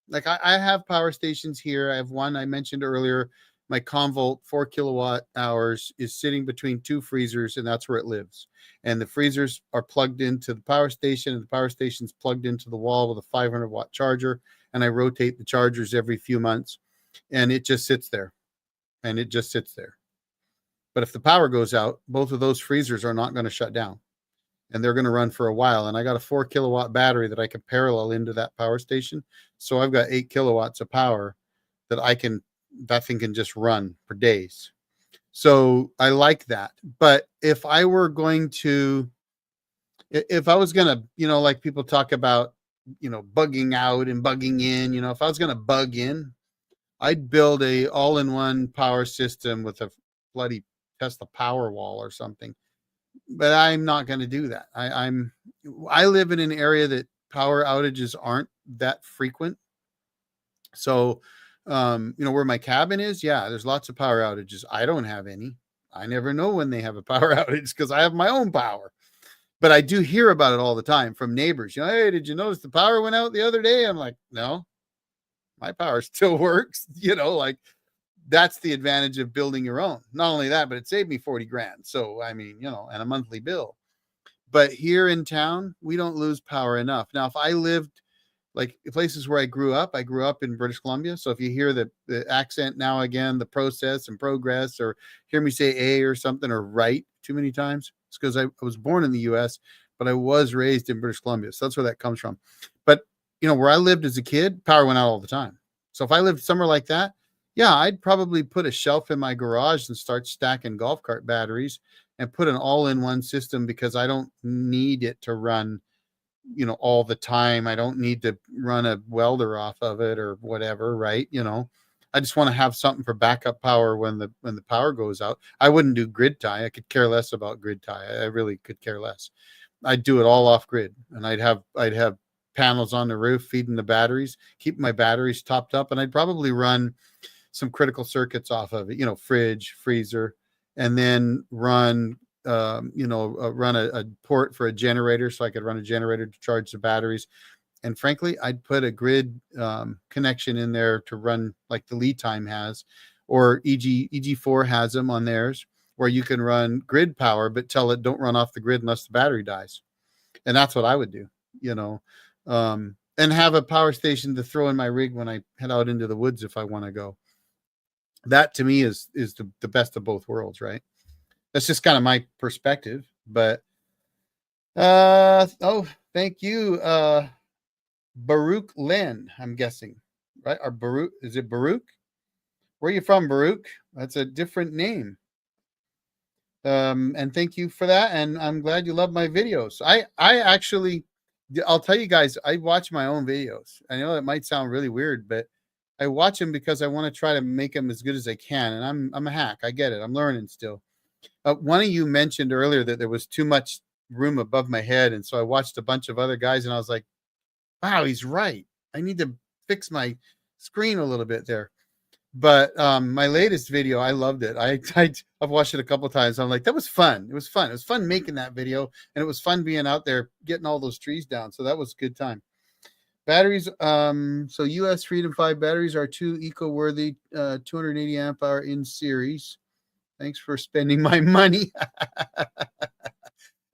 like I have power stations here, I have one I mentioned earlier. My Convolt 4 kilowatt hours is sitting between two freezers, and that's where it lives. And the freezers are plugged into the power station, and the power station's plugged into the wall with a 500 watt charger. And I rotate the chargers every few months, and it just sits there, and it just sits there. But if the power goes out, both of those freezers are not going to shut down, and they're going to run for a while. And I got a 4 kilowatt battery that I can parallel into that power station. So I've got 8 kilowatts of power that thing can just run for days. So I like that. But if I was going to, like people talk about, bugging out and bugging in, if I was going to bug in, I'd build a all-in-one power system with a bloody Tesla Powerwall or something. But I'm not going to do that. I live in an area that power outages aren't that frequent. So, where my cabin is, yeah, there's lots of power outages. I don't have any. I never know when they have a power outage because I have my own power. But I do hear about it all the time from neighbors. Hey, did you notice the power went out the other day? I'm like, no, my power still works. Like that's the advantage of building your own. Not only that, but it saved me 40 grand. So, I mean, and a monthly bill. But here in town, we don't lose power enough. Now, if I lived like places where I grew up in British Columbia. So if you hear the accent now again, the process and progress, or hear me say A or something or right too many times, it's because I was born in the US, but I was raised in British Columbia. So that's where that comes from. But, where I lived as a kid, power went out all the time. So if I lived somewhere like that, yeah, I'd probably put a shelf in my garage and start stacking golf cart batteries and put an all-in-one system because I don't need it to run all the time. I don't need to run a welder off of it or whatever, right? I just want to have something for backup power when the power goes out. I wouldn't do grid tie. I could care less about grid tie. I really could care less. I'd do it all off grid, and I'd have panels on the roof feeding the batteries, keep my batteries topped up, and I'd probably run some critical circuits off of it, fridge, freezer, and then run run a port for a generator so I could run a generator to charge the batteries. And frankly, I'd put a grid connection in there to run like the lead time has, or EG4 has them on theirs, where you can run grid power, but tell it don't run off the grid unless the battery dies. And that's what I would do, and have a power station to throw in my rig when I head out into the woods if I want to go. That to me is the best of both worlds, right? That's just kind of my perspective. But thank you, Baruch Len, I'm guessing, right? Or Baruch, is it Baruch? Where are you from, Baruch? That's a different name. And thank you for that. And I'm glad you love my videos. I actually, I'll tell you guys, I watch my own videos. I know that might sound really weird, but I watch them because I want to try to make them as good as I can. And I'm a hack. I get it. I'm learning still. One of you mentioned earlier that there was too much room above my head, and so I watched a bunch of other guys, and I was like, "Wow, he's right. I need to fix my screen a little bit there." But my latest video, I loved it. I've watched it a couple times. I'm like, that was fun. It was fun. It was fun making that video, and it was fun being out there getting all those trees down. So that was a good time. Batteries. So US Freedom 5 batteries are two eco-worthy, 280 amp hour in series. Thanks for spending my money.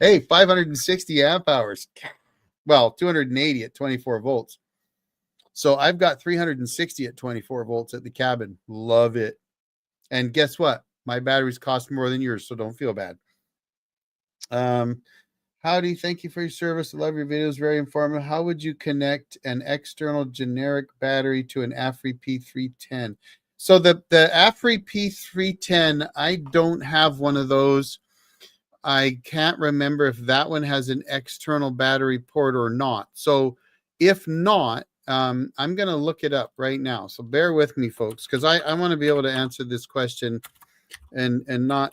Hey, 560 amp hours. Well, 280 at 24 volts. So I've got 360 at 24 volts at the cabin. Love it. And guess what? My batteries cost more than yours, so don't feel bad. Howdy, thank you for your service. I love your videos, very informative. How would you connect an external generic battery to an AFRI P310? So the AFRI P310, I don't have one of those. I can't remember if that one has an external battery port or not. So if not, I'm going to look it up right now. So bear with me, folks, because I want to be able to answer this question and not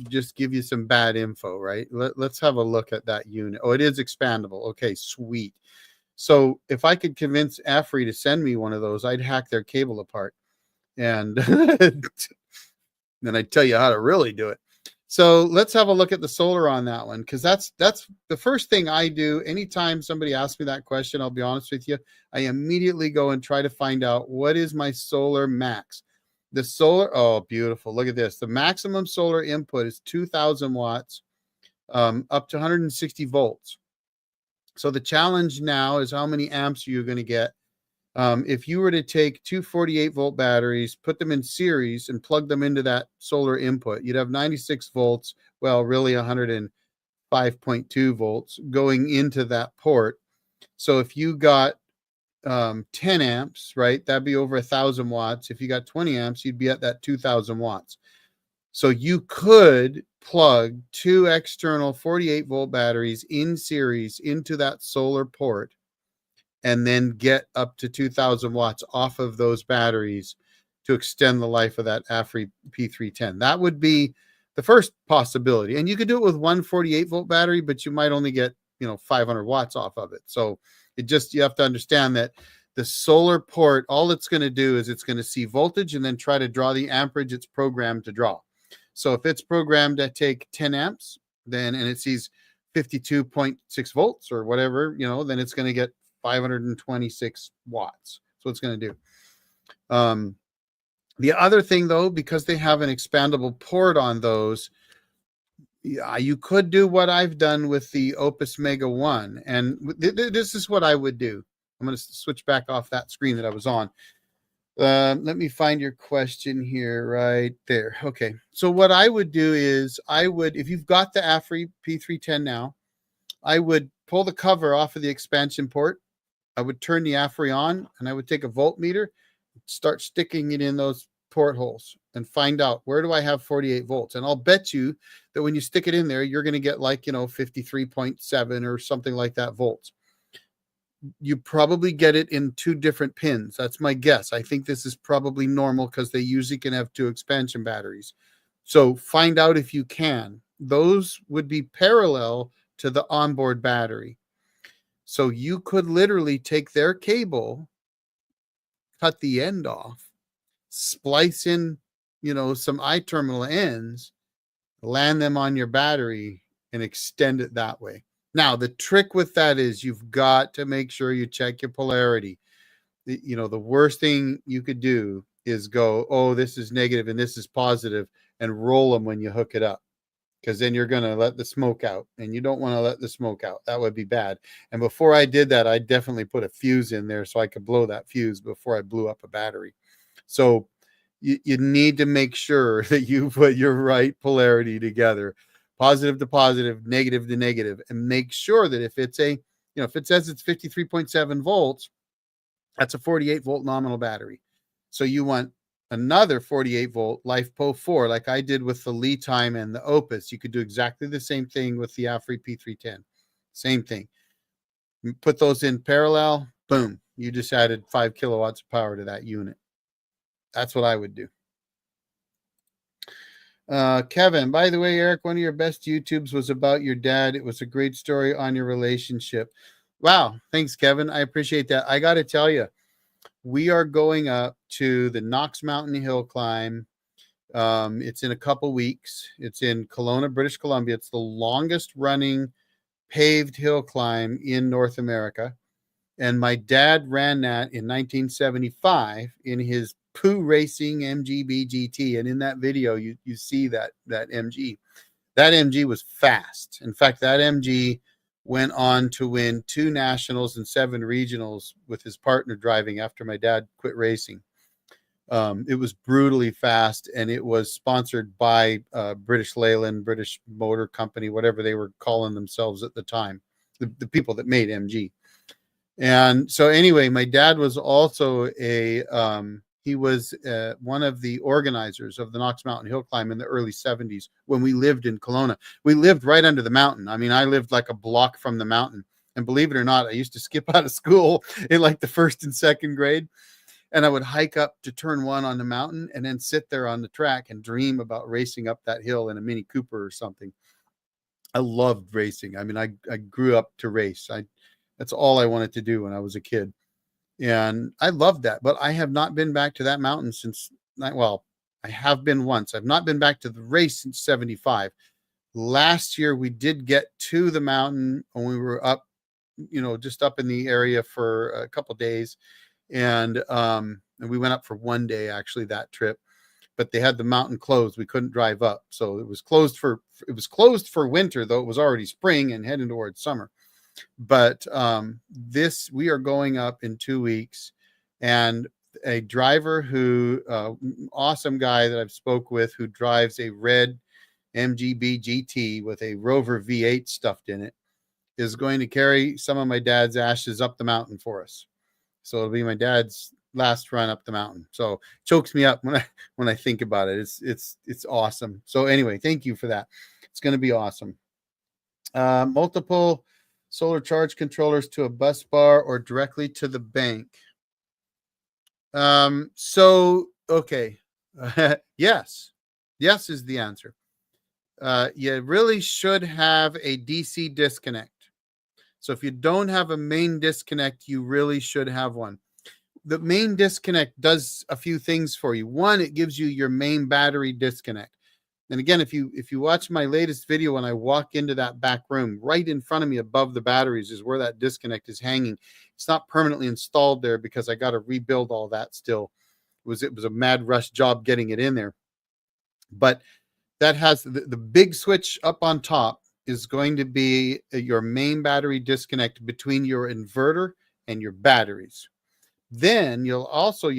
just give you some bad info, right? Let's have a look at that unit. Oh, it is expandable. Okay, sweet. So if I could convince AFRI to send me one of those, I'd hack their cable apart. And then I'd tell you how to really do it. So let's have a look at the solar on that one, because that's the first thing I do. Anytime somebody asks me that question, I'll be honest with you, I immediately go and try to find out what is my solar max. The solar, oh, beautiful. Look at this. The maximum solar input is 2,000 watts, up to 160 volts. So the challenge now is how many amps you're going to get. If you were to take two 48-volt batteries, put them in series, and plug them into that solar input, you'd have 96 volts, well, really 105.2 volts going into that port. So if you got 10 amps, right, that'd be over 1,000 watts. If you got 20 amps, you'd be at that 2,000 watts. So you could plug two external 48-volt batteries in series into that solar port and then get up to 2,000 watts off of those batteries to extend the life of that AFRI P310. That would be the first possibility. And you could do it with one 48-volt battery, but you might only get 500 watts off of it. So you have to understand that the solar port, all it's going to do is it's going to see voltage and then try to draw the amperage it's programmed to draw. So if it's programmed to take 10 amps, and it sees 52.6 volts or whatever, then it's going to get 526 watts. So it's going to do. The other thing, though, because they have an expandable port on those, you could do what I've done with the Opus Mega 1. And this is what I would do. I'm going to switch back off that screen that I was on. Let me find your question here right there. Okay. So what I would do is if you've got the AFRI P310 now, I would pull the cover off of the expansion port. I would turn the AFRI on, and I would take a voltmeter, start sticking it in those portholes and find out, where do I have 48 volts? And I'll bet you that when you stick it in there, you're going to get 53.7 or something like that volts. You probably get it in two different pins. That's my guess. I think this is probably normal because they usually can have two expansion batteries. So find out if you can. Those would be parallel to the onboard battery. So you could literally take their cable, cut the end off, splice in, some I-terminal ends, land them on your battery, and extend it that way. Now, the trick with that is you've got to make sure you check your polarity. The worst thing you could do is go, oh, this is negative and this is positive, and roll them when you hook it up, because then you're going to let the smoke out, and you don't want to let the smoke out. That would be bad. And before I did that, I definitely put a fuse in there so I could blow that fuse before I blew up a battery. So you need to make sure that you put your right polarity together, positive to positive, negative to negative, and make sure that if it's if it says it's 53.7 volts, that's a 48-volt nominal battery. So you want another 48-volt LiFePO 4, like I did with the Lee Time and the Opus. You could do exactly the same thing with the AFRI P310. Same thing. put those in parallel, boom, you just added 5 kilowatts of power to that unit. That's what I would do. Kevin, by the way, Eric, one of your best YouTubes was about your dad. It was a great story on your relationship. Wow. Thanks, Kevin. I appreciate that. I got to tell you, we are going up to the Knox Mountain Hill Climb. It's in a couple weeks. It's in Kelowna, British Columbia. It's the longest running paved hill climb in North America. And my dad ran that in 1975 in his Poo Racing MGB GT. And in that video, you see that MG. That MG was fast. In fact, that MG went on to win 2 nationals and 7 regionals with his partner driving after my dad quit racing. It was brutally fast, and it was sponsored by British Leyland, British Motor Company, whatever they were calling themselves at the time, the people that made MG. And so anyway, my dad was also he was one of the organizers of the Knox Mountain Hill Climb in the early 70s when we lived in Kelowna. We lived right under the mountain. I mean, I lived like a block from the mountain. And believe it or not, I used to skip out of school in like the 1st and 2nd grade. And I would hike up to turn 1 on the mountain and then sit there on the track and dream about racing up that hill in a Mini Cooper or something. I loved racing. I mean, I grew up to race. That's all I wanted to do when I was a kid. And I loved that. But I have not been back to that mountain since, well, I have been once. I've not been back to the race since 75. Last year, we did get to the mountain when we were up, just up in the area for a couple days. And we went up for 1 day, actually, that trip. But they had the mountain closed. We couldn't drive up. So it was closed for winter, though it was already spring and heading towards summer. But we are going up in 2 weeks, and a driver awesome guy that I've spoke with, who drives a red MGB GT with a Rover V8 stuffed in it, is going to carry some of my dad's ashes up the mountain for us. So it'll be my dad's last run up the mountain. So it chokes me up when I think about it. It's awesome. So anyway, thank you for that. It's going to be awesome. Multiple solar charge controllers to a bus bar or directly to the bank. Okay. Yes is the answer. You really should have a DC disconnect. So if you don't have a main disconnect, you really should have one. The main disconnect does a few things for you. One, it gives you your main battery disconnect. And again, if you watch my latest video, when I walk into that back room, right in front of me above the batteries is where that disconnect is hanging. It's not permanently installed there because I got to rebuild all that still. It was a mad rush job getting it in there. But that has the big switch up on top is going to be your main battery disconnect between your inverter and your batteries. Then you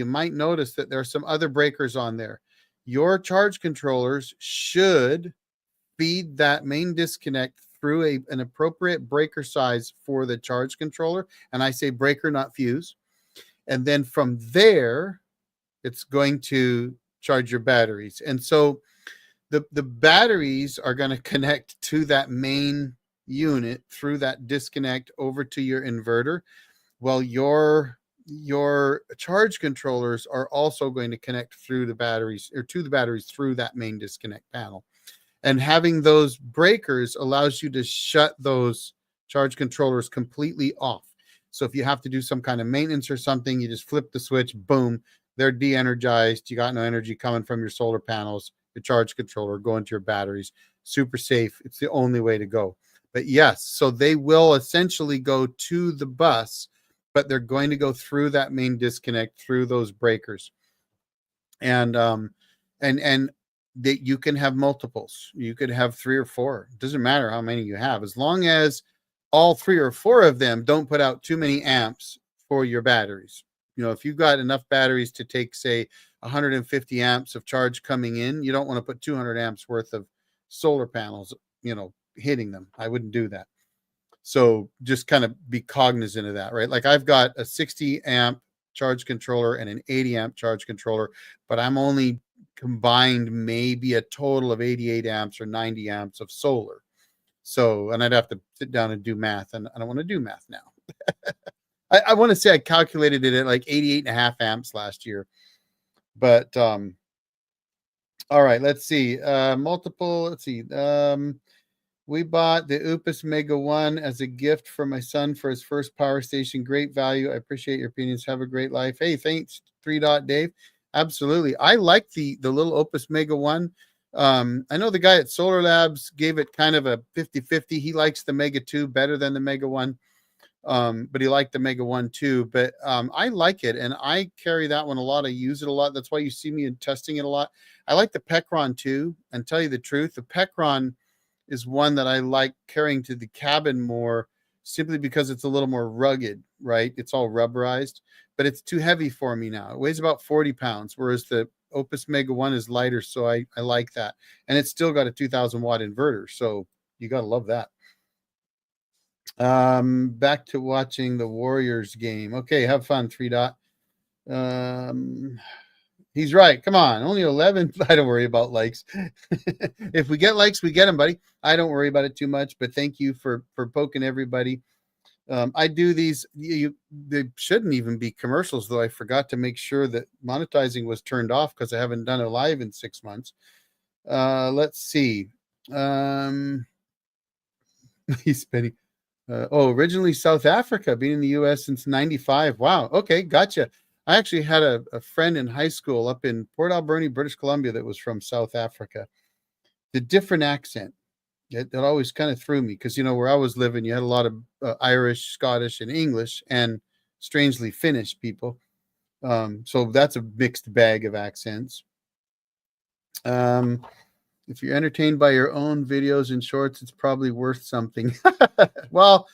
might notice that there are some other breakers on there. Your charge controllers should feed that main disconnect through an appropriate breaker size for the charge controller. And I say breaker, not fuse. And then from there, it's going to charge your batteries. And so the batteries are going to connect to that main unit through that disconnect over to your inverter. Well, your charge controllers are also going to connect through the batteries, or to the batteries through that main disconnect panel. And having those breakers allows you to shut those charge controllers completely off. So if you have to do some kind of maintenance or something, you just flip the switch, boom, they're de-energized. You got no energy coming from your solar panels, your charge controller going to your batteries. Super safe. It's the only way to go. But yes, so they will essentially go to the bus, but they're going to go through that main disconnect through those breakers. And that you can have multiples. You could have 3 or 4. It doesn't matter how many you have, as long as all 3 or 4 of them don't put out too many amps for your batteries. If you've got enough batteries to take, say, 150 amps of charge coming in, you don't want to put 200 amps worth of solar panels, hitting them. I wouldn't do that. So just kind of be cognizant of that, right? Like I've got a 60 amp charge controller and an 80 amp charge controller, but I'm only combined maybe a total of 88 amps or 90 amps of solar. So, and I'd have to sit down and do math, and I don't want to do math now. I want to say I calculated it at like 88.5 amps last year. But all right, let's see. Let's see. We bought the Upus Mega 1 as a gift for my son for his first power station. Great value. I appreciate your opinions. Have a great life. Hey, thanks, 3 Dot Dave. Absolutely. I like the little Opus Mega 1. I know the guy at Solar Labs gave it kind of a 50-50. He likes the Mega 2 better than the Mega 1. But he liked the Mega 1 too. But I like it, and I carry that one a lot. I use it a lot. That's why you see me testing it a lot. I like the Pecron too, and tell you the truth, the Pecron is one that I like carrying to the cabin more, simply because it's a little more rugged, right? It's all rubberized, but it's too heavy for me now. It weighs about 40 pounds, whereas the Opus Mega 1 is lighter, so I like that. And it's still got a 2,000 watt inverter, so you got to love that. Back to watching the Warriors game. Okay, have fun, 3 Dot. He's right. Come on, only 11. I don't worry about likes. If we get likes, we get them, buddy. I don't worry about it too much. But thank you for poking everybody. I do these. They shouldn't even be commercials, though. I forgot to make sure that monetizing was turned off because I haven't done a live in 6 months. Let's see. He's spending. Originally South Africa, been in the U.S. since 95. Wow. Okay, gotcha. I actually had a friend in high school up in Port Alberni, British Columbia, that was from South Africa. The different accent, that always kind of threw me, because, where I was living, you had a lot of Irish, Scottish, and English, and strangely Finnish people. So that's a mixed bag of accents. If you're entertained by your own videos and shorts, it's probably worth something. Well,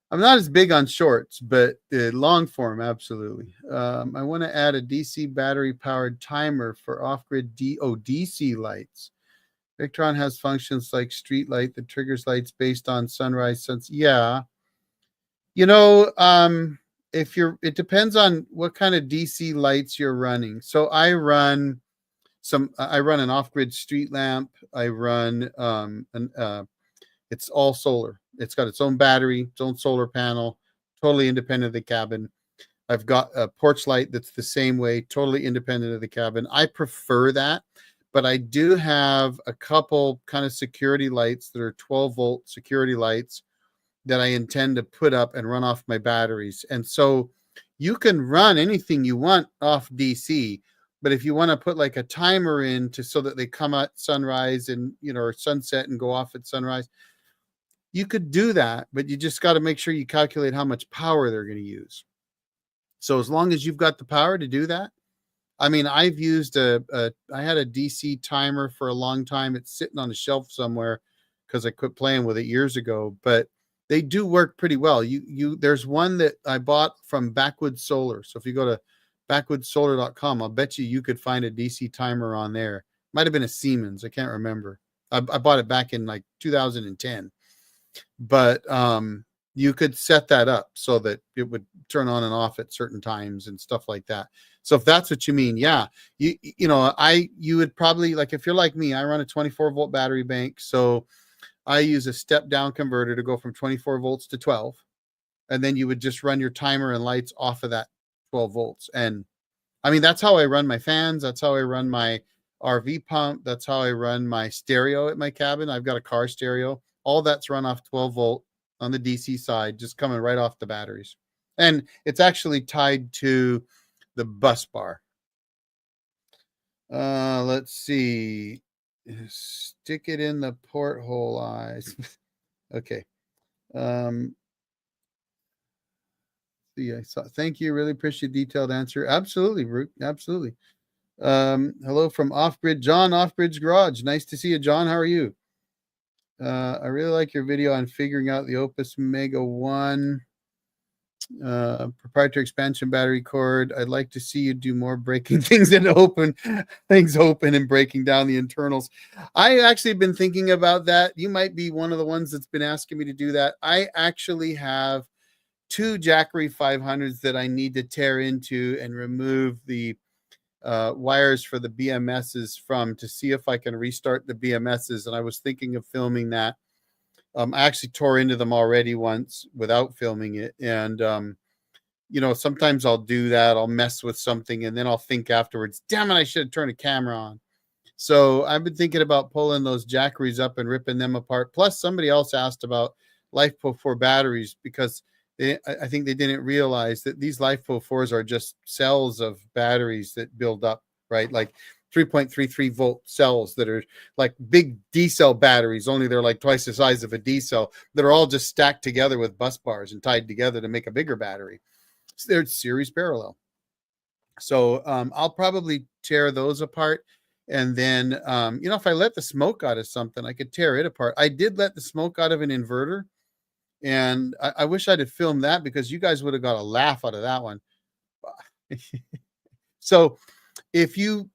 I'm not as big on shorts, but long form, absolutely. I want to add a DC battery powered timer for off-grid DC lights. Victron has functions like street light that triggers lights based on sunrise, sunset. Yeah. It depends on what kind of DC lights you're running. So I run an off-grid street lamp. I run it's all solar. It's got its own battery, its own solar panel, totally independent of the cabin. I've got a porch light that's the same way, totally independent of the cabin. I prefer that, but I do have a couple kind of security lights that are 12-volt security lights that I intend to put up and run off my batteries. And so you can run anything you want off DC, but if you want to put like a timer in so that they come at sunrise and, or sunset and go off at sunrise, you could do that, but you just got to make sure you calculate how much power they're going to use. So as long as you've got the power to do that, I mean, I've used I had a DC timer for a long time. It's sitting on a shelf somewhere because I quit playing with it years ago, but they do work pretty well. There's one that I bought from Backwood Solar. So if you go to backwoodsolar.com, I'll bet you could find a DC timer on there. Might have been a Siemens. I can't remember. I bought it back in like 2010. But you could set that up so that it would turn on and off at certain times and stuff like that. So if that's what you mean, yeah, you would probably, like, if you're like me, I run a 24-volt battery bank. So I use a step down converter to go from 24 volts to 12. And then you would just run your timer and lights off of that 12 volts. And I mean, that's how I run my fans. That's how I run my RV pump. That's how I run my stereo at my cabin. I've got a car stereo. All that's run off 12 volt on the DC side, just coming right off the batteries. And it's actually tied to the bus bar. Let's see. Stick it in the porthole eyes. Okay. Thank you. Really appreciate detailed answer. Absolutely, Root. Absolutely. Hello from Off-Grid John, Off-Grid's Garage. Nice to see you, John. How are you? I really like your video on figuring out the Opus Mega 1 proprietary expansion battery cord. I'd like to see you do more breaking things open and breaking down the internals. I actually been thinking about that. You might be one of the ones that's been asking me to do that. I actually have 2 Jackery 500s that I need to tear into and remove the wires for the BMSs from, to see if I can restart the BMSs. And I was thinking of filming that. I actually tore into them already once without filming it. And, sometimes I'll do that. I'll mess with something and then I'll think afterwards, damn it, I should have turned a camera on. So I've been thinking about pulling those jackeries up and ripping them apart. Plus, somebody else asked about LiFePO4 batteries because I think they didn't realize that these LiFePO4s are just cells of batteries that build up, right? Like 3.33 volt cells that are like big D cell batteries, only they're like twice the size of a D cell, that are all just stacked together with bus bars and tied together to make a bigger battery. So they're series parallel. So I'll probably tear those apart. And then, if I let the smoke out of something, I could tear it apart. I did let the smoke out of an inverter. And I wish I'd have filmed that because you guys would have got a laugh out of that one. So if you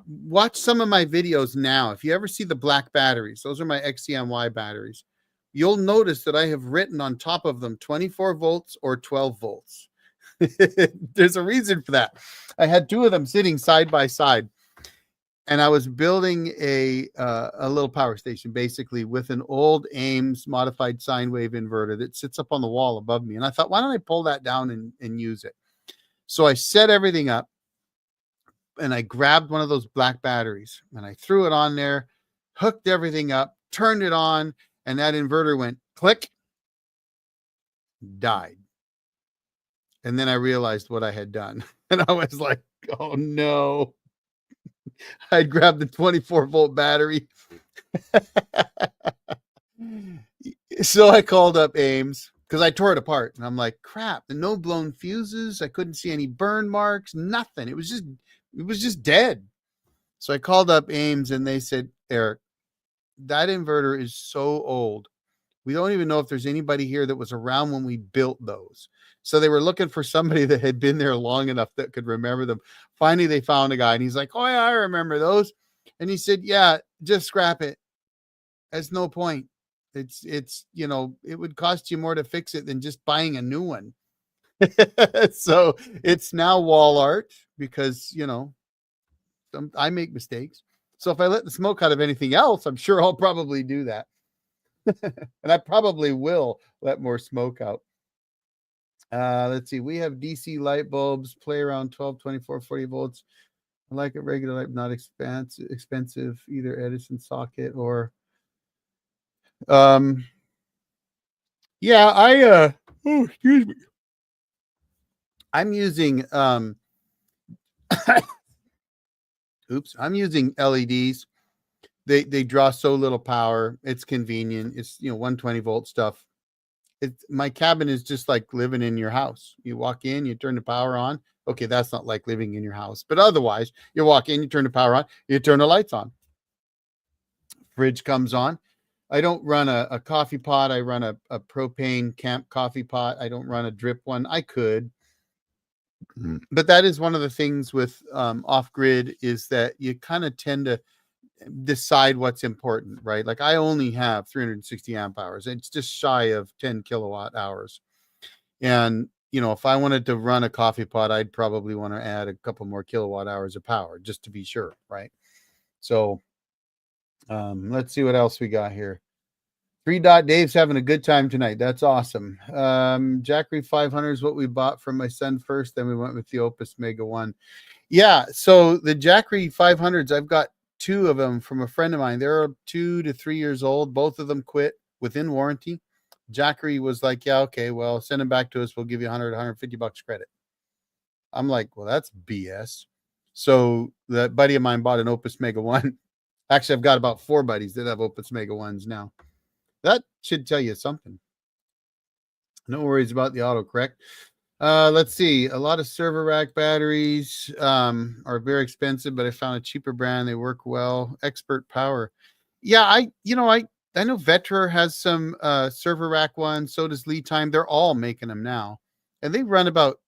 watch some of my videos now, if you ever see the black batteries, those are my XCMY batteries, you'll notice that I have written on top of them 24 volts or 12 volts. There's a reason for that. I had two of them sitting side by side, and I was building a little power station basically with an old Ames modified sine wave inverter that sits up on the wall above me. And I thought, why don't I pull that down and use it? So I set everything up and I grabbed one of those black batteries and I threw it on there, hooked everything up, turned it on, and that inverter went click, died. And then I realized what I had done. And I was like, oh no. I'd grabbed the 24 volt battery. So I called up Ames because I tore it apart. And I'm like, crap, no blown fuses. I couldn't see any burn marks, nothing. It was just dead. So I called up Ames and they said, Eric, that inverter is so old. We don't even know if there's anybody here that was around when we built those. So they were looking for somebody that had been there long enough that could remember them. Finally, they found a guy and he's like, oh yeah, I remember those. And he said, yeah, just scrap it. There's no point. It's, it would cost you more to fix it than just buying a new one. So it's now wall art because, I make mistakes. So if I let the smoke out of anything else, I'm sure I'll probably do that. And I probably will let more smoke out. Let's see. We have DC light bulbs, play around 12, 24, 40 volts. I like a regular light, not expensive, either Edison socket or yeah, excuse me. I'm using I'm using LEDs. They draw so little power. It's convenient. It's 120 volt stuff. My cabin is just like living in your house. You walk in, you turn the power on. Okay, that's not like living in your house, but otherwise, you walk in, you turn the power on, you turn the lights on. Fridge comes on. I don't run a coffee pot. I run a propane camp coffee pot. I don't run a drip one. I could, but that is one of the things with off grid is that you kind of tend to decide what's important, right? Like I only have 360 amp hours. It's just shy of 10 kilowatt hours. And, if I wanted to run a coffee pot, I'd probably want to add a couple more kilowatt hours of power just to be sure, right? So let's see what else we got here. 3 Dot Dave's having a good time tonight. That's awesome. Jackery 500 is what we bought from my son first. Then we went with the Opus Mega 1. Yeah, so the Jackery 500s, I've got 2 of them from a friend of mine. They're 2 to 3 years old. Both of them quit within warranty. Jackery was like, yeah, okay, well, send them back to us. We'll give you $150 credit. I'm like, well, that's BS. So that buddy of mine bought an Opus Mega 1. Actually, I've got about 4 buddies that have Opus Mega 1s now. That should tell you something. No worries about the autocorrect. Let's see. A lot of server rack batteries are very expensive, but I found a cheaper brand. They work well. Expert Power. Yeah, I know Vetra has some server rack ones. So does Lead Time. They're all making them now, and they run about.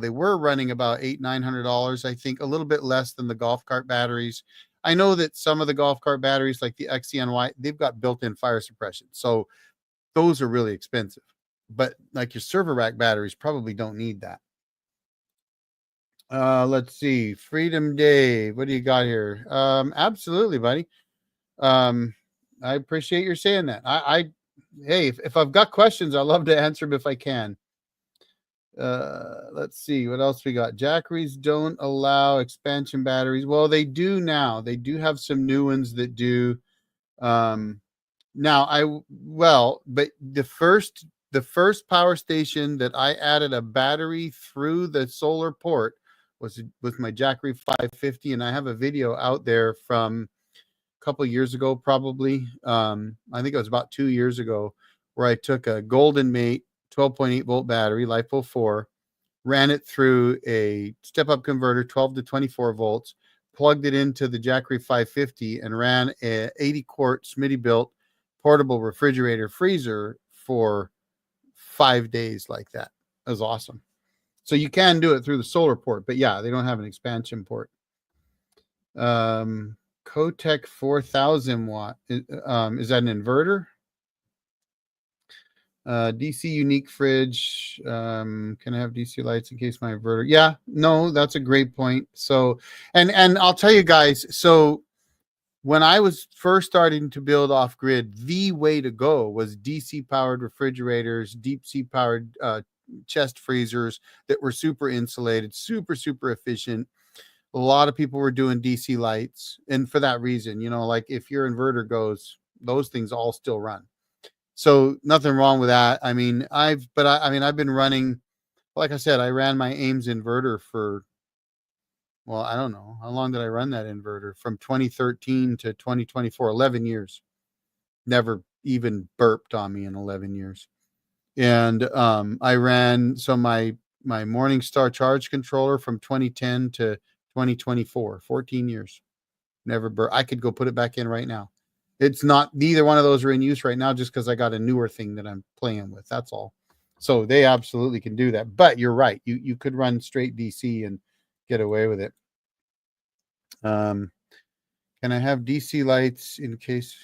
They were running about $800-900. I think a little bit less than the golf cart batteries. I know that some of the golf cart batteries, like the XCNY, they've got built-in fire suppression, so those are really expensive. But like your server rack batteries probably don't need that. Let's see. Freedom Day. What do you got here? Absolutely, buddy. I appreciate your saying that. Hey, if I've got questions, I'd love to answer them if I can. Let's see what else we got. Jackeries don't allow expansion batteries. Well, they do now. They do have some new ones that do. Um, now but the first power station that I added a battery through the solar port was with my Jackery 550, and I have a video out there from a couple of years ago, probably. I think it was about 2 years ago, where I took a Golden Mate 12.8 volt battery, LiPo 4, ran it through a step up converter, 12 to 24 volts, plugged it into the Jackery 550, and ran a 80 quart Smitty built portable refrigerator freezer for 5 days like that. It was awesome. So you can do it through the solar port, but yeah, they don't have an expansion port. Cotec 4000 watt. Is that an inverter? DC unique fridge. Can I have DC lights in case my inverter? Yeah, no, that's a great point. So, and I'll tell you guys. So, when I was first starting to build off grid, the way to go was DC powered refrigerators, deep sea powered chest freezers that were super insulated, super efficient. A lot of people were doing DC lights, and for that reason, like if your inverter goes, those things all still run. So nothing wrong with that. I mean, I've been running, like I said, I ran my Ames inverter for, well, I don't know. How long did I run that inverter? From 2013 to 2024, 11 years. Never even burped on me in 11 years. And I ran, so my Morningstar charge controller from 2010 to 2024, 14 years. Never burped. I could go put it back in right now. It's not, neither one of those are in use right now, just because I got a newer thing that I'm playing with. That's all. So they absolutely can do that. But you're right. You could run straight DC and get away with it. Can I have DC lights in case,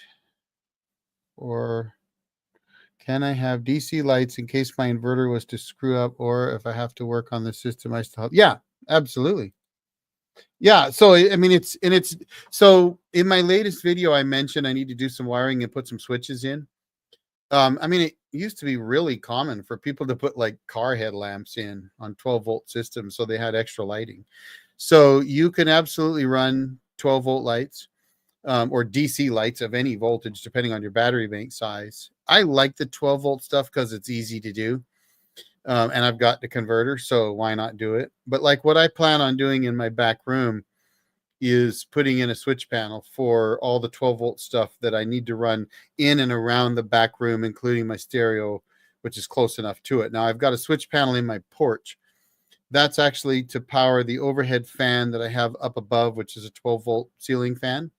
or can I have DC lights in case my inverter was to screw up, or if I have to work on the system, I still have, yeah, absolutely. Yeah. So, I mean, so in my latest video, I mentioned I need to do some wiring and put some switches in. I mean, it used to be really common for people to put like car headlamps in on 12-volt systems, so they had extra lighting. So you can absolutely run 12-volt lights, or DC lights of any voltage, depending on your battery bank size. I like the 12-volt stuff because it's easy to do. And I've got the converter, so why not do it? But like what I plan on doing in my back room is putting in a switch panel for all the 12-volt stuff that I need to run in and around the back room, including my stereo, which is close enough to it. Now I've got a switch panel in my porch. That's actually to power the overhead fan that I have up above, which is a 12-volt ceiling fan.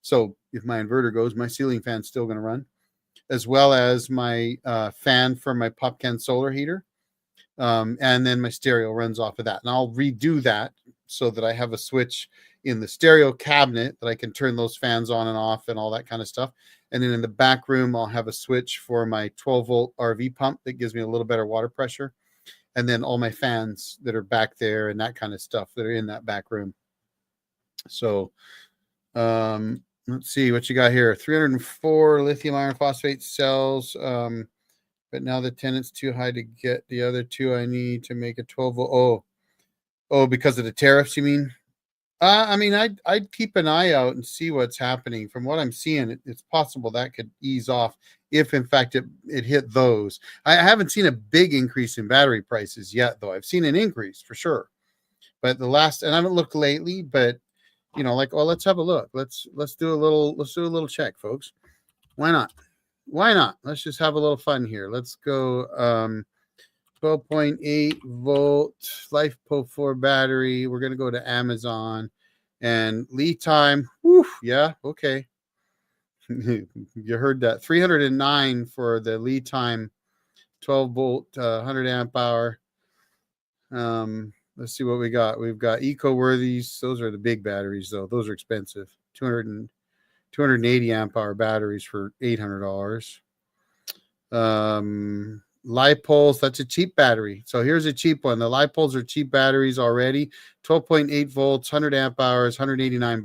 So if my inverter goes, my ceiling fan's still going to run, as well as my fan for my pop can solar heater. And then my stereo runs off of that. And I'll redo that so that I have a switch in the stereo cabinet that I can turn those fans on and off and all that kind of stuff. And then in the back room, I'll have a switch for my 12-volt RV pump that gives me a little better water pressure. And then all my fans that are back there and that kind of stuff that are in that back room. So let's see what you got here. 304 lithium iron phosphate cells. But now the tenant's too high to get the other two I need to make a 12-volt. Oh, because of the tariffs, you mean? I mean, I'd keep an eye out and see what's happening. From what I'm seeing, it's possible that could ease off if, in fact, it hit those. I haven't seen a big increase in battery prices yet, though. I've seen an increase for sure. But and I haven't looked lately, but let's have a look. Let's do a little check, folks. Why not? Why not? Let's just have a little fun here. Let's go 12.8 volt LiFePO 4 battery. We're going to go to Amazon, and lead time. Whew, yeah, okay. You heard that. 309 for the lead time, 12 volt, 100 amp hour. Let's see what we got. We've got EcoWorthies. Those are the big batteries, though. Those are expensive. 280 amp hour batteries for $800. LiPols, that's a cheap battery. So here's a cheap one. The LiPols are cheap batteries already. 12.8 volts, 100 amp hours, $189.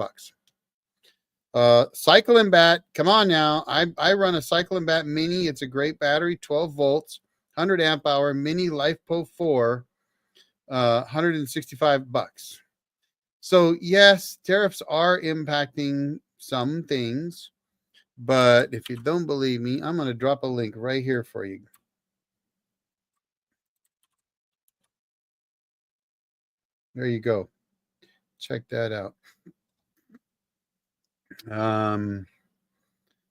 Cycle and Bat. Come on now. I run a Cycle and Bat Mini. It's a great battery, 12 volts, 100 amp hour Mini LifePo 4, $165. So yes, tariffs are impacting some things, but if you don't believe me, I'm going to drop a link right here for you. There you go. Check that out.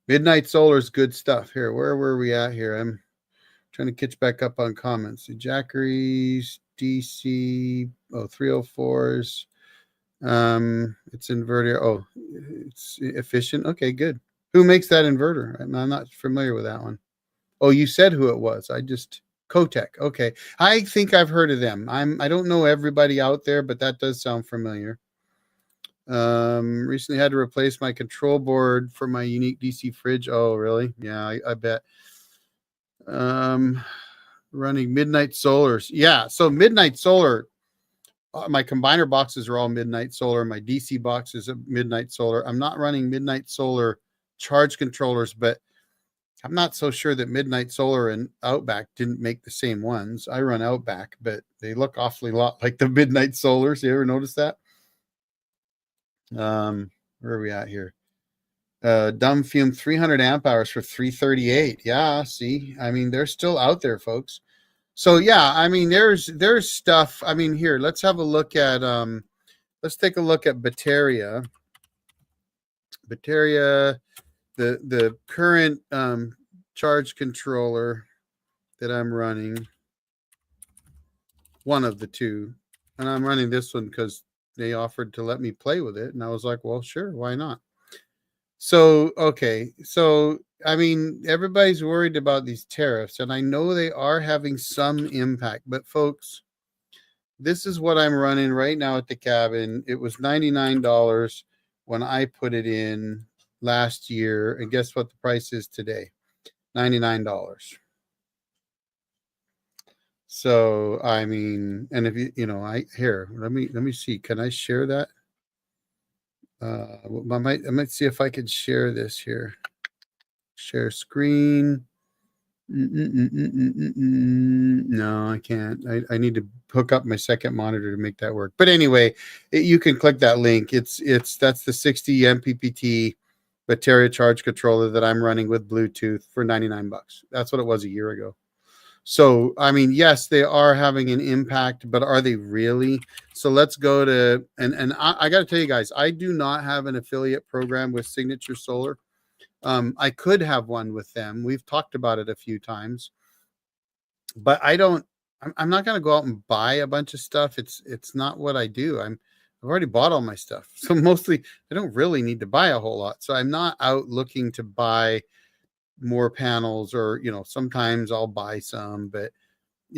Midnight Solar is good stuff. Here, where were we at here? I'm trying to catch back up on comments. The Jackeries, DC, 304s. It's inverter. Oh, it's efficient. Okay, good. Who makes that inverter? I'm not familiar with that one. Oh, you said who it was. I just Kotek. Okay, I think I've heard of them. I don't know everybody out there, but that does sound familiar. Recently had to replace my control board for my unique DC fridge. Oh, really? Yeah, I bet. Running Midnight Solars. Yeah, so Midnight Solar. My combiner boxes are all Midnight Solar. My DC box is a Midnight Solar. I'm not running Midnight Solar charge controllers, but I'm not so sure that Midnight Solar and Outback didn't make the same ones. I run Outback, but they look awfully lot like the Midnight Solars. You ever notice that? Where are we at here? Dumb Fume 300 amp hours for 338. Yeah, see, I mean, they're still out there, folks. So yeah, I mean, there's stuff. I mean, here, let's have a look at let's take a look at Bateria. Bateria, the current charge controller that I'm running, one of the two, and I'm running this one because they offered to let me play with it, and I was like, well, sure, why not? So okay, so I mean, everybody's worried about these tariffs, and I know they are having some impact, but folks, this is what I'm running right now at the cabin. It was $99 when I put it in last year, and guess what the price is today? $99. So I mean, and if I here, let me see. Can I share that? I might see if I can share this here. Share screen. No, I can't. I need to hook up my second monitor to make that work. But anyway, you can click that link. That's the 60 MPPT Bateria charge controller that I'm running with Bluetooth for $99. That's what it was a year ago. So, I mean, yes, they are having an impact, but are they really? So let's go to, and I got to tell you guys, I do not have an affiliate program with Signature Solar. I could have one with them. We've talked about it a few times, but I'm not going to go out and buy a bunch of stuff. It's not what I do. I've already bought all my stuff. So mostly I don't really need to buy a whole lot. So I'm not out looking to buy more panels, or sometimes I'll buy some, but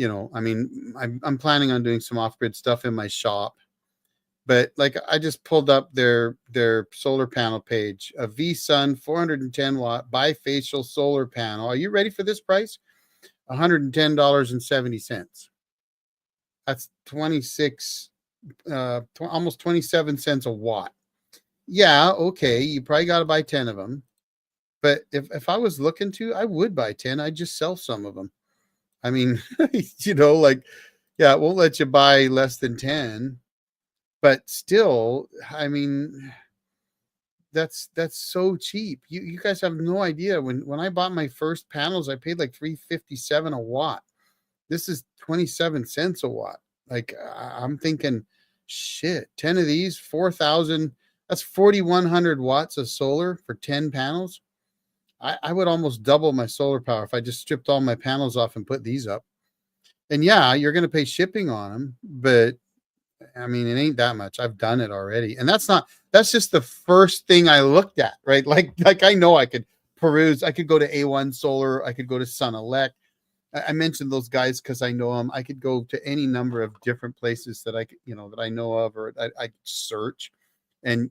I mean, I'm planning on doing some off-grid stuff in my shop. But like, I just pulled up their solar panel page, a V-Sun 410 watt bifacial solar panel. Are you ready for this price? $110.70. That's 26 almost 27 cents a watt. Yeah, okay, you probably got to buy 10 of them. But if I was looking to, I would buy 10. I'd just sell some of them. I mean, like, yeah, it won't let you buy less than 10. But still, I mean, that's so cheap. You guys have no idea. When I bought my first panels, I paid like $357 a watt. This is 27 cents a watt. Like, I'm thinking, shit, 10 of these, 4,000, that's 4,100 watts of solar for 10 panels. I would almost double my solar power if I just stripped all my panels off and put these up. And yeah, you're going to pay shipping on them, but I mean, it ain't that much. I've done it already. And that's just the first thing I looked at, right? Like I know I could peruse, I could go to A1 Solar, I could go to Sun Elect. I mentioned those guys because I know them. I could go to any number of different places that that I know of, or I could search, and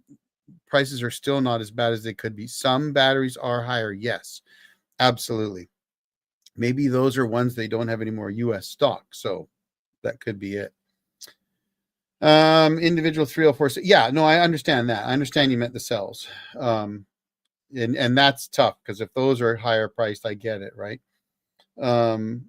prices are still not as bad as they could be. Some batteries are higher. Yes, absolutely. Maybe those are ones they don't have any more US stock. So that could be it. Individual 304. Yeah, no, I understand that. I understand you meant the cells. And that's tough because if those are higher priced, I get it, right? Kotek,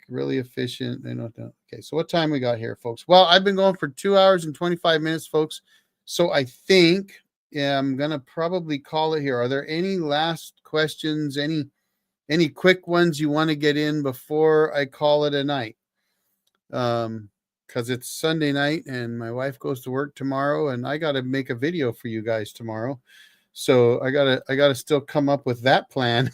really efficient. They don't. Okay, so what time we got here, folks? Well, I've been going for 2 hours and 25 minutes, folks. So I think I'm gonna probably call it here. Are there any last questions? Any quick ones you want to get in before I call it a night? Because it's Sunday night and my wife goes to work tomorrow, and I got to make a video for you guys tomorrow. So I gotta still come up with that plan.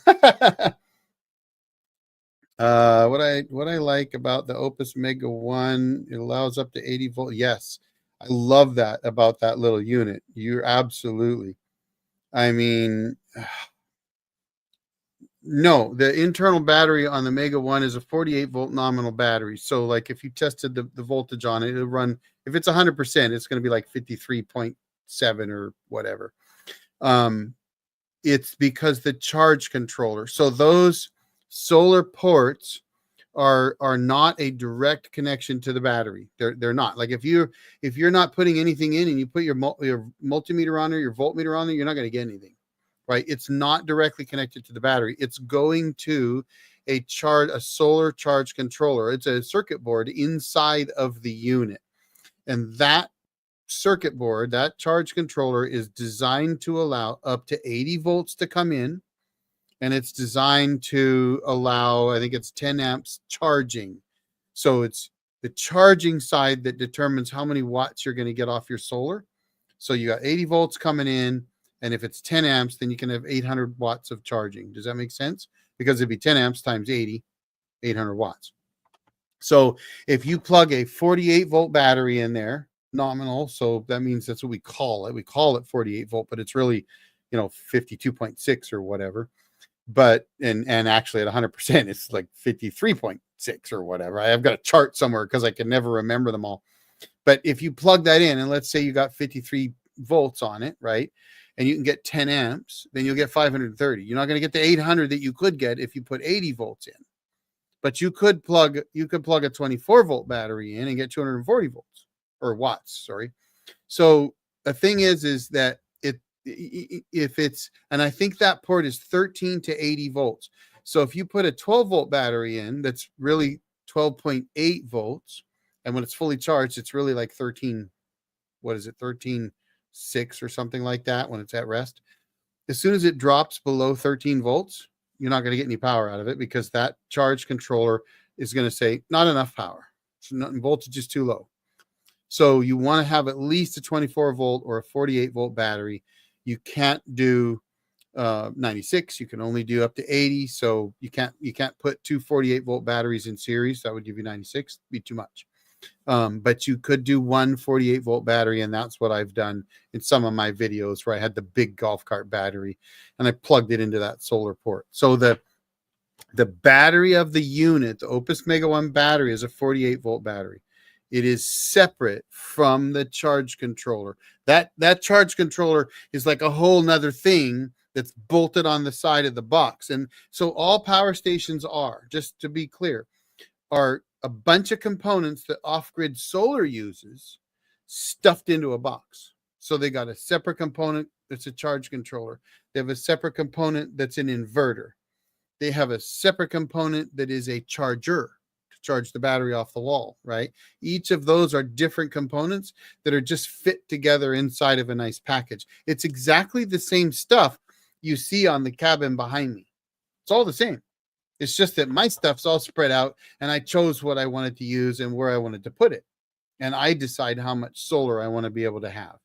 What I like about the Opus Mega 1, it allows up to 80 volt. Yes, I love that about that little unit. You're absolutely. I mean, no, the internal battery on the Mega 1 is a 48 volt nominal battery. So like if you tested the voltage on it, it'll run, if it's 100%, it's going to be like 53.7 or whatever. It's because the charge controller. So those solar ports are not a direct connection to the battery. They're not. Like if you're not putting anything in and you put your multimeter on there, your voltmeter on there, you're not going to get anything, right? It's not directly connected to the battery. It's going to a solar charge controller. It's a circuit board inside of the unit, and that circuit board, that charge controller, is designed to allow up to 80 volts to come in, and it's designed to allow, I think it's 10 amps charging. So it's the charging side that determines how many watts you're going to get off your solar. So you got 80 volts coming in, and if it's 10 amps, then you can have 800 watts of charging. Does that make sense? Because it'd be 10 amps times 80, 800 watts. So if you plug a 48 volt battery in there, nominal, so that means that's what we call it. We call it 48 volt, but it's really, 52.6 or whatever. But and actually at 100%, it's like 53.6 or whatever. I've got a chart somewhere because I can never remember them all. But if you plug that in, and let's say you got 53 volts on it, right? And you can get 10 amps, then you'll get 530. You're not going to get the 800 that you could get if you put 80 volts in. But you could plug a 24 volt battery in and get 240 volts or watts. Sorry. So the thing is that if it's, and I think that port is 13 to 80 volts. So if you put a 12 volt battery in, that's really 12.8 volts. And when it's fully charged, it's really like 13, what is it? 13.6 or something like that when it's at rest. As soon as it drops below 13 volts, you're not going to get any power out of it because that charge controller is going to say not enough power. Voltage is too low. So you want to have at least a 24 volt or a 48 volt battery. You can't do 96. You can only do up to 80. So you can't put two 48 volt batteries in series. That would give you 96. It'd be too much. But you could do one 48 volt battery, and that's what I've done in some of my videos where I had the big golf cart battery and I plugged it into that solar port. So the battery of the unit, the Opus Mega 1 battery, is a 48 volt battery. It is separate from the charge controller. That charge controller is like a whole nother thing that's bolted on the side of the box. And so all power stations are, just to be clear, are a bunch of components that off-grid solar uses stuffed into a box. So they got a separate component that's a charge controller. They have a separate component that's an inverter. They have a separate component that is a charger to charge the battery off the wall, right? Each of those are different components that are just fit together inside of a nice package. It's exactly the same stuff you see on the cabin behind me. It's all the same. It's just that my stuff's all spread out and I chose what I wanted to use and where I wanted to put it. And I decide how much solar I want to be able to have,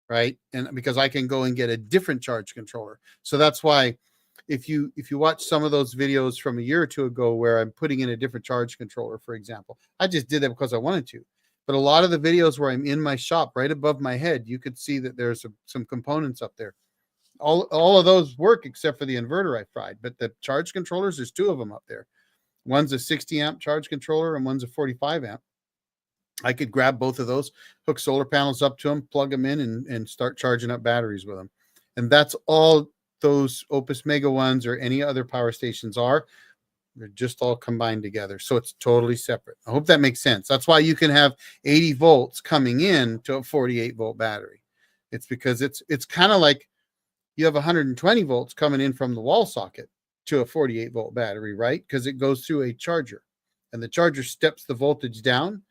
right? And because I can go and get a different charge controller. So that's why if you watch some of those videos from a year or two ago where I'm putting in a different charge controller, for example, I just did that because I wanted to. But a lot of the videos where I'm in my shop right above my head, you could see that there's some components up there. All of those work except for the inverter I fried, but the charge controllers, there's two of them up there. One's a 60 amp charge controller and one's a 45 amp. I could grab both of those, hook solar panels up to them, plug them in, and start charging up batteries with them. And that's all those Opus Mega 1s or any other power stations are. They're just all combined together. So it's totally separate. I hope that makes sense. That's why you can have 80 volts coming in to a 48 volt battery. It's because it's kind of like you have 120 volts coming in from the wall socket to a 48 volt battery, right? Because it goes through a charger and the charger steps the voltage down.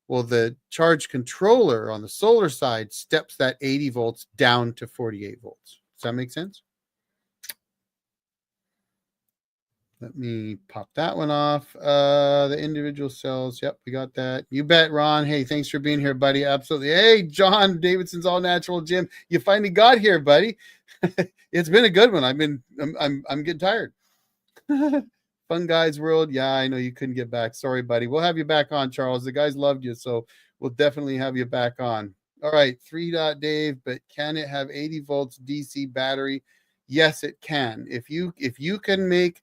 Well, the charge controller on the solar side steps that 80 volts down to 48 volts. Does that make sense? Let me pop that one off. The individual cells. Yep, we got that. You bet, Ron. Hey, thanks for being here, buddy. Absolutely. Hey, John Davidson's All Natural Gym. You finally got here, buddy. It's been a good one. I'm getting tired. Fun Guys World. Yeah, I know you couldn't get back. Sorry, buddy. We'll have you back on, Charles. The guys loved you, so we'll definitely have you back on. All right, 3 Dave, but can it have 80 volts DC battery? Yes, it can. If you can make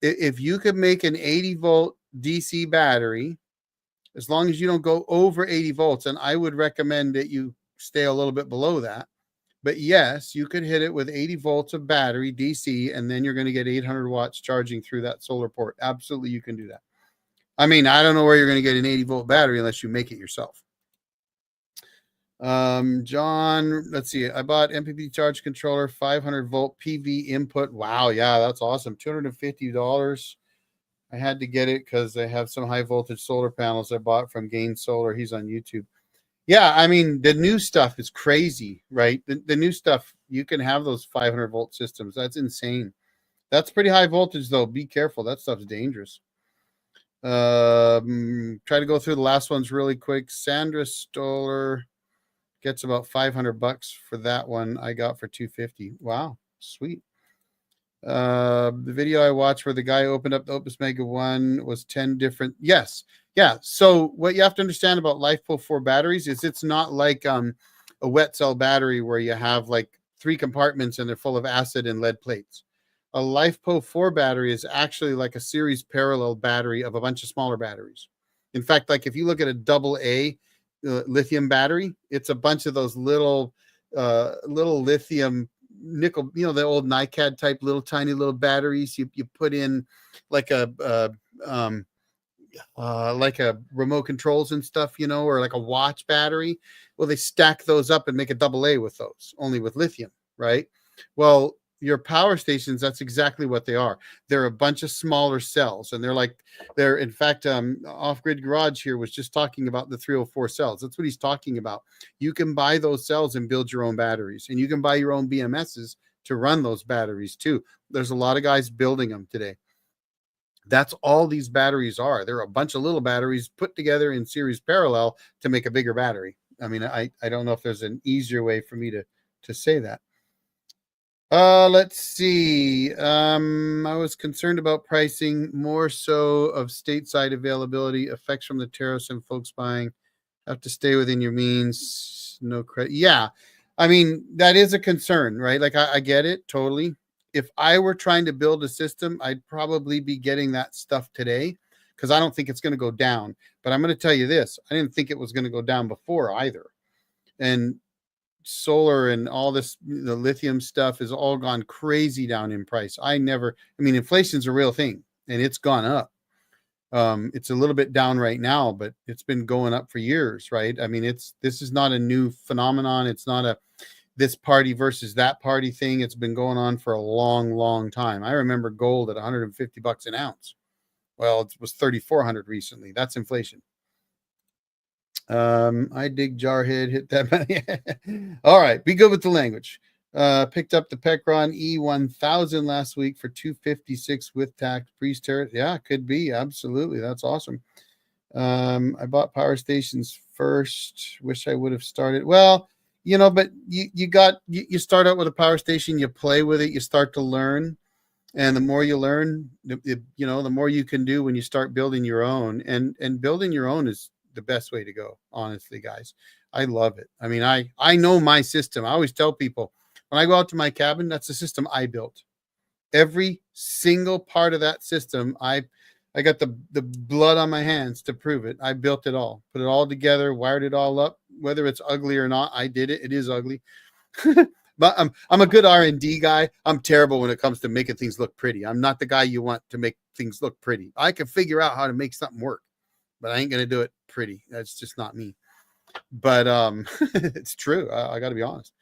an 80 volt DC battery, as long as you don't go over 80 volts, and I would recommend that you stay a little bit below that. But yes, you could hit it with 80 volts of battery DC, and then you're going to get 800 watts charging through that solar port. Absolutely, you can do that. I mean, I don't know where you're going to get an 80 volt battery unless you make it yourself. John, let's see. I bought MPP charge controller, 500 volt PV input. Wow, yeah, that's awesome. $250. I had to get it because I have some high voltage solar panels I bought from Gain Solar. He's on YouTube. Yeah, I mean, the new stuff is crazy, right? The new stuff, you can have those 500 volt systems. That's insane. That's pretty high voltage, though. Be careful. That stuff's dangerous. Try to go through the last ones really quick. Sandra Stoller gets about $500 for that one. I got for $250. Wow, sweet. The video I watched where the guy opened up the Opus Mega 1 was 10 different. Yes. Yeah. So what you have to understand about LiFePo 4 batteries is it's not like a wet cell battery where you have like 3 compartments and they're full of acid and lead plates. A LiFePo 4 battery is actually like a series parallel battery of a bunch of smaller batteries. In fact, like if you look at a AA lithium battery, it's a bunch of those little lithium nickel, the old NiCad type little tiny little batteries you put in like a remote controls and stuff, or like a watch battery. Well, they stack those up and make a AA with those, only with lithium, right? Well, your power stations, that's exactly what they are. They're a bunch of smaller cells, and they're in fact, Off-Grid Garage here was just talking about the 304 cells. That's what he's talking about. You can buy those cells and build your own batteries, and you can buy your own BMSs to run those batteries too. There's a lot of guys building them today. That's all these batteries are. They're a bunch of little batteries put together in series parallel to make a bigger battery. I mean, I don't know if there's an easier way for me to say that. Let's see. I was concerned about pricing, more so of stateside availability, effects from the tariffs and folks buying. Have to stay within your means. No credit. Yeah. I mean, that is a concern, right? Like I get it totally. If I were trying to build a system, I'd probably be getting that stuff today because I don't think it's going to go down. But I'm going to tell you this. I didn't think it was going to go down before either. And solar and all this, the lithium stuff has all gone crazy down in price. Inflation's a real thing and it's gone up. It's a little bit down right now, but it's been going up for years, right? I mean, this is not a new phenomenon. It's not a this party versus that party thing. It's been going on for a long, long time. I remember gold at $150 an ounce. Well, it was 3,400 recently. That's inflation. I dig Jarhead, hit that money. All right, be good with the language. Picked up the Pecron E1000 last week for $256 with tax, pre-tariff. Yeah, could be. Absolutely. That's awesome. I bought power stations first. Wish I would have started. Well, but you start out with a power station, you play with it, you start to learn. And the more you learn, the more you can do when you start building your own. And building your own is the best way to go, honestly, guys. I love it. I mean, I know my system. I always tell people when I go out to my cabin, that's the system I built. Every single part of that system, I got the blood on my hands to prove it. I built it all, put it all together, wired it all up. Whether it's ugly or not, I did it. It is ugly. But I'm a good R&D guy. I'm terrible when it comes to making things look pretty. I'm not the guy you want to make things look pretty. I can figure out how to make something work, but I ain't gonna do it pretty. That's just not me. But it's true. I got to be honest.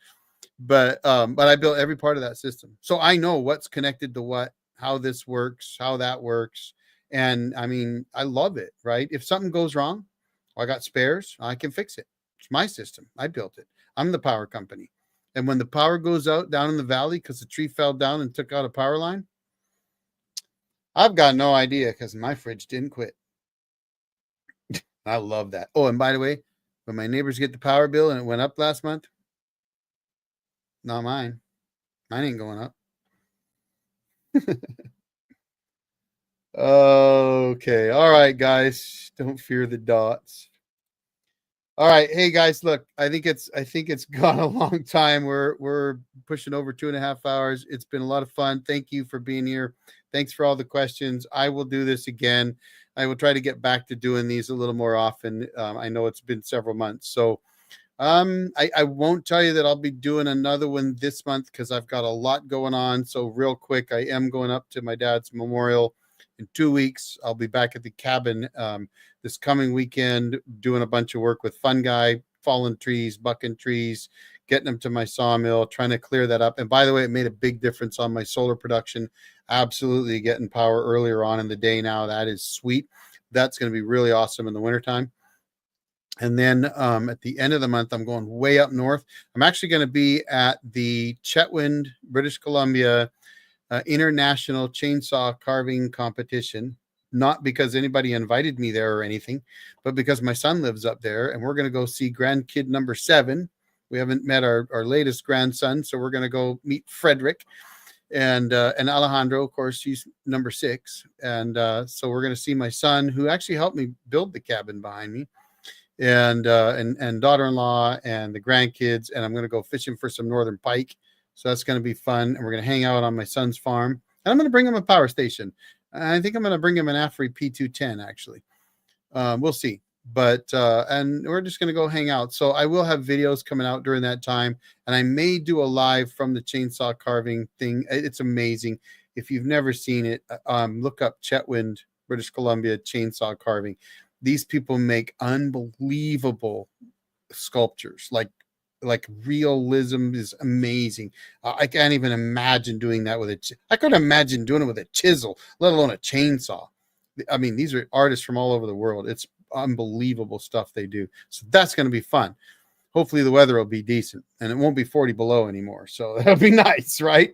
But I built every part of that system, so I know what's connected to what, how this works, how that works, and I mean, I love it. Right? If something goes wrong, I got spares. I can fix it. It's my system. I built it. I'm the power company. And when the power goes out down in the valley because the tree fell down and took out a power line, I've got no idea because my fridge didn't quit. I love that. Oh, and by the way, when my neighbors get the power bill and it went up last month, not mine. Mine ain't going up. Okay. All right, guys. Don't fear the dots. All right. Hey guys, look, I think it's gone a long time. We're pushing over 2.5 hours. It's been a lot of fun. Thank you for being here. Thanks for all the questions. I will do this again. I will try to get back to doing these a little more often. I know it's been several months. So I won't tell you that I'll be doing another one this month because I've got a lot going on. So real quick, I am going up to my dad's memorial in 2 weeks. I'll be back at the cabin this coming weekend doing a bunch of work with fungi, fallen trees, bucking trees, getting them to my sawmill, trying to clear that up. And by the way, it made a big difference on my solar production. Absolutely getting power earlier on in the day now. That is sweet. That's going to be really awesome in the wintertime. And then at the end of the month, I'm going way up north. I'm actually going to be at the Chetwynd, British Columbia International Chainsaw Carving Competition. Not because anybody invited me there or anything, but because my son lives up there and we're going to go see grandkid number 7. We haven't met our latest grandson, so we're going to go meet Frederick and Alejandro. Of course, he's number 6. And so we're going to see my son, who actually helped me build the cabin behind me, and daughter-in-law and the grandkids. And I'm going to go fishing for some northern pike. So that's going to be fun. And we're going to hang out on my son's farm. And I'm going to bring him a power station. I think I'm going to bring him an AFRI P210, actually. We'll see. But and we're just going to go hang out. So I will have videos coming out during that time. And I may do a live from the chainsaw carving thing. It's amazing. If you've never seen it, look up Chetwynd, British Columbia chainsaw carving. These people make unbelievable sculptures. Like realism is amazing. I can't even imagine doing that with I couldn't imagine doing it with a chisel, let alone a chainsaw. I mean, these are artists from all over the world. It's unbelievable stuff they do. So that's going to be fun. Hopefully the weather will be decent and it won't be 40 below anymore. So that'll be nice, right?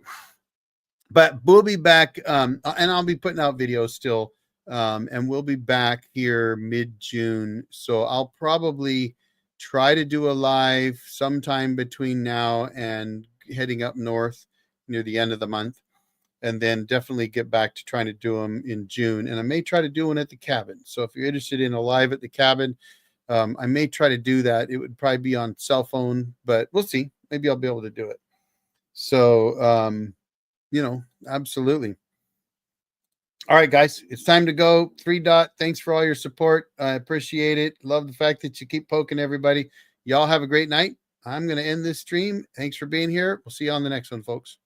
But we'll be back, and I'll be putting out videos still, and we'll be back here mid-June. So I'll probably try to do a live sometime between now and heading up north near the end of the month, and then definitely get back to trying to do them in June. And I may try to do one at the cabin. So if you're interested in a live at the cabin, I may try to do that. It would probably be on cell phone, but we'll see. Maybe I'll be able to do it. So, absolutely. All right, guys, it's time to go. 3 Dot, thanks for all your support. I appreciate it. Love the fact that you keep poking everybody. Y'all have a great night. I'm going to end this stream. Thanks for being here. We'll see you on the next one, folks.